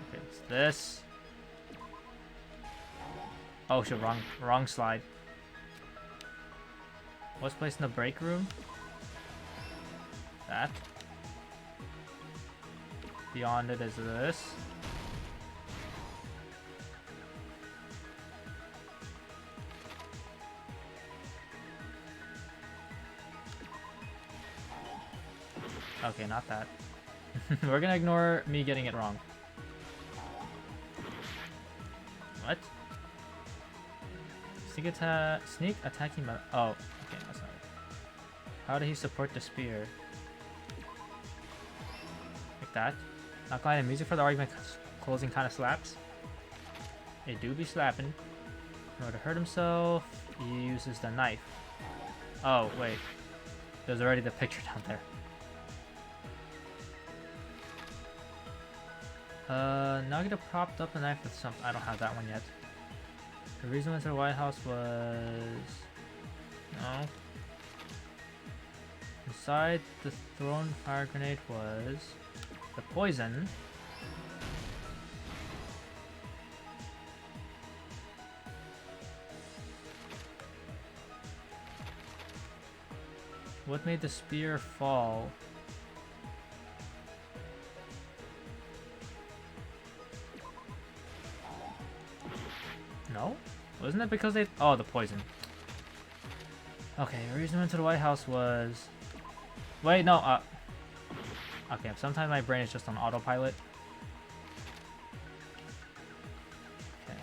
Speaker 1: Okay, it's this. Oh shit, wrong slide. What's placed in the break room? That. Beyond it is this. Okay, not that. We're gonna ignore me getting it wrong. What? Sneak attacking by... oh, okay, that's not it. How did he support the spear? Like that. Not gliding music for the argument closing kind of slaps. They do be slapping. In order to hurt himself, he uses the knife. Oh, wait. There's already the picture down there. Nagito propped up the knife with something. I don't have that one yet. The reason went to the White House was... no. Inside the thrown fire grenade was... the poison. What made the spear fall? No? Wasn't it because they... oh, the poison. Okay, the reason I went to the White House was... wait, no, okay, sometimes my brain is just on autopilot. Okay.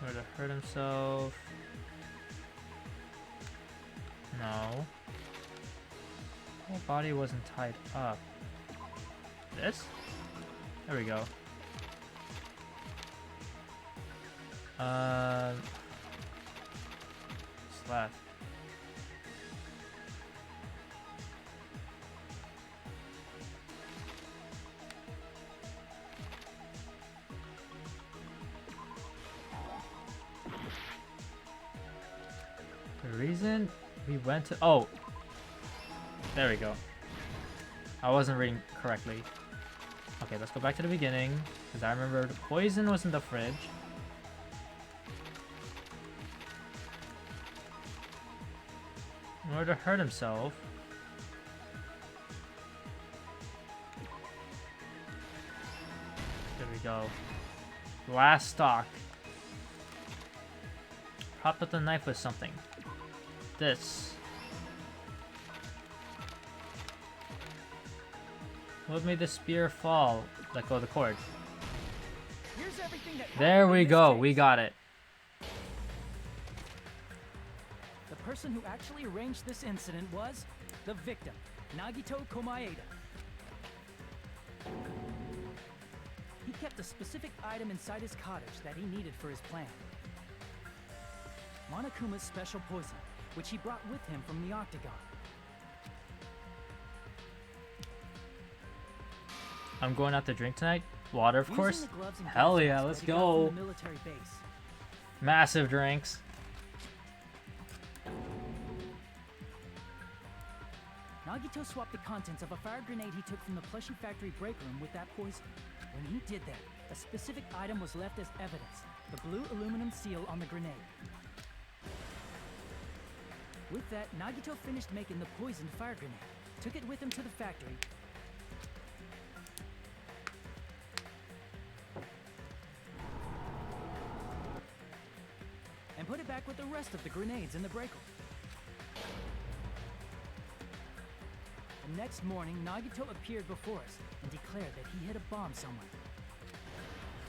Speaker 1: Where to hurt himself? No. Whole body wasn't tied up. This? There we go. Slash. The reason we went to... oh! There we go. I wasn't reading correctly. Okay, let's go back to the beginning. Because I remember the poison was in the fridge. In order to hurt himself. There we go. Last stock. Propped up the knife with something. This. What made the spear fall? Let go of the cord.
Speaker 6: Here's everything that
Speaker 1: There we go. We got it.
Speaker 6: The person who actually arranged this incident was the victim, Nagito Komaeda. He kept a specific item inside his cottage that he needed for his plan. Monokuma's special poison, which he brought with him from the Octagon.
Speaker 1: I'm going out to drink tonight. Water, of
Speaker 6: Using
Speaker 1: course.
Speaker 6: the gloves and
Speaker 1: Hell
Speaker 6: gas
Speaker 1: yeah,
Speaker 6: masks
Speaker 1: let's
Speaker 6: that he got
Speaker 1: go.
Speaker 6: from the military base.
Speaker 1: Massive drinks.
Speaker 6: Nagito swapped the contents of a fire grenade he took from the plushie factory break room with that poison. When he did that, a specific item was left as evidence, the blue aluminum seal on the grenade. With that, Nagito finished making the poisoned fire grenade, took it with him to the factory, put it back with the rest of the grenades in the breaker. The next morning, Nagito appeared before us and declared that he hid a bomb somewhere.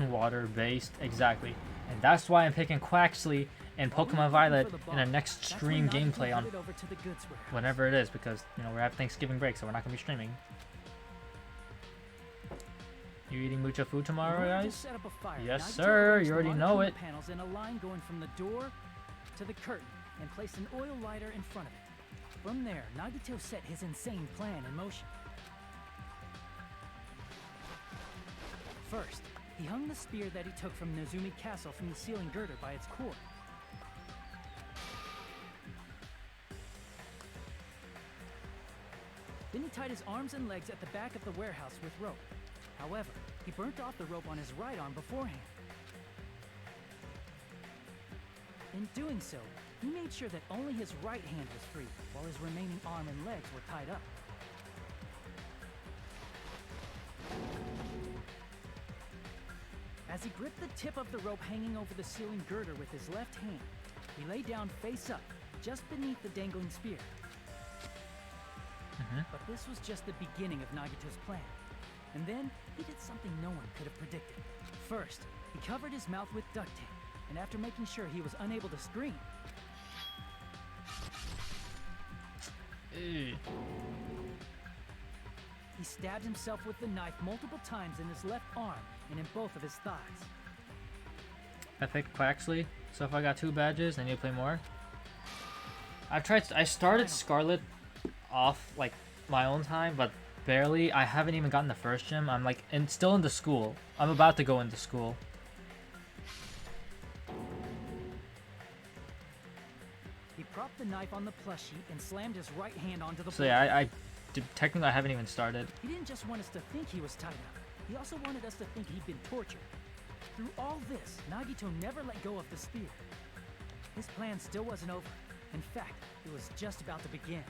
Speaker 1: Water-based, exactly. And that's why I'm picking Quaxley and Pokemon Violet in the next stream gameplay on whenever it is, because, you know, we're having Thanksgiving break, so we're not going to be streaming. You eating mucha food tomorrow, guys? Yes, sir. You already know it.
Speaker 6: Panels in a line going from the door to the curtain and placed an oil lighter in front of it. From there, Nagito set his insane plan in motion. First, he hung the spear that he took from Nezumi Castle from the ceiling girder by its cord. Then he tied his arms and legs at the back of the warehouse with rope. However, he burnt off the rope on his right arm beforehand. In doing so, he made sure that only his right hand was free, while his remaining arm and legs were tied up. As he gripped the tip of the rope hanging over the ceiling girder with his left hand, he lay down face up, just beneath the dangling spear. But this was just the beginning of Nagito's plan. And then, he did something no one could have predicted. First, he covered his mouth with duct tape, and after making sure he was unable to scream, he stabbed himself with the knife multiple times in his left arm and in both of his thighs.
Speaker 1: I picked Quaxley, so if I got 2 badges, I need to play more. I started Scarlet off like my own time, but barely. I haven't even gotten the first gym. I'm like still in the school. I'm about to go into school.
Speaker 6: He propped the knife on the plushie and slammed his right hand onto the
Speaker 1: So
Speaker 6: blade.
Speaker 1: yeah, technically I haven't even started.
Speaker 6: He didn't just want us to think he was tied up. He also wanted us to think he'd been tortured. Through all this, Nagito never let go of the spear. His plan still wasn't over. In fact, it was just about to begin.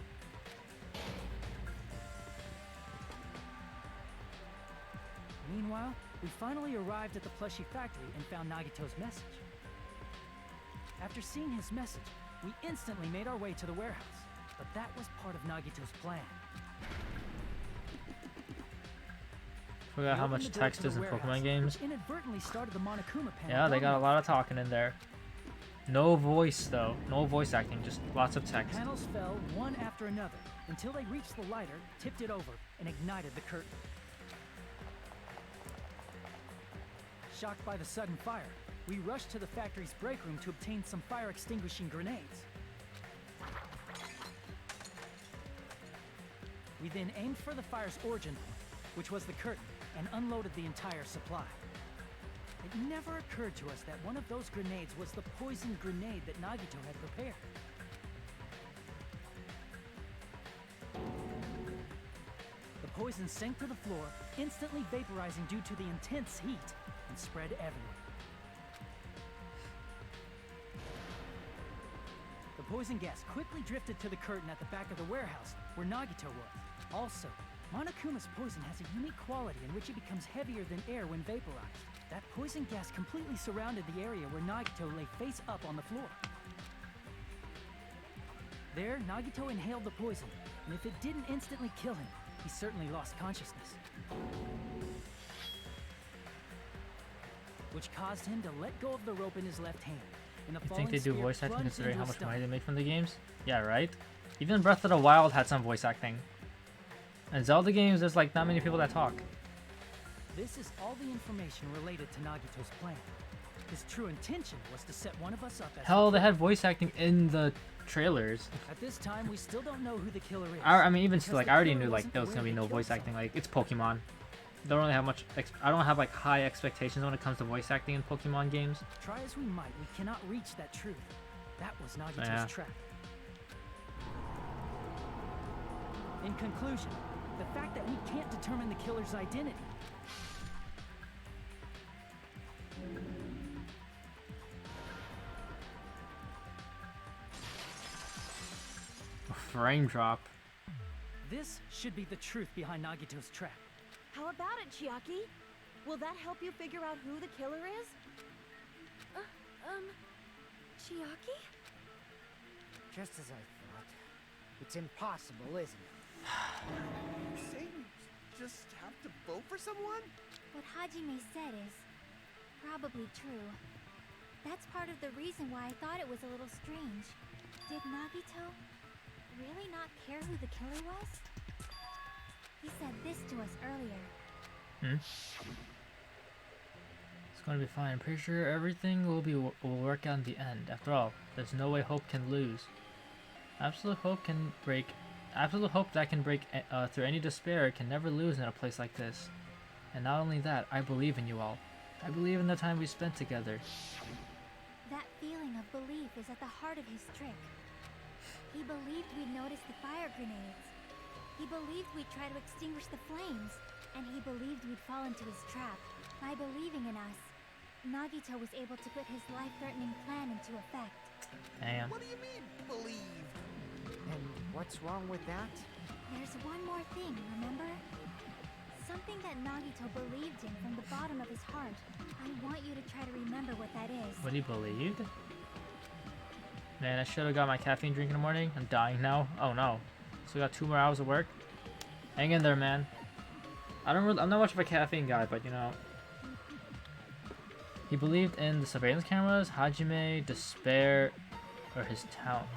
Speaker 6: Meanwhile, we finally arrived at the plushie factory and found Nagito's message. After seeing his message, we instantly made our way to the warehouse. But that was part of Nagito's plan.
Speaker 1: Forgot how much text is in Pokemon games.
Speaker 6: Inadvertently started the Monokuma panel.
Speaker 1: Yeah, they got a lot of talking in there. No voice though, no voice acting, just lots of text.
Speaker 6: Panels fell one after another until they reached the lighter, tipped it over, and ignited the curtain. Shocked by the sudden fire, we rushed to the factory's break room to obtain some fire-extinguishing grenades. We then aimed for the fire's origin point, which was the curtain, and unloaded the entire supply. It never occurred to us that one of those grenades was the poisoned grenade that Nagito had prepared. The poison sank to the floor, instantly vaporizing due to the intense heat, and spread everywhere. The poison gas quickly drifted to the curtain at the back of the warehouse, where Nagito was. Also, Monokuma's poison has a unique quality in which it becomes heavier than air when vaporized. That poison gas completely surrounded the area where Nagito lay face up on the floor. There, Nagito inhaled the poison, and if it didn't instantly kill him, he certainly lost consciousness. Which caused him to let go of the rope in his left hand. And the
Speaker 1: You think they do
Speaker 6: spear
Speaker 1: voice acting
Speaker 6: plunged
Speaker 1: considering
Speaker 6: into
Speaker 1: how
Speaker 6: his
Speaker 1: much money
Speaker 6: stomach.
Speaker 1: they make from the games? Yeah, right? Even Breath of the Wild had some voice acting. And Zelda games, there's like not many people that talk.
Speaker 6: This is all the information related to Nagito's plan. His true intention was to set one of us up as
Speaker 1: Hell,
Speaker 6: the
Speaker 1: they had voice acting in the trailers.
Speaker 6: At this time, we still don't know who the killer is.
Speaker 1: I mean, even
Speaker 6: because
Speaker 1: still, like
Speaker 6: the
Speaker 1: I already
Speaker 6: killer
Speaker 1: knew like
Speaker 6: wasn't
Speaker 1: there was gonna be
Speaker 6: aware
Speaker 1: no
Speaker 6: they killed
Speaker 1: voice acting.
Speaker 6: someone.
Speaker 1: Like it's Pokemon. Don't really have much. I don't have like high expectations when it comes to voice acting in Pokemon games.
Speaker 6: Try as we might, we cannot reach that truth. That was Nagito's
Speaker 1: Yeah.
Speaker 6: trap. In conclusion, the fact that we can't determine the killer's identity
Speaker 1: Frame drop.
Speaker 6: this should be the truth behind Nagito's trap.
Speaker 9: How about it, Chiaki? Will that help you figure out who the killer is?
Speaker 7: Chiaki?
Speaker 4: Just as I thought. It's impossible, isn't it?
Speaker 5: You say we just have to vote for someone?
Speaker 3: What Hajime said is probably true. That's part of the reason why I thought it was a little strange. Did Nagito really not care who the killer was? He said this to us earlier.
Speaker 1: It's going to be fine. I'm pretty sure everything will work out in the end. After all, there's no way hope can lose. Absolute hope that can break through any despair can never lose in a place like this. And not only that, I believe in you all. I believe in the time we spent together.
Speaker 3: That feeling of belief is at the heart of his trick. He believed we'd notice the fire grenades. He believed we'd try to extinguish the flames. And he believed we'd fall into his trap. By believing in us, Nagito was able to put his life-threatening plan into effect.
Speaker 1: Damn.
Speaker 5: What do you mean, believe?
Speaker 4: And what's wrong with that?
Speaker 3: There's one more thing, remember? Something that Nagito believed in from the bottom of his heart. I want you to try to remember what that is.
Speaker 1: What he believed? Man, I should have got my caffeine drink in the morning. I'm dying now. Oh no. So we got 2 more hours of work. Hang in there, man. I'm not much of a caffeine guy, but you know. He believed in the surveillance cameras, Hajime, despair, or his talent.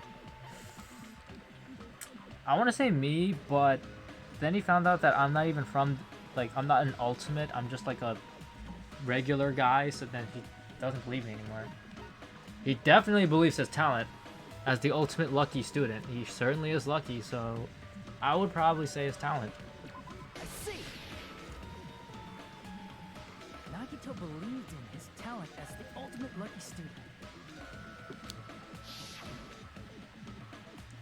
Speaker 1: I want to say me, but then he found out that I'm not even from, like, I'm not an ultimate. I'm just like a regular guy, so then he doesn't believe me anymore. He definitely believes his talent as the ultimate lucky student. He certainly is lucky, so I would probably say his talent.
Speaker 6: I see. Nagito believed in his talent as the ultimate lucky student.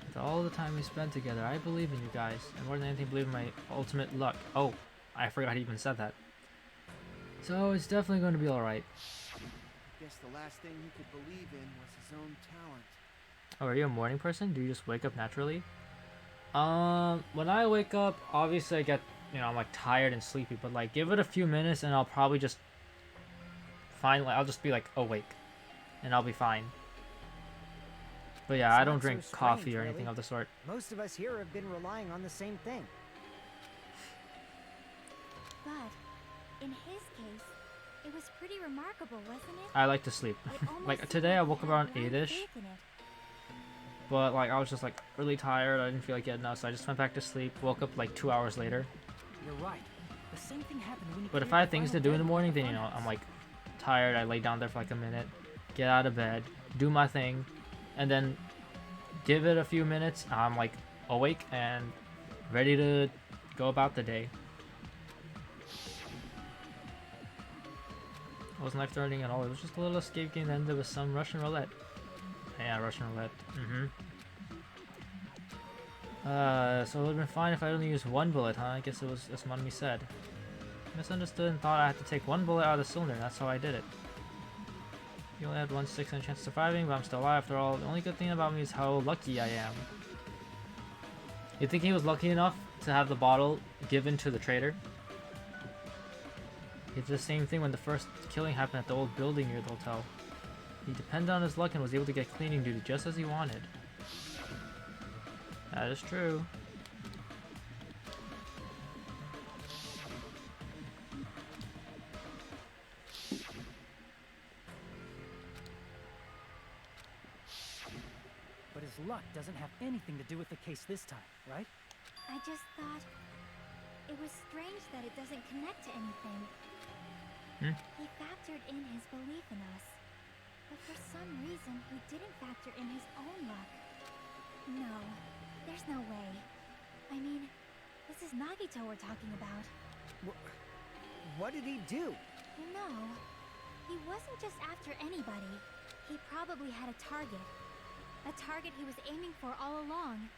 Speaker 1: With all the time we spent together, I believe in you guys, and more than anything, believe in my ultimate luck. Oh, I forgot he even said that. So it's definitely going to be alright.
Speaker 5: Guess the last thing he could believe in was his own talent.
Speaker 1: Oh, are you a morning person? Do you just wake up naturally? When I wake up, obviously I get, you know, I'm like tired and sleepy, but like give it a few minutes and I'll probably just finally, I'll just be like awake and I'll be fine. But yeah, I don't drink coffee or anything of the sort.
Speaker 4: Most of us here have been relying on the same thing.
Speaker 3: But in his case, it was pretty remarkable, wasn't it?
Speaker 1: I like to sleep.
Speaker 3: It almost
Speaker 1: Like
Speaker 3: seemed
Speaker 1: today I
Speaker 3: like
Speaker 1: woke
Speaker 3: he
Speaker 1: up
Speaker 3: had
Speaker 1: around
Speaker 3: blind
Speaker 1: 8ish.
Speaker 3: faith in it.
Speaker 1: But like I was just like really tired. I didn't feel like getting up, so I just went back to sleep. Woke up like 2 hours later.
Speaker 6: You're right. The same thing happened when you
Speaker 1: But if
Speaker 6: cleared
Speaker 1: I had
Speaker 6: the
Speaker 1: things to
Speaker 6: final
Speaker 1: do in the
Speaker 6: deadline
Speaker 1: morning, then
Speaker 6: in
Speaker 1: you know
Speaker 6: front of
Speaker 1: I'm
Speaker 6: us.
Speaker 1: like tired. I lay down there for like a minute, get out of bed, do my thing, and then give it a few minutes. I'm like awake and ready to go about the day. It wasn't life threatening at all. It was just a little escape game that ended with some Russian roulette. Yeah, Russian roulette. So it would have been fine if I only used 1 bullet, huh? I guess it was as Monami said. Misunderstood and thought I had to take 1 bullet out of the cylinder, and that's how I did it. You only had 1/6 chance of surviving, but I'm still alive after all. The only good thing about me is how lucky I am. You think he was lucky enough to have the bottle given to the traitor? He did the same thing when the first killing happened at the old building near the hotel. He depended on his luck and was able to get cleaning duty just as he wanted. That is true.
Speaker 6: But his luck doesn't have anything to do with the case this time, right?
Speaker 3: I just thought it was strange that it doesn't connect to anything. He factored in his belief in us, but for some reason he didn't factor in his own luck. No, there's no way. I mean, this is Nagito we're talking about.
Speaker 4: What did he do?
Speaker 3: No, he wasn't just after anybody. He probably had a target. A target he was aiming for all along.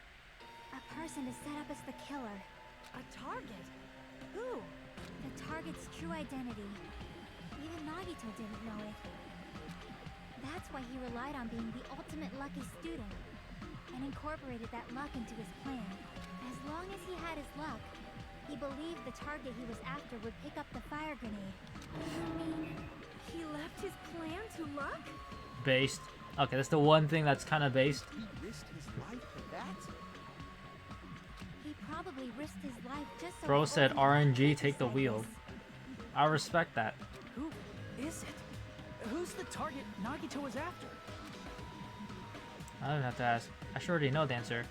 Speaker 3: A person to set up as the killer.
Speaker 9: A target? Who?
Speaker 3: The target's true identity. Even Nagito didn't know it. That's why he relied on being the ultimate lucky student, and incorporated that luck into his plan. As long as he had his luck, he believed the target he was after would pick up the fire grenade.
Speaker 7: You mean he left his plan to luck?
Speaker 1: Based. Okay, that's the one thing that's kind of based.
Speaker 5: He risked his life for that?
Speaker 3: He probably risked his life just so
Speaker 1: Bro
Speaker 3: he
Speaker 1: said
Speaker 3: wouldn't
Speaker 1: RNG,
Speaker 3: have
Speaker 1: take the
Speaker 3: like
Speaker 1: wheel.
Speaker 3: this.
Speaker 1: I respect that.
Speaker 6: Who is it? Who's the target Nagito is after?
Speaker 1: I don't have to ask. I sure already know the answer.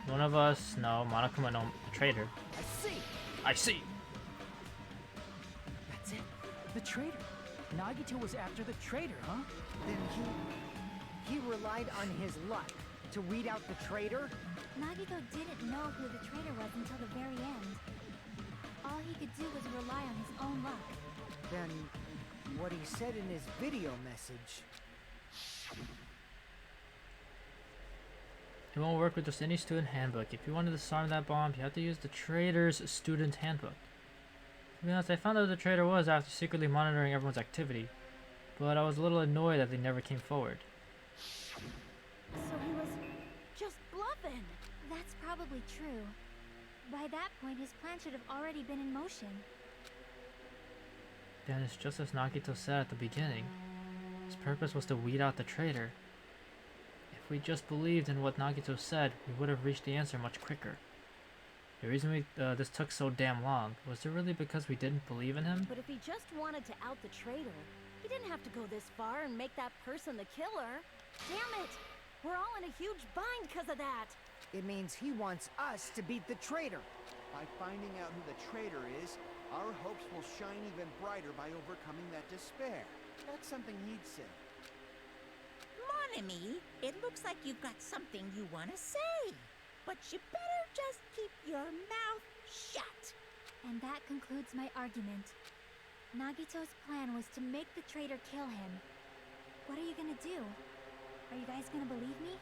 Speaker 1: One of us, no, Monokuma no traitor.
Speaker 6: I see.
Speaker 1: I see.
Speaker 6: That's it. The traitor. Nagito was after the traitor, huh?
Speaker 4: Then he relied on his luck to weed out the traitor?
Speaker 3: Nagito didn't know who the traitor was until the very end. All he could do was rely on his own luck.
Speaker 4: Then what he said in his video message.
Speaker 1: It won't work with just any student handbook. If you wanted to disarm that bomb, you have to use the traitor's student handbook. To be honest, I found out who the traitor was after secretly monitoring everyone's activity, but I was a little annoyed that they never came forward.
Speaker 9: So he was just bluffing.
Speaker 3: That's probably true. By that point, his plan should have already been in motion.
Speaker 1: Then it's just as Nagito said at the beginning. His purpose was to weed out the traitor. If we just believed in what Nagito said, we would have reached the answer much quicker. The reason this took so damn long, was it really because we didn't believe in him?
Speaker 9: But if he just wanted to out the traitor, he didn't have to go this far and make that person the killer. Damn it! We're all in a huge bind because of that.
Speaker 4: It means he wants us to beat the traitor.
Speaker 5: By finding out who the traitor is, our hopes will shine even brighter by overcoming that despair. That's something he'd say.
Speaker 2: Mon ami, it looks like you've got something you want to say. But you better just keep your mouth shut.
Speaker 3: And that concludes my argument. Nagito's plan was to make the traitor kill him. What are you gonna do? Are you guys gonna believe me?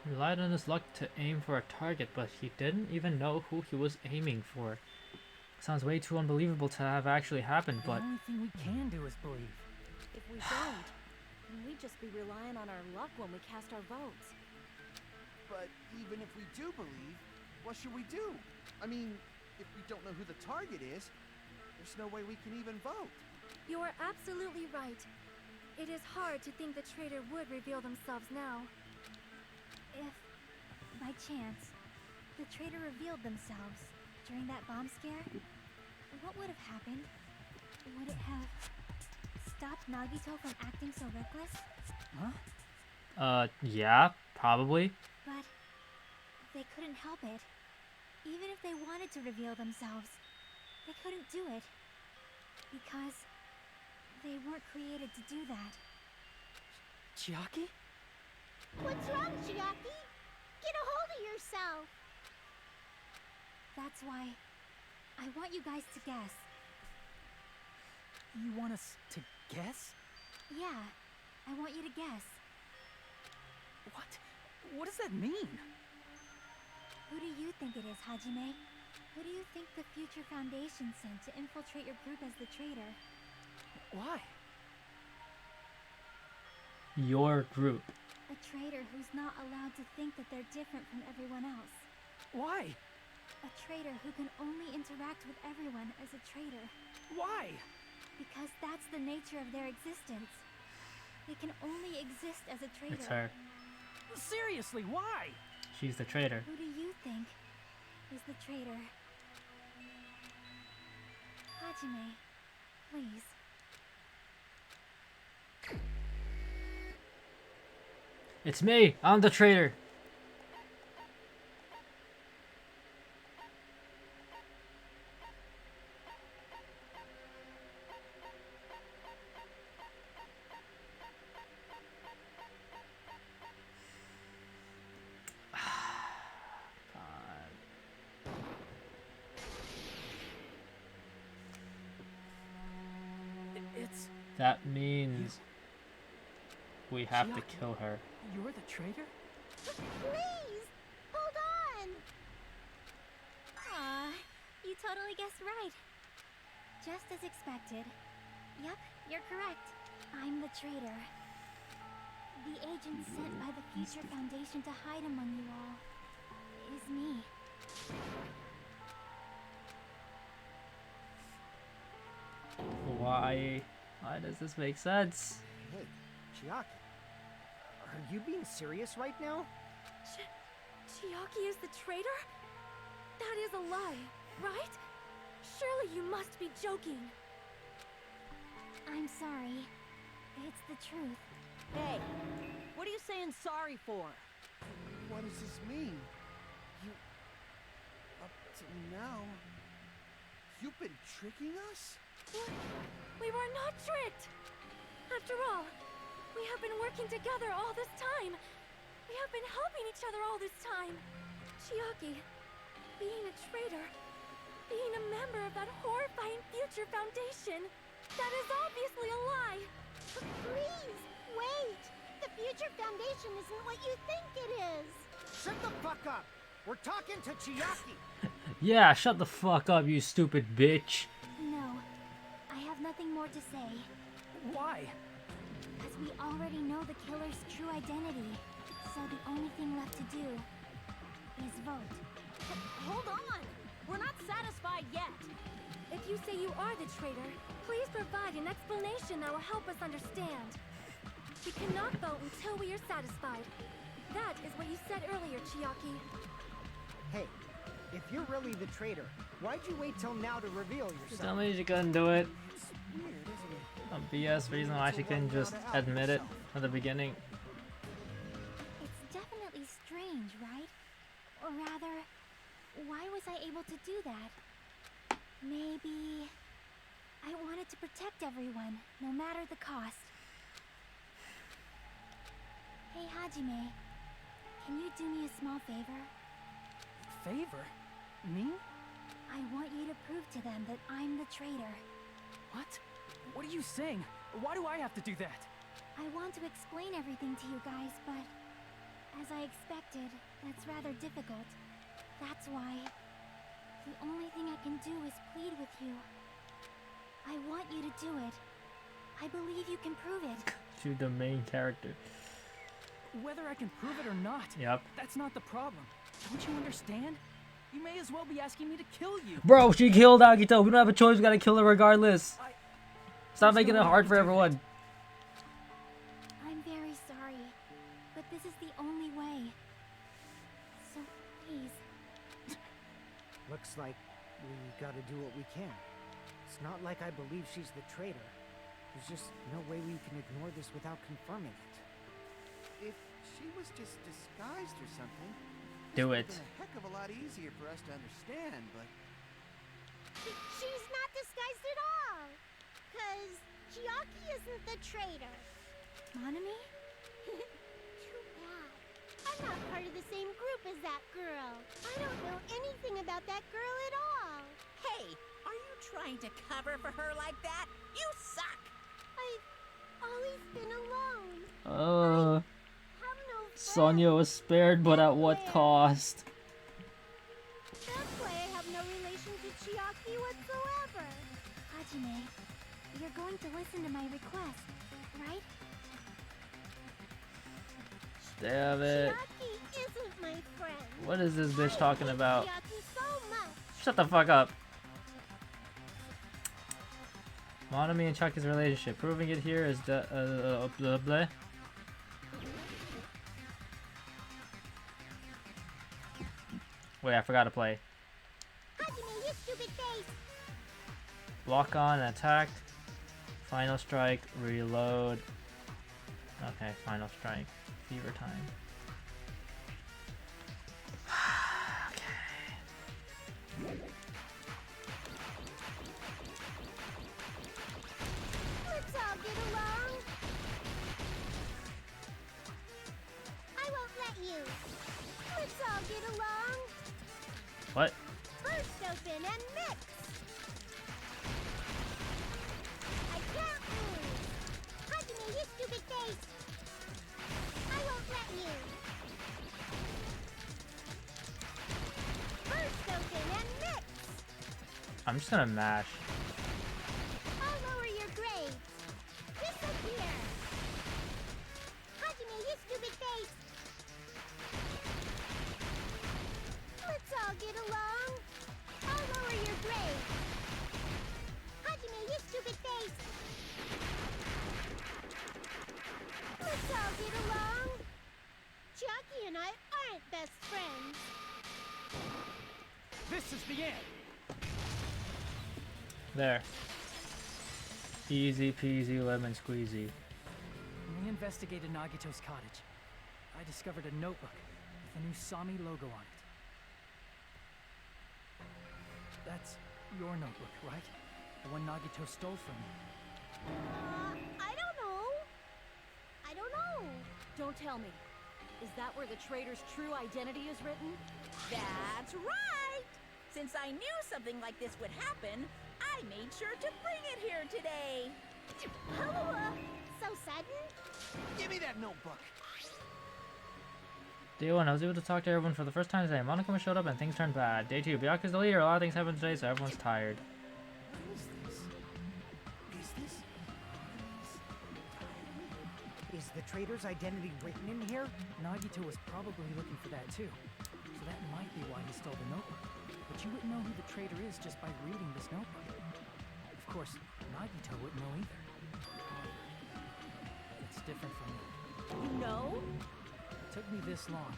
Speaker 1: He relied on his luck to aim for a target, but he didn't even know who he was aiming for. Sounds way too unbelievable to have actually happened, but
Speaker 6: The only thing we can do is believe.
Speaker 9: If we don't, then we'd just be relying on our luck when we cast our votes.
Speaker 5: But even if we do believe, what should we do? I mean, if we don't know who the target is, there's no way we can even vote.
Speaker 7: You are absolutely right. It is hard to think the traitor would reveal themselves now.
Speaker 3: If, by chance, the traitor revealed themselves during that bomb scare, what would have happened? Would it have stopped Nagito from acting so reckless?
Speaker 6: Huh?
Speaker 1: Yeah, probably.
Speaker 3: But they couldn't help it. Even if they wanted to reveal themselves, they couldn't do it. Because they weren't created to do that.
Speaker 6: Chiaki?
Speaker 8: What's wrong, Chiaki? Get a hold of yourself.
Speaker 3: That's why I want you guys to guess.
Speaker 6: You want us to guess?
Speaker 3: Yeah, I want you to guess.
Speaker 6: What? What does that mean?
Speaker 3: Who do you think it is, Hajime? Who do you think the future Foundation sent to infiltrate your group as the traitor?
Speaker 6: Why?
Speaker 1: Your group.
Speaker 3: A traitor who's not allowed to think that they're different from everyone else.
Speaker 6: Why?
Speaker 3: A traitor who can only interact with everyone as a traitor.
Speaker 6: Why?
Speaker 3: Because that's the nature of their existence. They can only exist as a traitor.
Speaker 1: It's her.
Speaker 6: Seriously, why?
Speaker 1: She's the traitor.
Speaker 3: Who do you think is the traitor? Hajime, please.
Speaker 1: It's me! I'm the traitor!
Speaker 6: It's
Speaker 1: That means we have to
Speaker 6: Chiaki.
Speaker 1: kill her.
Speaker 6: you're the traitor?
Speaker 8: Please, hold on.
Speaker 3: Aw, you totally guessed right. Just as expected. Yup, you're correct. I'm the traitor. The agent sent by the Future Foundation to hide among you all is me.
Speaker 1: Why? Why does this make sense?
Speaker 5: Hey,
Speaker 4: Chiaki. Are you being serious right now?
Speaker 7: Chiaki is the traitor? That is a lie, right? Surely you must be joking.
Speaker 3: I'm sorry. It's the truth.
Speaker 9: Hey, what are you saying sorry for?
Speaker 5: What does this mean? You... Up to now... You've been tricking us?
Speaker 7: We were not tricked! After all, we have been working together all this time. We have been helping each other all this time. Chiaki, being a traitor, being a member of that horrifying future foundation, that is obviously a lie.
Speaker 8: Please, wait! The Future Foundation isn't what you think it is!
Speaker 4: Shut the fuck up! We're talking to Chiaki!
Speaker 1: Yeah, shut the fuck up, you stupid bitch.
Speaker 3: No, I have nothing more to say.
Speaker 6: Why?
Speaker 3: As we already know the killer's true identity, so the only thing left to do is vote.
Speaker 9: Hold on! We're not satisfied yet.
Speaker 7: If you say you are the traitor, please provide an explanation that will help us understand. We cannot vote until we are satisfied. That is what you said earlier, Chiaki.
Speaker 4: Hey, if you're really the traitor, why'd you wait till now to reveal yourself?
Speaker 1: Tell me she couldn't do it.
Speaker 5: It's weird, isn't it?
Speaker 1: A BS reason why she couldn't just admit it at the beginning.
Speaker 3: It's definitely strange, right? Or rather, why was I able to do that? Maybe... I wanted to protect everyone, no matter the cost. Hey, Hajime. Can you do me a small favor?
Speaker 6: Favor? Me?
Speaker 3: I want you to prove to them that I'm the traitor.
Speaker 6: What? What are you saying? Why do I have to do that?
Speaker 3: I want to explain everything to you guys, but... as I expected, that's rather difficult. That's why... the only thing I can do is plead with you. I want you to do it. I believe you can prove it.
Speaker 1: To the main character.
Speaker 6: Whether I can prove it or not,
Speaker 1: Yep.
Speaker 6: that's not the problem. Don't you understand? You may as well be asking me to kill you.
Speaker 1: Bro, she killed Nagito. We don't have a choice. We gotta kill her regardless. Stop
Speaker 6: There's
Speaker 1: making
Speaker 6: no
Speaker 1: it
Speaker 6: way
Speaker 1: hard
Speaker 6: to
Speaker 1: for
Speaker 6: do
Speaker 1: everyone.
Speaker 3: I'm very sorry, but this is the only way. So, please.
Speaker 4: Looks like we gotta do what we can. It's not like I believe she's the traitor. There's just no way we can ignore this without confirming it.
Speaker 5: If she was just disguised or something...
Speaker 1: Do
Speaker 5: this
Speaker 1: it.
Speaker 5: would've been a heck of a lot easier for us to understand, but...
Speaker 8: She's not disguised at all! 'Cause Chiaki isn't the traitor.
Speaker 3: Monami?
Speaker 8: Too bad. I'm not part of the same group as that girl. I don't know anything about that girl at all.
Speaker 2: Hey, are you trying to cover for her like that? You suck!
Speaker 8: I've always been alone. Have no friends.
Speaker 1: Sonya was spared, but at what cost?
Speaker 8: That's why I have no relation to Chiaki whatsoever.
Speaker 3: Hajime, you're going to listen to my request, right?
Speaker 1: Damn it.
Speaker 8: Chiaki isn't my friend.
Speaker 1: What is this bitch talking
Speaker 8: I hate
Speaker 1: about?
Speaker 8: Chiaki so much.
Speaker 1: Shut the fuck up. Monami and Chucky's relationship. Proving it here is the blah blah. Wait, I forgot to play.
Speaker 8: Hajime, you stupid face.
Speaker 1: Block on, attack. Final strike, reload. Okay, final strike. Fever time.
Speaker 8: Let's all get along. I won't let you. Let's all get along.
Speaker 1: What?
Speaker 8: Burst open and mix. I can't lose. Hajime, you stupid face. I won't let you. Burst open and mix.
Speaker 1: I'm just gonna mash.
Speaker 8: I'll lower your grades. Disappear. Hajime, you stupid face. Let's all get along. I'll lower your grades. Hajime, you stupid face. aren't best friends.
Speaker 5: This is the end.
Speaker 1: There. Easy peasy lemon squeezy.
Speaker 6: When we investigated Nagito's cottage, I discovered a notebook with a new Sami logo on it. That's your notebook, right? The one Nagito stole from you.
Speaker 8: I don't know. I don't know.
Speaker 9: Don't tell me. Is that where the traitor's true identity is written?
Speaker 2: That's right! Since I knew something like this would happen, I made sure to bring it here today.
Speaker 8: Oh, so sudden?
Speaker 5: Give me that notebook.
Speaker 1: Day 1, I was able to talk to everyone for the first time today. Monokuma showed up and things turned bad. Day 2, Byakuya's the leader. A lot of things happened today, so everyone's tired.
Speaker 5: What is this? Is this?
Speaker 4: Is the traitor's identity written in here?
Speaker 6: Nagito was probably looking for that too. So that might be why he stole the notebook. But you wouldn't know who the traitor is just by reading this notebook. Of course, Nagito wouldn't know either. It's different from me.
Speaker 9: You know?
Speaker 6: It took me this long,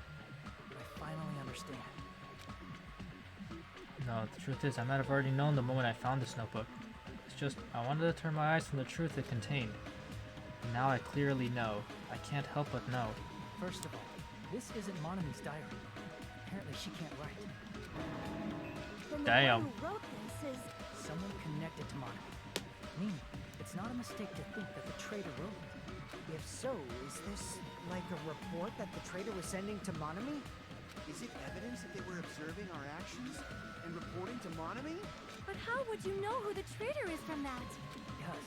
Speaker 6: but I finally understand.
Speaker 1: No, the truth is, I might have already known the moment I found this notebook. It's just, I wanted to turn my eyes from the truth it contained. And now I clearly know. I can't help but know.
Speaker 6: First of all, this isn't Monami's diary. Apparently she can't write.
Speaker 9: Then the
Speaker 1: Damn.
Speaker 9: one who wrote this is...
Speaker 6: Someone connected to Monami. Meaning, it's not a mistake to think that the traitor wrote it.
Speaker 4: If so, is this like a report that the traitor was sending to Monami?
Speaker 5: Is it evidence that they were observing our actions and reporting to Monami?
Speaker 7: But how would you know who the traitor is from that?
Speaker 6: Because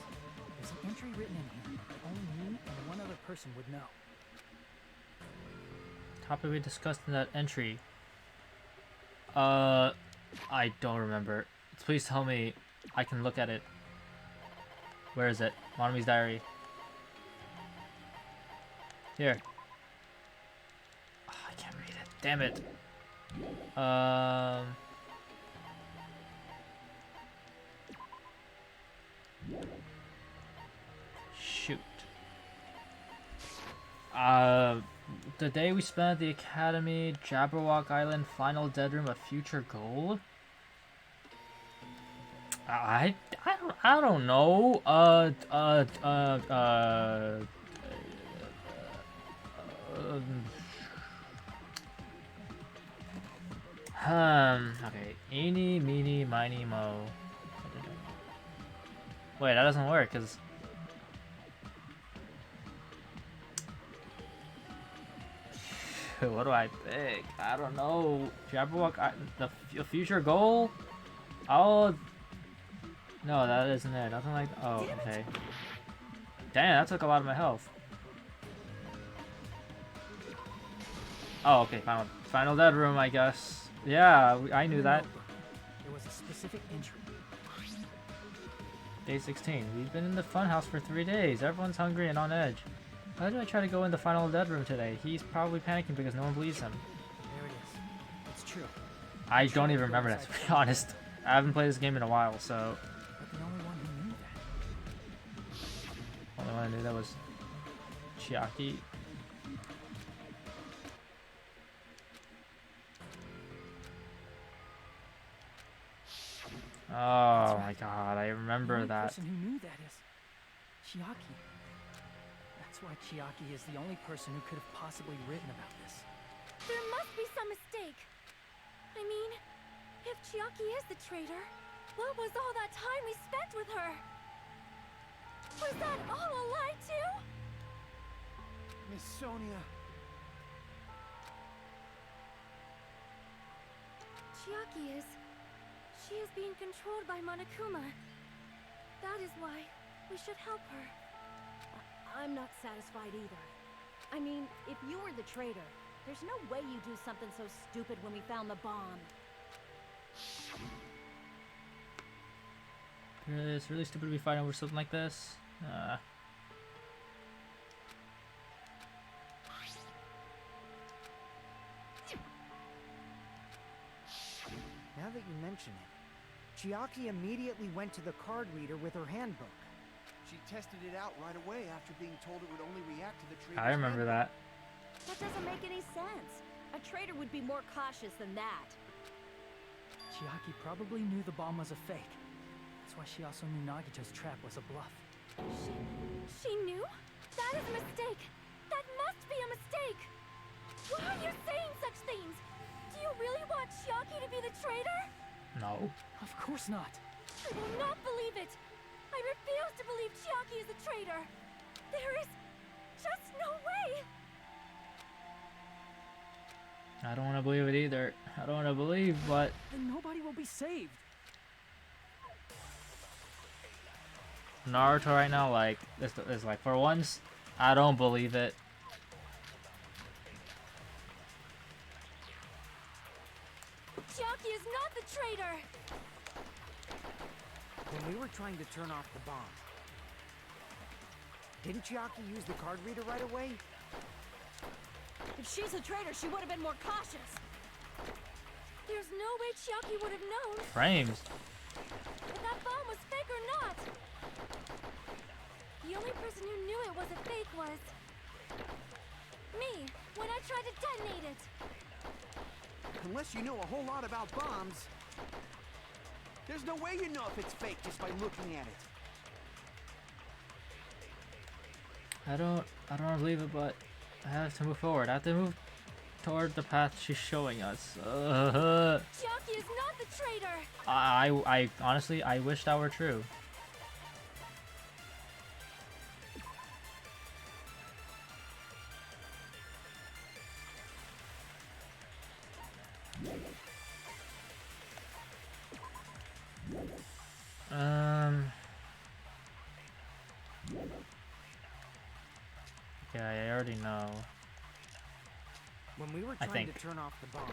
Speaker 6: there's an entry written in here that only me and one other person would know.
Speaker 1: Topic we discussed in that entry. I don't remember. Please tell me I can look at it. Where is it? Monami's diary. Here. Oh, I can't read it. Damn it. Shoot. The day we spent at the academy, Jabberwock Island, final dead room, a future goal? I don't know. Okay. Eeny, meeny, miny, mo. Wait, that doesn't work, because... What do I pick? I don't know. Jabberwock, the future goal? Oh... No, that isn't it. Nothing like... Oh, okay. Damn, that took a lot of my health. Oh, okay, final dead room, I guess. Yeah, I knew that.
Speaker 6: There was a specific entry.
Speaker 1: Day 16. We've been in the funhouse for 3 days. Everyone's hungry and on edge. Why did I try to go in the final dead room today? He's probably panicking because no one believes him.
Speaker 6: There it is. It's true.
Speaker 1: I don't even remember that, to be honest. I haven't played this game in a while, so...
Speaker 6: But the only one who knew that.
Speaker 1: Only one I knew that was... Chiaki. Oh my god, I remember
Speaker 6: The only
Speaker 1: that.
Speaker 6: person who knew that is Chiaki. That's why Chiaki is the only person who could have possibly written about this.
Speaker 7: There must be some mistake. I mean, if Chiaki is the traitor, what was all that time we spent with her? Was that all a lie too?
Speaker 5: Miss Sonia.
Speaker 7: Chiaki is... She is being controlled by Monokuma. That is why we should help her.
Speaker 9: I'm not satisfied either. I mean, if you were the traitor, there's no way you'd do something so stupid when we found the bomb.
Speaker 1: It's really stupid to be fighting over something like this.
Speaker 4: Now that you mention it, Chiaki immediately went to the card reader with her handbook.
Speaker 5: She tested it out right away after being told it would only react to the traitor's
Speaker 1: I remember
Speaker 5: handbook.
Speaker 1: that.
Speaker 9: That doesn't make any sense. A A traitor would be more cautious than that.
Speaker 6: Chiaki probably knew the bomb was a fake. That's why she also knew Nagito's trap was a bluff.
Speaker 7: She knew? That is a mistake. That must be a mistake. Why are you saying such things? Do you really want Chiaki to be the traitor?
Speaker 1: No.
Speaker 6: Of course not.
Speaker 7: I will not believe it. I refuse to believe Chiaki is a traitor. There is just no way.
Speaker 1: I don't want to believe it either. I don't want to believe, but
Speaker 6: Then nobody will be saved.
Speaker 1: Naruto right now, like, this is like, for once, I don't believe it.
Speaker 7: Chiaki is not the traitor.
Speaker 4: When we were trying to turn off the bomb, didn't Chiaki use the card reader right away?
Speaker 9: If she's a traitor, she would have been more cautious.
Speaker 7: There's no way Chiaki would have known
Speaker 1: Frames.
Speaker 7: if that bomb was fake or not. The only person who knew it was a fake was me, when I tried to detonate it.
Speaker 5: Unless you know a whole lot about bombs, there's no way you know if it's fake just by looking at it.
Speaker 1: I don't believe it, but I have to move forward. I have to move toward the path she's showing us.
Speaker 7: Chiaki is not the traitor.
Speaker 1: I honestly, I wish that were true. Yeah, I already know.
Speaker 4: When we were
Speaker 1: I
Speaker 4: trying to
Speaker 1: think.
Speaker 4: turn off the bomb,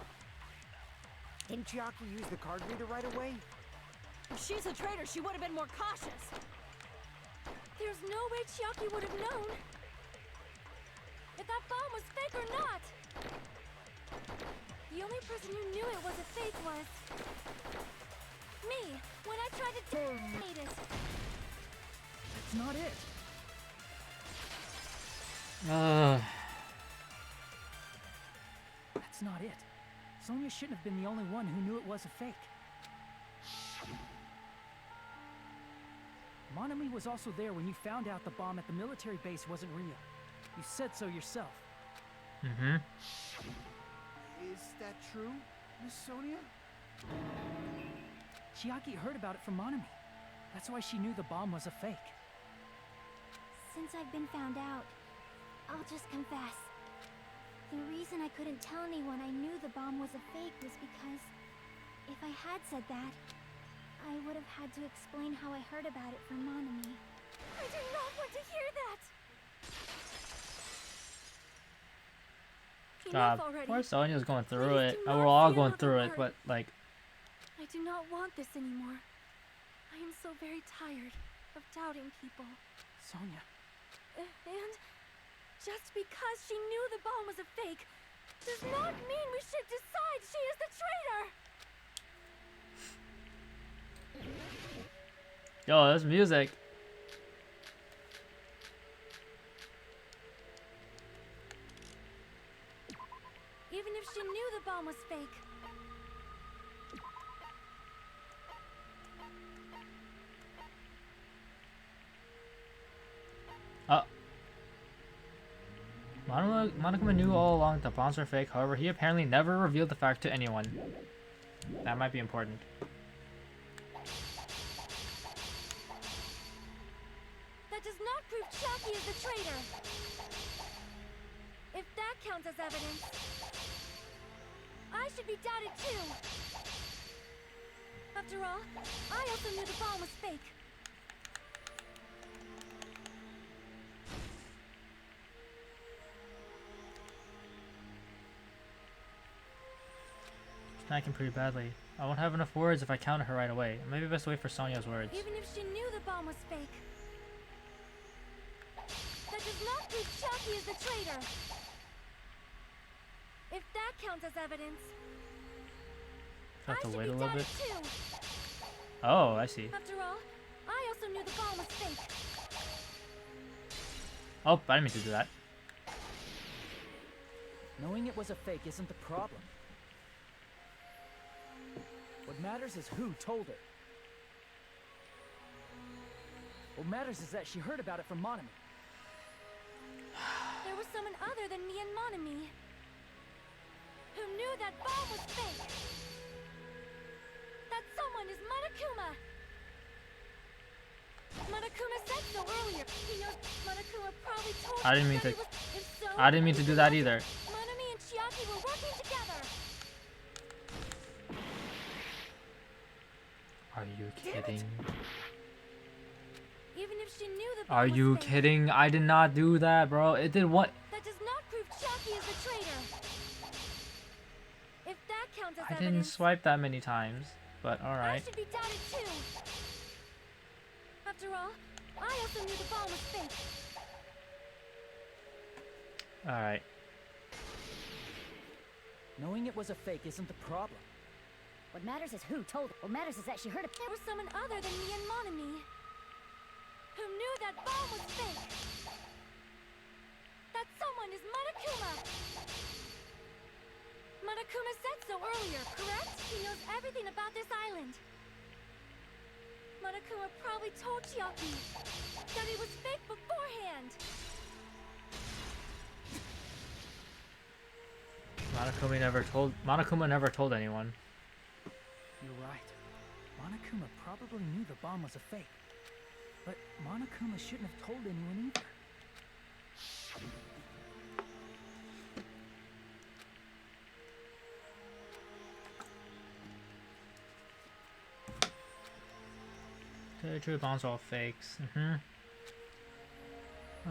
Speaker 4: didn't Chiaki use the card reader right away?
Speaker 9: If she's a traitor, she would have been more cautious.
Speaker 7: There's no way Chiaki would have known if that bomb was fake or not. The only person who knew it was a fake was me, when I tried to detonate it.
Speaker 6: That's not it. That's not it. Sonya shouldn't have been the only one who knew it was a fake. Monami was also there when you found out the bomb at the military base wasn't real. You said so yourself.
Speaker 1: Mm-hmm.
Speaker 5: Is that true, Miss Sonia?
Speaker 6: Chiaki heard about it from Monami. That's why she knew the bomb was a fake.
Speaker 3: Since I've been found out, I'll just confess. The reason I couldn't tell anyone I knew the bomb was a fake was because if I had said that, I would have had to explain how I heard about it from Monami.
Speaker 7: I do not want to hear that.
Speaker 1: God,
Speaker 7: Enough already.
Speaker 1: poor Sonya's going through
Speaker 7: Please
Speaker 1: it.
Speaker 7: do not
Speaker 1: We're all
Speaker 7: say
Speaker 1: going
Speaker 7: another
Speaker 1: through it,
Speaker 7: word.
Speaker 1: but like,
Speaker 7: I do not want this anymore. I am so very tired of doubting people.
Speaker 6: Sonya,
Speaker 7: And just because she knew the bomb was a fake does not mean we should decide she is the traitor.
Speaker 1: yo, that's music.
Speaker 7: Even if she knew the bomb was fake.
Speaker 1: Monokuma knew all along that the bombs were fake, however, he apparently never revealed the fact to anyone. That might be important.
Speaker 7: That does not prove Chiaki is the traitor. If that counts as evidence, I should be doubted too. After all, I also knew the bomb was fake.
Speaker 1: Snacking pretty badly. I won't have enough words if I counter her right away. Maybe best wait for Sonya's words.
Speaker 7: Even if she knew the bomb was fake, that does not prove Chiaki is the traitor. If that counts as evidence,
Speaker 1: Have
Speaker 7: I
Speaker 1: to
Speaker 7: should
Speaker 1: wait
Speaker 7: be
Speaker 1: a little
Speaker 7: doubted
Speaker 1: bit.
Speaker 7: too.
Speaker 1: Oh, I see.
Speaker 7: After all, I also knew the bomb was fake.
Speaker 1: Oh, I didn't mean to do that.
Speaker 6: Knowing it was a fake isn't the problem. What matters is who told her. What matters is that she heard about it from Monami.
Speaker 7: There was someone other than me and Monami who knew that bomb was fake. That someone is Monokuma. Monokuma said so earlier. He knows Monokuma probably told
Speaker 1: I didn't mean
Speaker 7: that
Speaker 1: to.
Speaker 7: it was, if so,
Speaker 1: I didn't mean to do that either.
Speaker 7: Monami and Chiaki were working together.
Speaker 1: Are you kidding?
Speaker 7: Even if she knew the bomb
Speaker 1: Are
Speaker 7: was
Speaker 1: you
Speaker 7: fake,
Speaker 1: kidding? I did not do that, bro. It did what?
Speaker 7: that does not prove Chiaki is the traitor. If that counts as
Speaker 1: I didn't
Speaker 7: evidence,
Speaker 1: swipe that many times, but
Speaker 7: I
Speaker 1: alright.
Speaker 7: should be doubted too. After all, I also knew the bomb was fake.
Speaker 1: Alright.
Speaker 6: Knowing it was a fake isn't the problem.
Speaker 3: What matters is who told her. What matters is that she heard it.
Speaker 7: There was someone other than me and Monami who knew that bomb was fake. That someone is Monokuma. Monokuma said so earlier, correct? He knows everything about this island. Monokuma probably told Chiaki that it was fake beforehand.
Speaker 1: Monokuma never told anyone.
Speaker 6: You're right. Monokuma probably knew the bomb was a fake. But Monokuma shouldn't have told anyone either.
Speaker 1: True, bombs are all fakes. I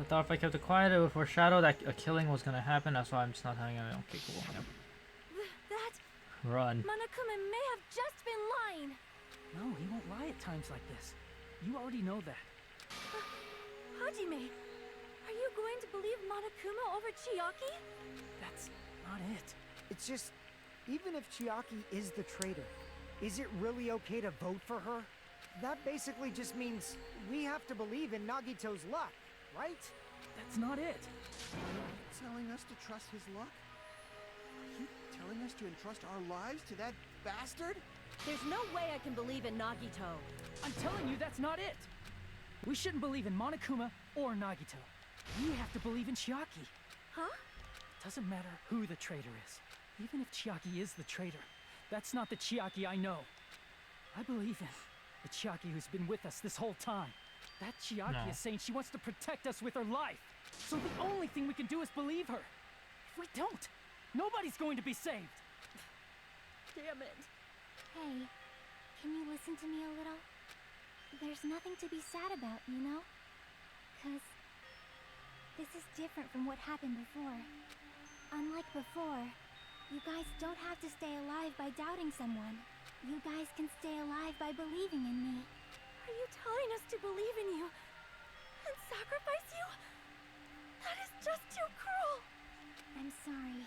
Speaker 1: thought if I kept it quiet, it would foreshadow that a killing was gonna happen. That's why I'm just not telling anyone. Okay, cool. Yep.
Speaker 7: That
Speaker 1: Run.
Speaker 7: Monokuma may have just been lying.
Speaker 6: No, he won't lie at times like this. You already know that.
Speaker 7: Hajime, are you going to believe Monokuma over Chiaki?
Speaker 6: That's not it.
Speaker 4: It's just, even if Chiaki is the traitor, is it really okay to vote for her? That basically just means we have to believe in Nagito's luck, right?
Speaker 6: That's not it.
Speaker 5: Are you telling us to trust his luck? Are you telling us to entrust our lives to that bastard?
Speaker 9: There's no way I can believe in Nagito.
Speaker 6: I'm telling you, that's not it. We shouldn't believe in Monokuma or Nagito. We have to believe in Chiaki.
Speaker 7: Huh?
Speaker 6: Doesn't matter who the traitor is. Even if Chiaki is the traitor, that's not the Chiaki I know. I believe in the Chiaki who's been with us this whole time. That Chiaki is saying she wants to protect us with her life. So the only thing we can do is believe her. If we don't, nobody's going to be saved.
Speaker 9: Damn it.
Speaker 3: Hey, can you listen to me a little? There's nothing to be sad about, you know? 'Cause this is different from what happened before. Unlike before, you guys don't have to stay alive by doubting someone. You guys can stay alive by believing in me.
Speaker 7: Are you telling us to believe in you and sacrifice you? That is just too cruel.
Speaker 3: I'm sorry.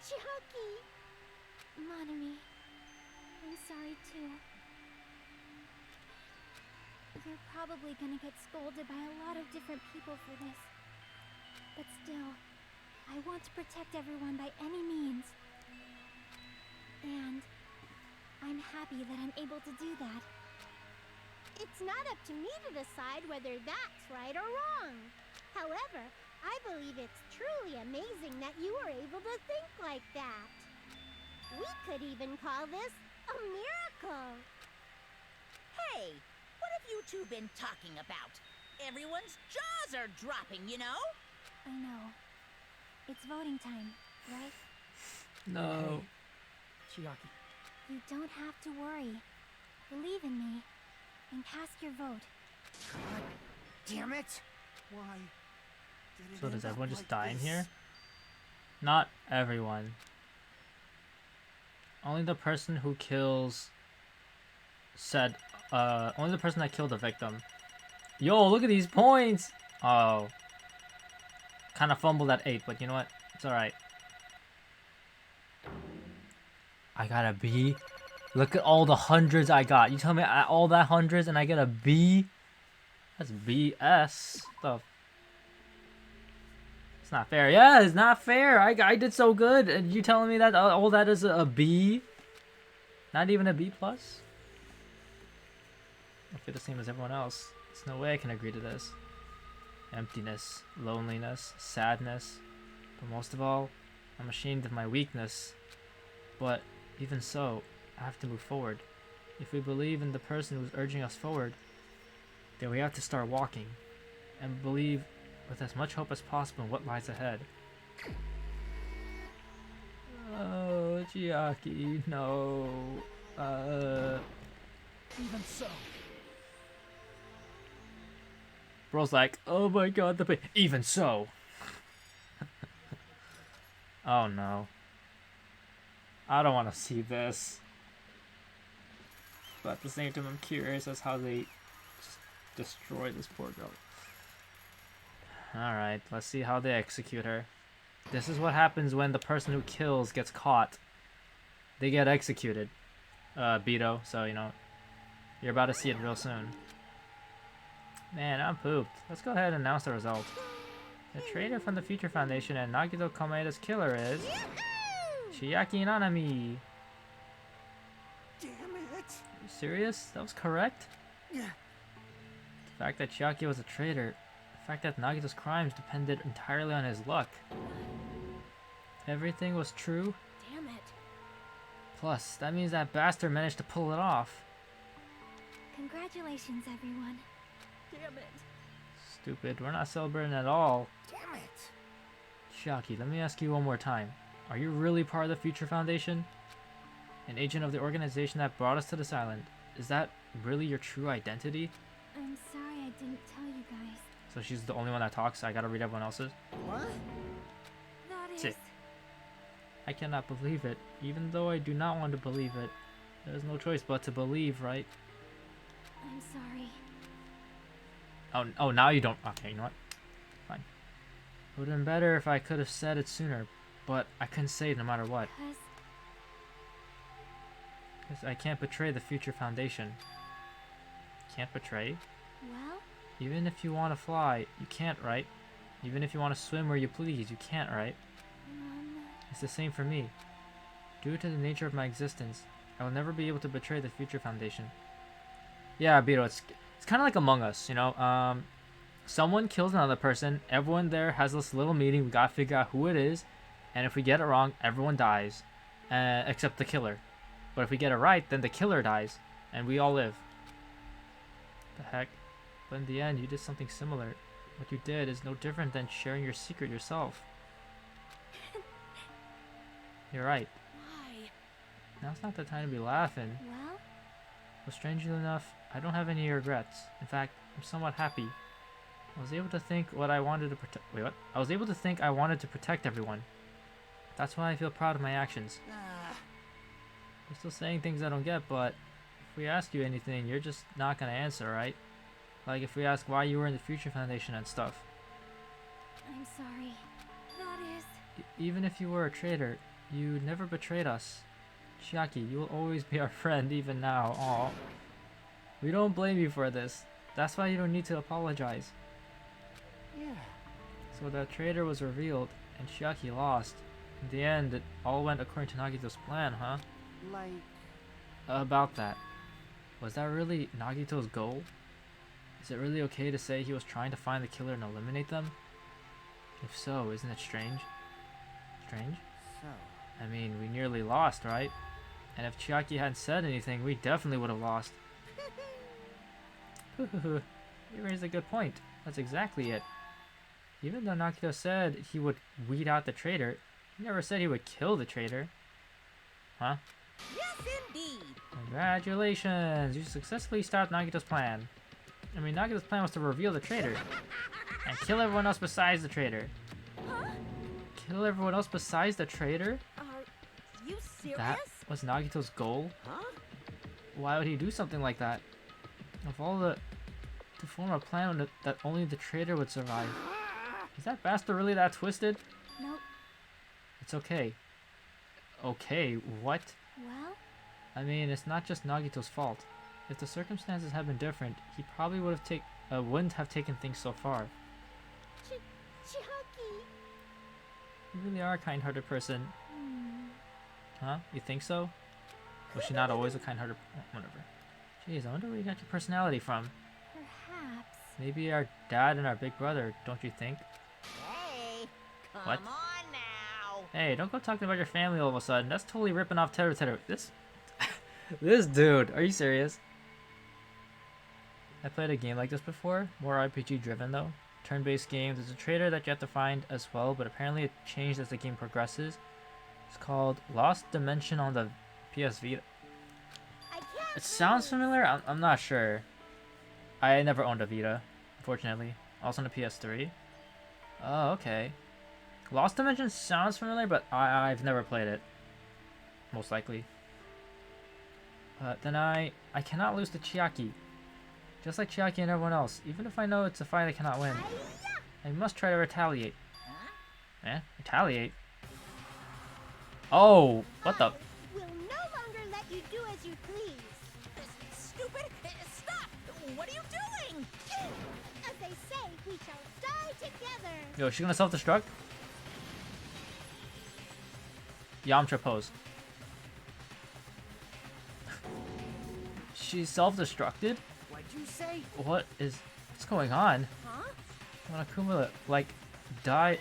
Speaker 8: Chiaki!
Speaker 3: Monami, I'm sorry too. You're probably gonna get scolded by a lot of different people for this. But still, I want to protect everyone by any means. And I'm happy that I'm able to do that.
Speaker 8: It's not up to me to decide whether that's right or wrong. However, I believe it's truly amazing that you were able to think like that. We could even call this a miracle.
Speaker 2: Hey, what have you two been talking about? Everyone's jaws are dropping, you know?
Speaker 3: I know. It's voting time, right?
Speaker 1: No.
Speaker 6: Chiaki.
Speaker 3: You don't have to worry. Believe in me. And cast your vote.
Speaker 4: God damn it!
Speaker 5: Why did it
Speaker 1: So
Speaker 5: end
Speaker 1: does
Speaker 5: up
Speaker 1: everyone just
Speaker 5: like
Speaker 1: die in
Speaker 5: this?
Speaker 1: here? Not everyone. Only the person who kills said, only the person that killed the victim. Yo, look at these points! Oh. Kind of fumbled at 8, but you know what? It's alright. I got a B. Look at all the hundreds I got. You tell me all that hundreds and I get a B? That's BS. The It's not fair. Yeah, it's not fair. I did so good, and you telling me that all that is a B? Not even a B plus? I feel the same as everyone else. There's no way I can agree to this. Emptiness, loneliness, sadness. But most of all, I'm ashamed of my weakness. But even so, I have to move forward. If we believe in the person who's urging us forward, then we have to start walking. And believe with as much hope as possible in what lies ahead. Oh, Chiaki, no.
Speaker 6: Even so.
Speaker 1: Bro's like, oh my god, the pain. Even so. Oh no. I don't want to see this. But at the same time, I'm curious as how they just destroy this poor girl. Alright, let's see how they execute her. This is what happens when the person who kills gets caught. They get executed. Beto, so you know, you're about to see it real soon. Man, I'm pooped. Let's go ahead and announce the result. The traitor from the Future Foundation and Nagito Komaeda's killer is Chiaki Nanami.
Speaker 5: Damn it!
Speaker 1: Are you serious? That was correct?
Speaker 5: Yeah.
Speaker 1: The fact that Chiaki was a traitor, the fact that Nagito's crimes depended entirely on his luck. Everything was true.
Speaker 9: Damn it.
Speaker 1: Plus, that means that bastard managed to pull it off.
Speaker 7: Congratulations, everyone.
Speaker 9: Damn it.
Speaker 1: Stupid, we're not celebrating at all.
Speaker 5: Damn it!
Speaker 1: Chiaki, let me ask you one more time. Are you really part of the Future Foundation? An agent of the organization that brought us to this island? Is that really your true identity?
Speaker 7: I'm sorry I didn't tell you guys.
Speaker 1: So she's the only one that talks, so I gotta read everyone else's?
Speaker 5: What?
Speaker 7: That is...
Speaker 1: Sit. I cannot believe it, even though I do not want to believe it. There's no choice but to believe, right?
Speaker 7: I'm sorry.
Speaker 1: Oh, now you don't. Okay, you know what? Fine. It would have been better if I could have said it sooner, but I couldn't say it no matter what. Because I can't betray the Future Foundation. Can't betray?
Speaker 7: Well?
Speaker 1: Even if you want to fly, you can't, right? Even if you want to swim where you please, you can't, right? It's the same for me. Due to the nature of my existence, I will never be able to betray the Future Foundation. Yeah, Beto, it's kind of like Among Us, you know? Someone kills another person, everyone there has this little meeting, we gotta figure out who it is, and if we get it wrong, everyone dies. Except the killer. But if we get it right, then the killer dies, and we all live. The heck? But in the end, you did something similar. What you did is no different than sharing your secret yourself. You're right.
Speaker 9: Why?
Speaker 1: Now's not the time to be laughing.
Speaker 7: Well?
Speaker 1: But strangely enough, I don't have any regrets. In fact, I'm somewhat happy. I was able to think what I wanted to protect. Wait, what? I was able to think I wanted to protect everyone. That's why I feel proud of my actions. You're still saying things I don't get, but if we ask you anything, you're just not gonna answer, right? Like if we ask why you were in the Future Foundation and stuff.
Speaker 7: I'm sorry. That is...
Speaker 1: Even if you were a traitor, you never betrayed us. Chiaki, you will always be our friend even now. Aw. We don't blame you for this. That's why you don't need to apologize.
Speaker 5: Yeah.
Speaker 1: So the traitor was revealed, and Chiaki lost. In the end, it all went according to Nagito's plan, huh?
Speaker 5: Like...
Speaker 1: About that. Was that really Nagito's goal? Is it really okay to say he was trying to find the killer and eliminate them? If so, isn't it strange? Strange?
Speaker 5: So...
Speaker 1: I mean, we nearly lost, right? And if Chiaki hadn't said anything, we definitely would have lost. You raised a good point. That's exactly it. Even though Nagito said he would weed out the traitor, he never said he would kill the traitor. Huh?
Speaker 2: Yes, indeed.
Speaker 1: Congratulations! You successfully stopped Nagito's plan. I mean, Nagito's plan was to reveal the traitor. And kill everyone else besides the traitor.
Speaker 9: Huh?
Speaker 1: Kill everyone else besides the traitor?
Speaker 9: Are you serious?
Speaker 1: That was Nagito's goal?
Speaker 5: Huh?
Speaker 1: Why would he do something like that? Of all the... To form a plan that only the traitor would survive. Is that bastard really that twisted?
Speaker 7: Nope.
Speaker 1: It's okay. Okay, what?
Speaker 7: Well?
Speaker 1: I mean, it's not just Nagito's fault. If the circumstances had been different, he probably wouldn't have taken things so far.
Speaker 8: Chiaki,
Speaker 1: You really are a kind-hearted person. Huh? You think so? Was she not always a kind-hearted... Oh, whatever. Jeez, I wonder where you got your personality from.
Speaker 3: Perhaps.
Speaker 1: Maybe our dad and our big brother, don't you think?
Speaker 2: Hey, come
Speaker 1: What?
Speaker 2: on now.
Speaker 1: Hey, don't go talking about your family all of a sudden. That's totally ripping off Teru Teru. This... this dude, are you serious? I played a game like this before. More RPG driven though. Turn-based game. There's a traitor that you have to find as well, but apparently it changed as the game progresses. It's called Lost Dimension on the PS Vita.
Speaker 8: I can't
Speaker 1: It sounds familiar. I'm not sure. I never owned a Vita, unfortunately. Also on the PS3. Oh, okay. Lost Dimension sounds familiar, but I've never played it. Most likely. Then I cannot lose to Chiaki. Just like Chiaki and everyone else. Even if I know it's a fight I cannot win. I must try to retaliate.
Speaker 2: Huh?
Speaker 1: Eh? Retaliate? Oh! What the?
Speaker 8: will no longer let you do as you please.
Speaker 2: Stupid! Stop! What are you doing?
Speaker 8: As they say, we shall die together.
Speaker 1: Yo, is she gonna self-destruct? Yamcha pose. She's self-destructed?
Speaker 4: What'd you say?
Speaker 1: What's going on?
Speaker 2: Huh?
Speaker 1: Monokuma, like, died.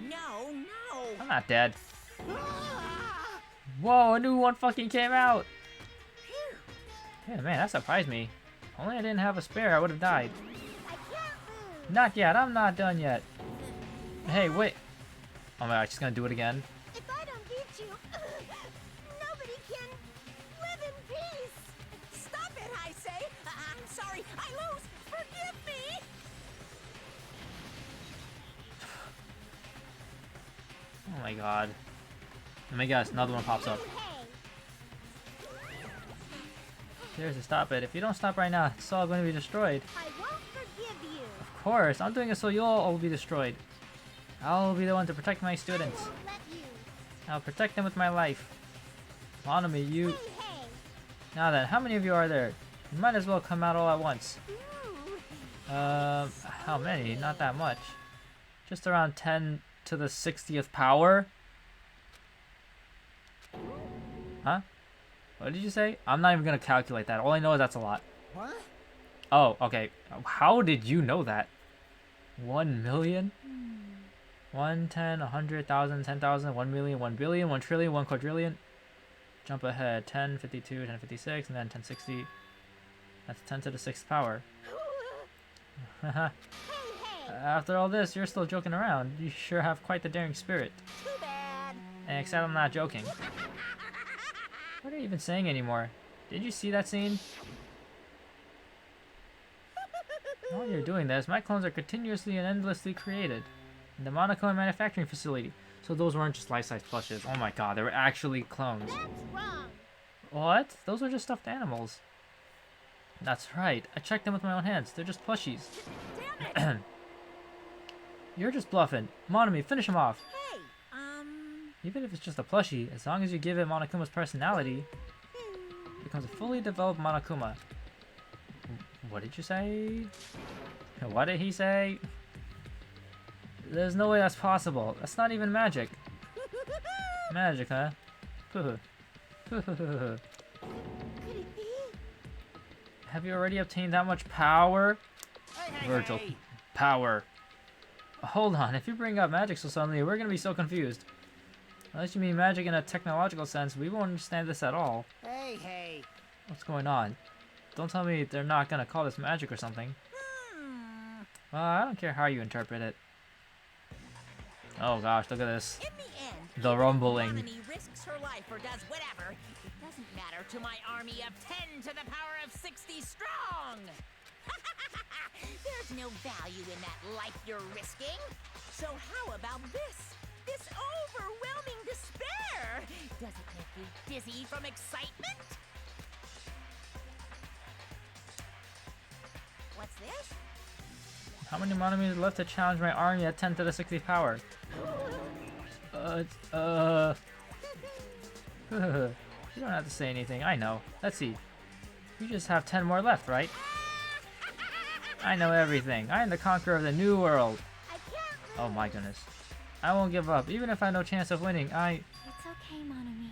Speaker 2: No, no!
Speaker 1: I'm not dead. Whoa, a new one fucking came out! Yeah, man, that surprised me. Only I didn't have a spare, I would have died.
Speaker 8: I can't lose.
Speaker 1: Not yet, I'm not done yet. Hey, wait. Oh my god, she's gonna do it again.
Speaker 8: If I don't beat you, nobody can live in peace.
Speaker 2: Stop it, I say! I'm sorry, I lose! Forgive me!
Speaker 1: Oh my god. Let me guess, another one pops up.
Speaker 8: Hey,
Speaker 1: Seriously, stop it. If you don't stop right now, it's all going to be destroyed.
Speaker 8: I won't forgive you.
Speaker 1: Of course, I'm doing it so you'll all be destroyed. I'll be the one to protect my students.
Speaker 8: I won't let you.
Speaker 1: I'll protect them with my life. Monami, you...
Speaker 8: Hey, hey.
Speaker 1: Now then, how many of you are there? You might as well come out all at once.
Speaker 8: Ooh.
Speaker 1: How many? Not that much. Just around 10 to the 60th power? Huh? What did you say? I'm not even gonna calculate that. All I know is that's a lot.
Speaker 4: What?
Speaker 1: Oh, okay. How did you know that? 1 million? 1, 10, 100,000, 10,000, 1 million, 1 billion, 1 trillion, 1 quadrillion. Jump ahead. 10, 52, 10, 56, and then 10, 60. That's 10 to the 6th power.
Speaker 8: Hey, hey.
Speaker 1: After all this, you're still joking around. You sure have quite the daring spirit.
Speaker 2: Too bad!
Speaker 1: Except I'm not joking. What are you even saying anymore? Did you see that scene? While you're doing this, my clones are continuously and endlessly created in the Monokuma manufacturing facility. So those weren't just life-size plushes. Oh my god, they were actually clones.
Speaker 8: That's wrong.
Speaker 1: What? Those were just stuffed animals. That's right. I checked them with my own hands. They're just plushies.
Speaker 2: Damn it!
Speaker 1: You're just bluffing. Monami, finish him off.
Speaker 2: Hey,
Speaker 1: Even if it's just a plushie, as long as you give it Monokuma's personality, it becomes a fully developed Monokuma. What did you say? What did he say? There's no way that's possible. That's not even magic. Magic, huh?
Speaker 8: Could it be?
Speaker 1: Have you already obtained that much power?
Speaker 5: Hey,
Speaker 1: Virgil.
Speaker 5: hey.
Speaker 1: Power. Hold on, if you bring up magic so suddenly, we're gonna be so confused. Unless you mean magic in a technological sense, we won't understand this at all.
Speaker 5: Hey, hey.
Speaker 1: What's going on? Don't tell me they're not gonna call this magic or something. Well, I don't care how you interpret it. Oh gosh, look at this.
Speaker 2: in the end,
Speaker 1: The
Speaker 2: even if
Speaker 1: rumbling.
Speaker 2: Monami risks her life or does whatever, it doesn't matter to my army of 10 to the power of 60 strong! There's no value in that life you're risking. So how about this? This overwhelming despair! Does it make you dizzy from excitement? What's this?
Speaker 1: How many Monomis are left to challenge my army at 10 to the 60th power? You don't have to say anything, I know. Let's see. You just have 10 more left, right? I know everything. I am the conqueror of the new world.
Speaker 8: I can't lose.
Speaker 1: Oh my goodness. I won't give up, even if I have no chance of winning.
Speaker 3: It's okay, Monami.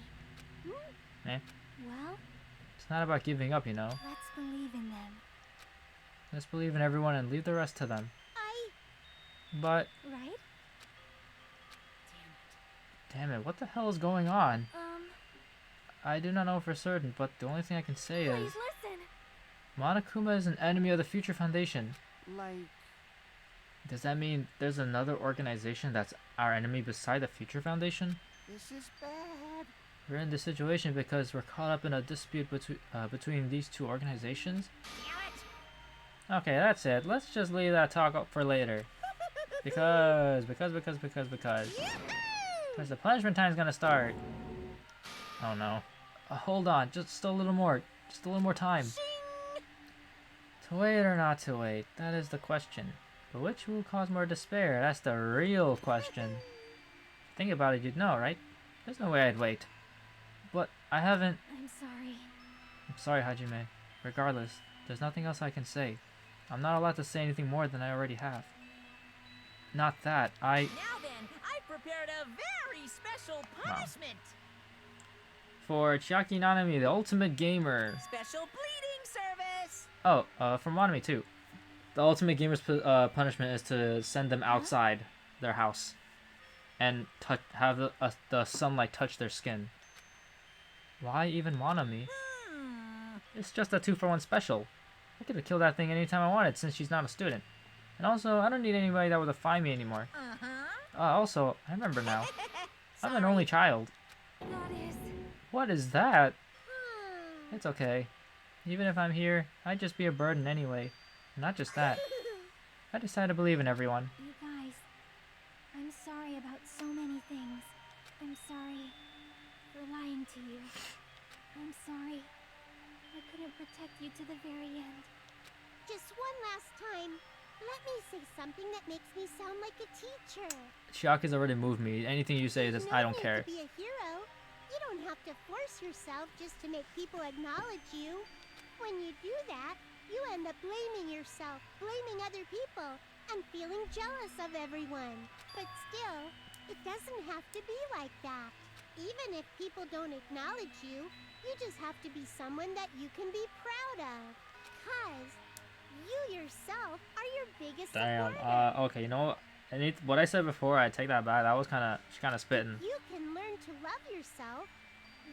Speaker 1: Eh?
Speaker 3: Well,
Speaker 1: It's not about giving up, you know.
Speaker 3: let's believe in them.
Speaker 1: Let's believe in everyone and leave the rest to them. But,
Speaker 3: Right?
Speaker 1: damn it, what the hell is going on? I do not know for certain, but the only thing I can say
Speaker 7: Please
Speaker 1: is
Speaker 7: listen.
Speaker 1: Monokuma is an enemy of the Future Foundation.
Speaker 5: Like,
Speaker 1: Does that mean there's another organization that's our enemy beside the Future Foundation?
Speaker 5: this is bad.
Speaker 1: We're in this situation because we're caught up in a dispute between these two organizations? Okay, that's it. Let's just leave that talk up for later. Because the punishment time's gonna start. Oh no. Hold on, just a little more. Just a little more time. To wait or not to wait, that is the question. But which will cause more despair? That's the real question. Think about it, you'd know, right? There's no way I'd wait. But I haven't...
Speaker 3: I'm sorry.
Speaker 1: I'm sorry, Hajime. Regardless, there's nothing else I can say. I'm not allowed to say anything more than I already have. Not that,
Speaker 2: Now then, I prepared a very special punishment.
Speaker 1: For Chiaki Nanami, the ultimate gamer.
Speaker 2: Special bleeding service.
Speaker 1: Oh, for Monami too. The ultimate gamer's punishment is to send them outside their house. And have the sunlight touch their skin. Why even Monami? It's just a 2-for-1 special. I could have killed that thing anytime I wanted since she's not a student. And also, I don't need anybody that would defy me anymore. Also, I remember now. I'm an only child.
Speaker 7: Goddess.
Speaker 1: What is that? It's okay. Even if I'm here, I'd just be a burden anyway. Not just that. I decided to believe in everyone.
Speaker 3: You guys, I'm sorry about so many things. I'm sorry for lying to you. I'm sorry I couldn't protect you to the very end.
Speaker 8: Just one last time, let me say something that makes me sound like a teacher.
Speaker 1: Chiaki's already moved me. Anything you say is just, I don't care.
Speaker 8: To be a hero, you don't have to force yourself just to make people acknowledge you. When you do that, you end up blaming yourself, blaming other people, and feeling jealous of everyone. But still, it doesn't have to be like that. Even if people don't acknowledge you, you just have to be someone that you can be proud of. 'Cause you yourself are your biggest
Speaker 1: Damn.
Speaker 8: supporter.
Speaker 1: Okay. You know what? What I said before, I take that back. That was she's kind of spitting.
Speaker 8: You can learn to love yourself.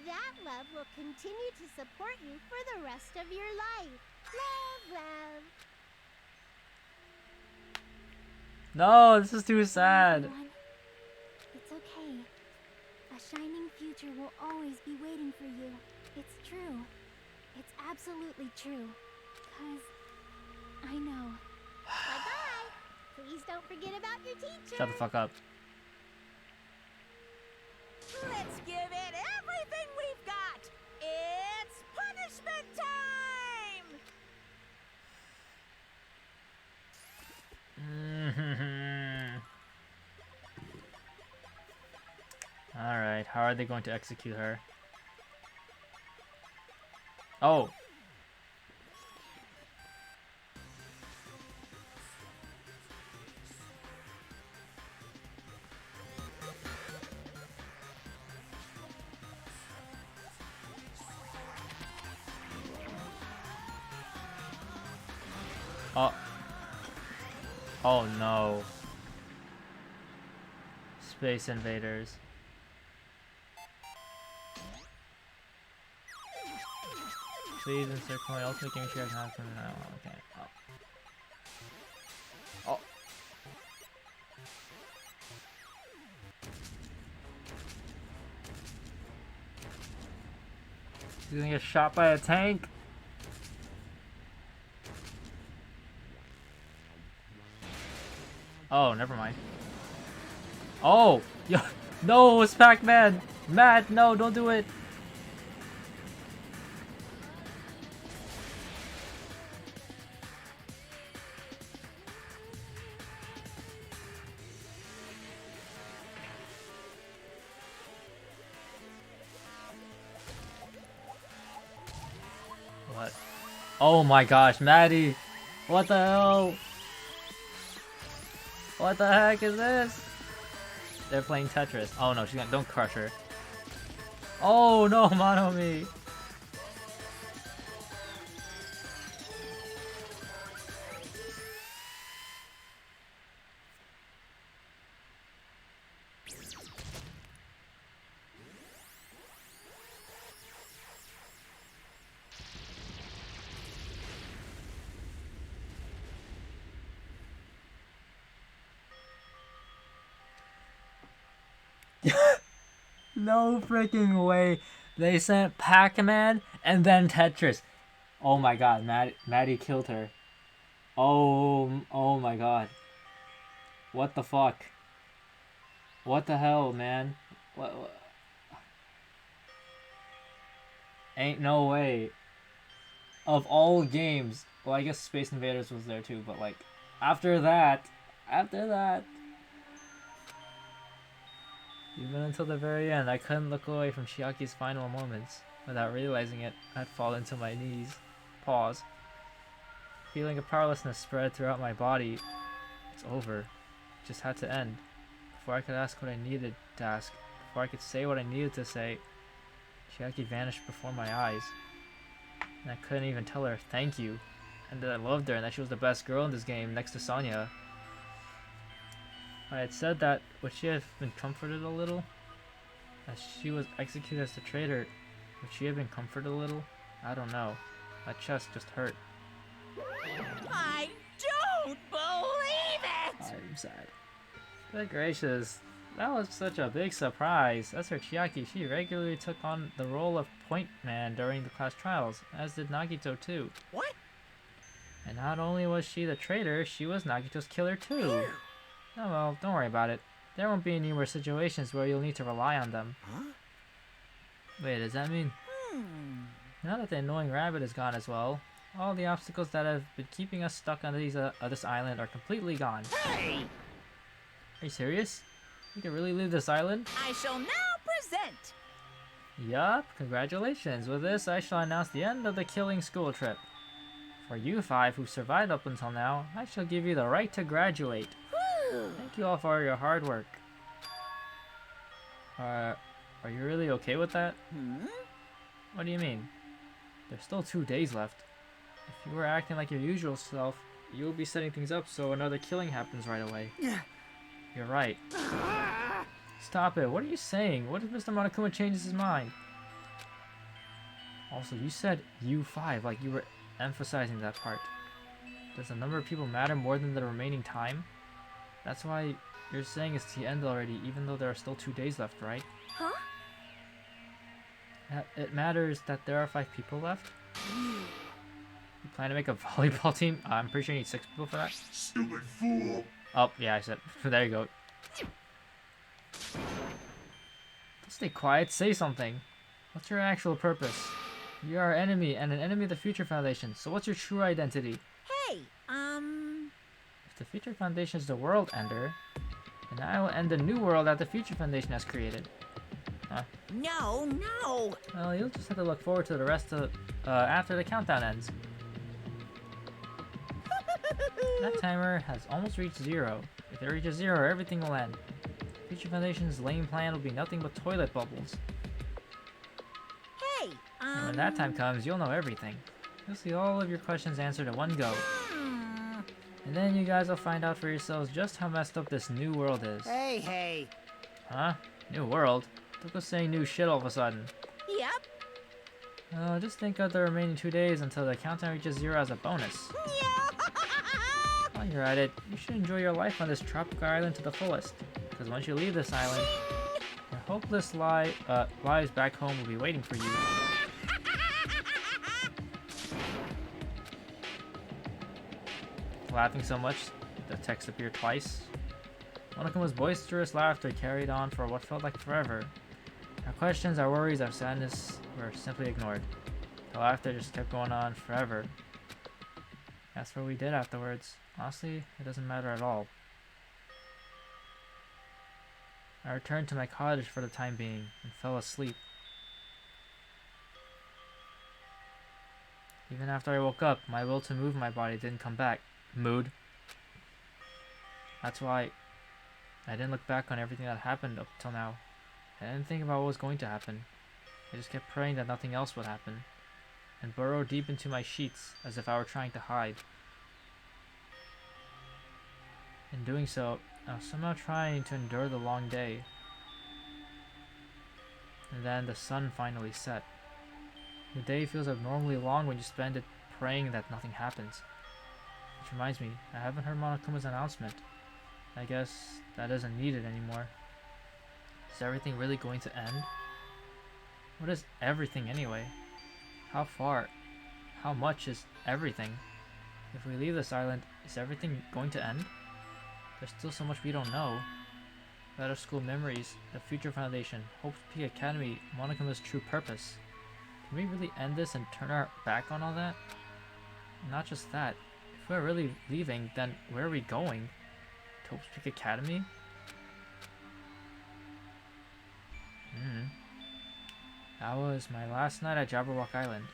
Speaker 8: That love will continue to support you for the rest of your life. Love, love.
Speaker 1: No, this is too sad.
Speaker 3: Everyone, it's okay. A shining future will always be waiting for you. It's true. It's absolutely true. 'Cause I know.
Speaker 8: Bye-bye. Please don't forget about your teacher.
Speaker 1: Shut the fuck up.
Speaker 2: Let's give it everything we've got. It's punishment time.
Speaker 1: Alright, how are they going to execute her? Oh! Oh. Oh no. Space invaders. Please insert coin. Ultimate game share not from now. Okay. Oh. He's gonna get shot by a tank. Oh, never mind. Oh! Yo, no, it's Pac-Man! Matt, no, don't do it! What? Oh my gosh, Maddie! What the hell? What the heck is this? They're playing Tetris. Oh no, she's gonna, don't crush her. Oh no, Monomi! No freaking way. They sent Pac-Man and then Tetris. Oh my god, Maddie killed her. Oh my god. What the fuck? What the hell, man? What? Ain't no way. Of all games, well, I guess Space Invaders was there too, but like, after that, even until the very end, I couldn't look away from Chiaki's final moments. Without realizing it, I'd fall into my knees. Pause. Feeling of powerlessness spread throughout my body. It's over. It just had to end. Before I could ask what I needed to ask, before I could say what I needed to say, Chiaki vanished before my eyes. And I couldn't even tell her thank you, and that I loved her and that she was the best girl in this game next to Sonya. I had said that, would she have been comforted a little? As she was executed as the traitor, would she have been comforted a little? I don't know. My chest just hurt.
Speaker 2: I don't believe it!
Speaker 1: I'm sad. Good gracious. That was such a big surprise. As for Chiaki, she regularly took on the role of point man during the class trials, as did Nagito too.
Speaker 2: What?
Speaker 1: And not only was she the traitor, she was Nagito's killer too. Oh well, don't worry about it. There won't be any more situations where you'll need to rely on them.
Speaker 2: Huh?
Speaker 1: Wait, does that mean... Now that the annoying rabbit is gone as well, all the obstacles that have been keeping us stuck on this island are completely gone.
Speaker 2: Hey!
Speaker 1: Are you serious? We can really leave this island?
Speaker 2: I shall now present.
Speaker 1: Yup, congratulations. With this, I shall announce the end of the killing school trip. For you five who survived up until now, I shall give you the right to graduate. Thank you all for your hard work. Are you really okay with that? What do you mean? There's still 2 days left. If you were acting like your usual self, you will be setting things up so another killing happens right away. You're right. Stop it. What are you saying? What if Mr. Monokuma changes his mind? Also, you said you five, like you were emphasizing that part. Does the number of people matter more than the remaining time? That's why you're saying it's the end already, even though there are still 2 days left, right?
Speaker 7: Huh?
Speaker 1: It matters that there are 5 people left. You plan to make a volleyball team? I'm pretty sure you need 6 people for that.
Speaker 10: Stupid fool!
Speaker 1: Oh, yeah, I said. There you go. Stay quiet, say something. What's your actual purpose? You're our enemy and an enemy of the Future Foundation, so what's your true identity?
Speaker 2: Hey,
Speaker 1: If the Future Foundation is the world ender, then I will end the new world that the Future Foundation has created. Huh?
Speaker 2: no.
Speaker 1: Well, you'll just have to look forward to the rest of after the countdown ends. That timer has almost reached 0. If it reaches 0, everything will end. Future Foundation's lame plan will be nothing but toilet bubbles.
Speaker 2: Hey,
Speaker 1: And when that time comes, you'll know everything. You'll see all of your questions answered in one go. And then you guys will find out for yourselves just how messed up this new world is.
Speaker 4: Hey.
Speaker 1: Huh? New world? Don't go saying new shit all of a sudden.
Speaker 2: Yep.
Speaker 1: Just think of the remaining 2 days until the countdown reaches 0 as a bonus. While you're at it, you should enjoy your life on this tropical island to the fullest. Because once you leave this island, your hopeless lives back home will be waiting for you. Laughing so much, the text appeared twice. Monokuma's boisterous laughter carried on for what felt like forever. Our questions, our worries, our sadness were simply ignored. The laughter just kept going on forever. That's what we did afterwards. Honestly, it doesn't matter at all. I returned to my cottage for the time being and fell asleep. Even after I woke up, my will to move my body didn't come back. Mood. That's why I didn't look back on everything that happened up till now. I didn't think about what was going to happen. I just kept praying that nothing else would happen, and burrowed deep into my sheets as if I were trying to hide. In doing so, I was somehow trying to endure the long day. And then the sun finally set. The day feels abnormally long when you spend it praying that nothing happens. Which reminds me, I haven't heard Monokuma's announcement. I guess that isn't needed anymore. Is everything really going to end? What is everything anyway? How far? How much is everything? If we leave this island, is everything going to end? There's still so much we don't know. Better school memories, the future foundation, Hope's Peak Academy, Monokuma's true purpose. Can we really end this and turn our back on all that? Not just that. If we're really leaving, then where are we going? To Hope's Peak Academy? That was my last night at Jabberwock Island.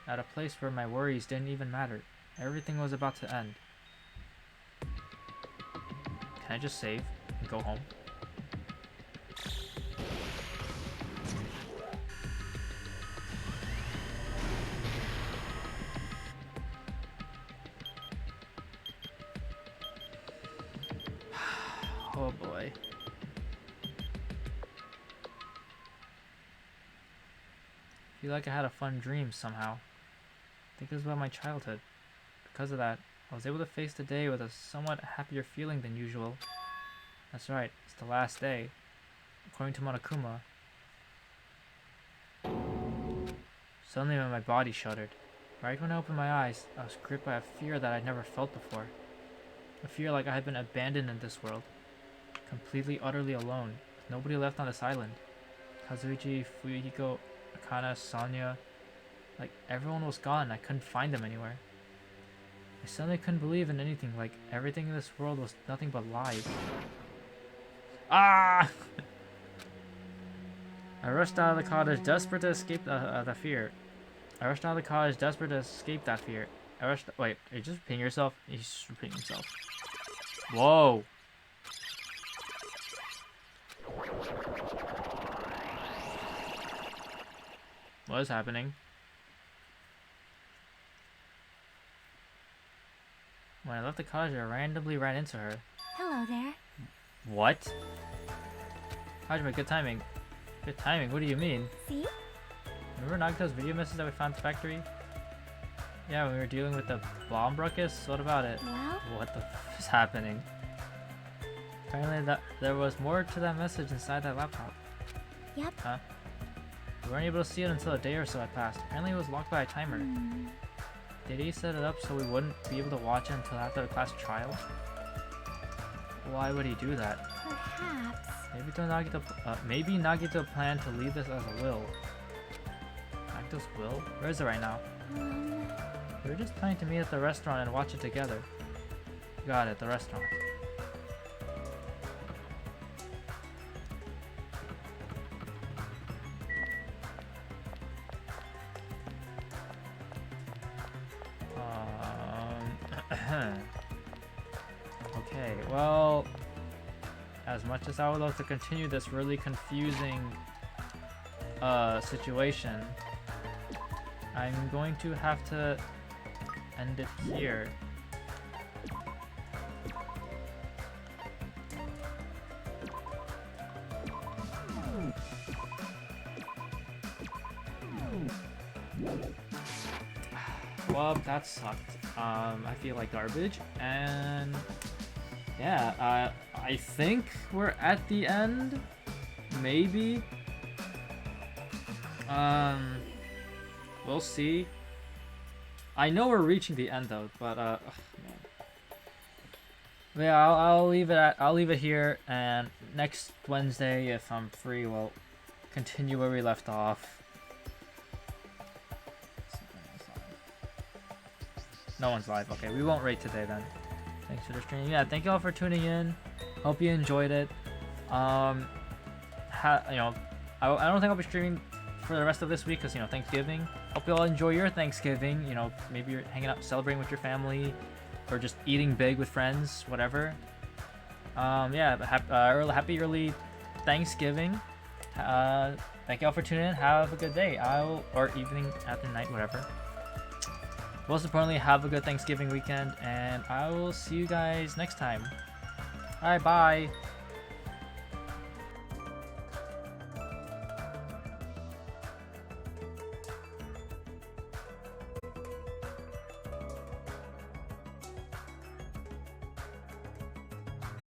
Speaker 1: At a place where my worries didn't even matter. Everything was about to end. Can I just save and go home? Oh boy. I feel like I had a fun dream somehow. I think it was about my childhood. Because of that, I was able to face the day with a somewhat happier feeling than usual. That's right, it's the last day. According to Monokuma. Suddenly my body shuddered. Right when I opened my eyes, I was gripped by a fear that I'd never felt before. A fear like I had been abandoned in this world. Completely, utterly alone, with nobody left on this island. Kazuichi, Fuyuhiko, Akana, Sonya, like everyone was gone. I couldn't find them anywhere. I suddenly couldn't believe in anything, like everything in this world was nothing but lies. Ah! I rushed out of the cottage, desperate to escape the fear. I rushed out of the cottage, desperate to escape that fear. Wait, are you just repeating yourself? He's just repeating himself. Whoa! What is happening? When I left the cottage, I randomly ran into her.
Speaker 3: Hello there.
Speaker 1: What? Hajime, good timing. Good timing? What do you mean?
Speaker 3: See?
Speaker 1: Remember Nagito's video message that we found at the factory? Yeah, when we were dealing with the bomb ruckus? What about it?
Speaker 3: Well?
Speaker 1: What the f is happening? Apparently there was more to that message inside that laptop.
Speaker 3: Yep.
Speaker 1: Huh? We weren't able to see it until a day or so had passed. Apparently it was locked by a timer. Did he set it up so we wouldn't be able to watch it until after the class trial? Why would he do that?
Speaker 3: Perhaps.
Speaker 1: Maybe Nagito planned to leave this as a will. Nagito's will? Where is it right now? We were just planning to meet at the restaurant and watch it together. Got it, the restaurant. Okay, well, as much as I would love to continue this really confusing situation, I'm going to have to end it here. Well, that sucked. I feel like garbage, and yeah, I think we're at the end, maybe. We'll see. I know we're reaching the end though, but man. Yeah, I'll leave it here, and next Wednesday, if I'm free, we'll continue where we left off. No one's live. Okay, we won't rate today then. Thanks for the stream. Yeah, thank you all for tuning in. Hope you enjoyed it. I don't think I'll be streaming for the rest of this week because, you know, Thanksgiving. Hope you all enjoy your Thanksgiving. You know, maybe you're hanging out, celebrating with your family, or just eating big with friends, whatever. Yeah, happy early Thanksgiving. Thank y'all for tuning in. Have a good day. Or evening, after night, whatever. Most importantly, have a good Thanksgiving weekend, and I will see you guys next time. Alright, bye.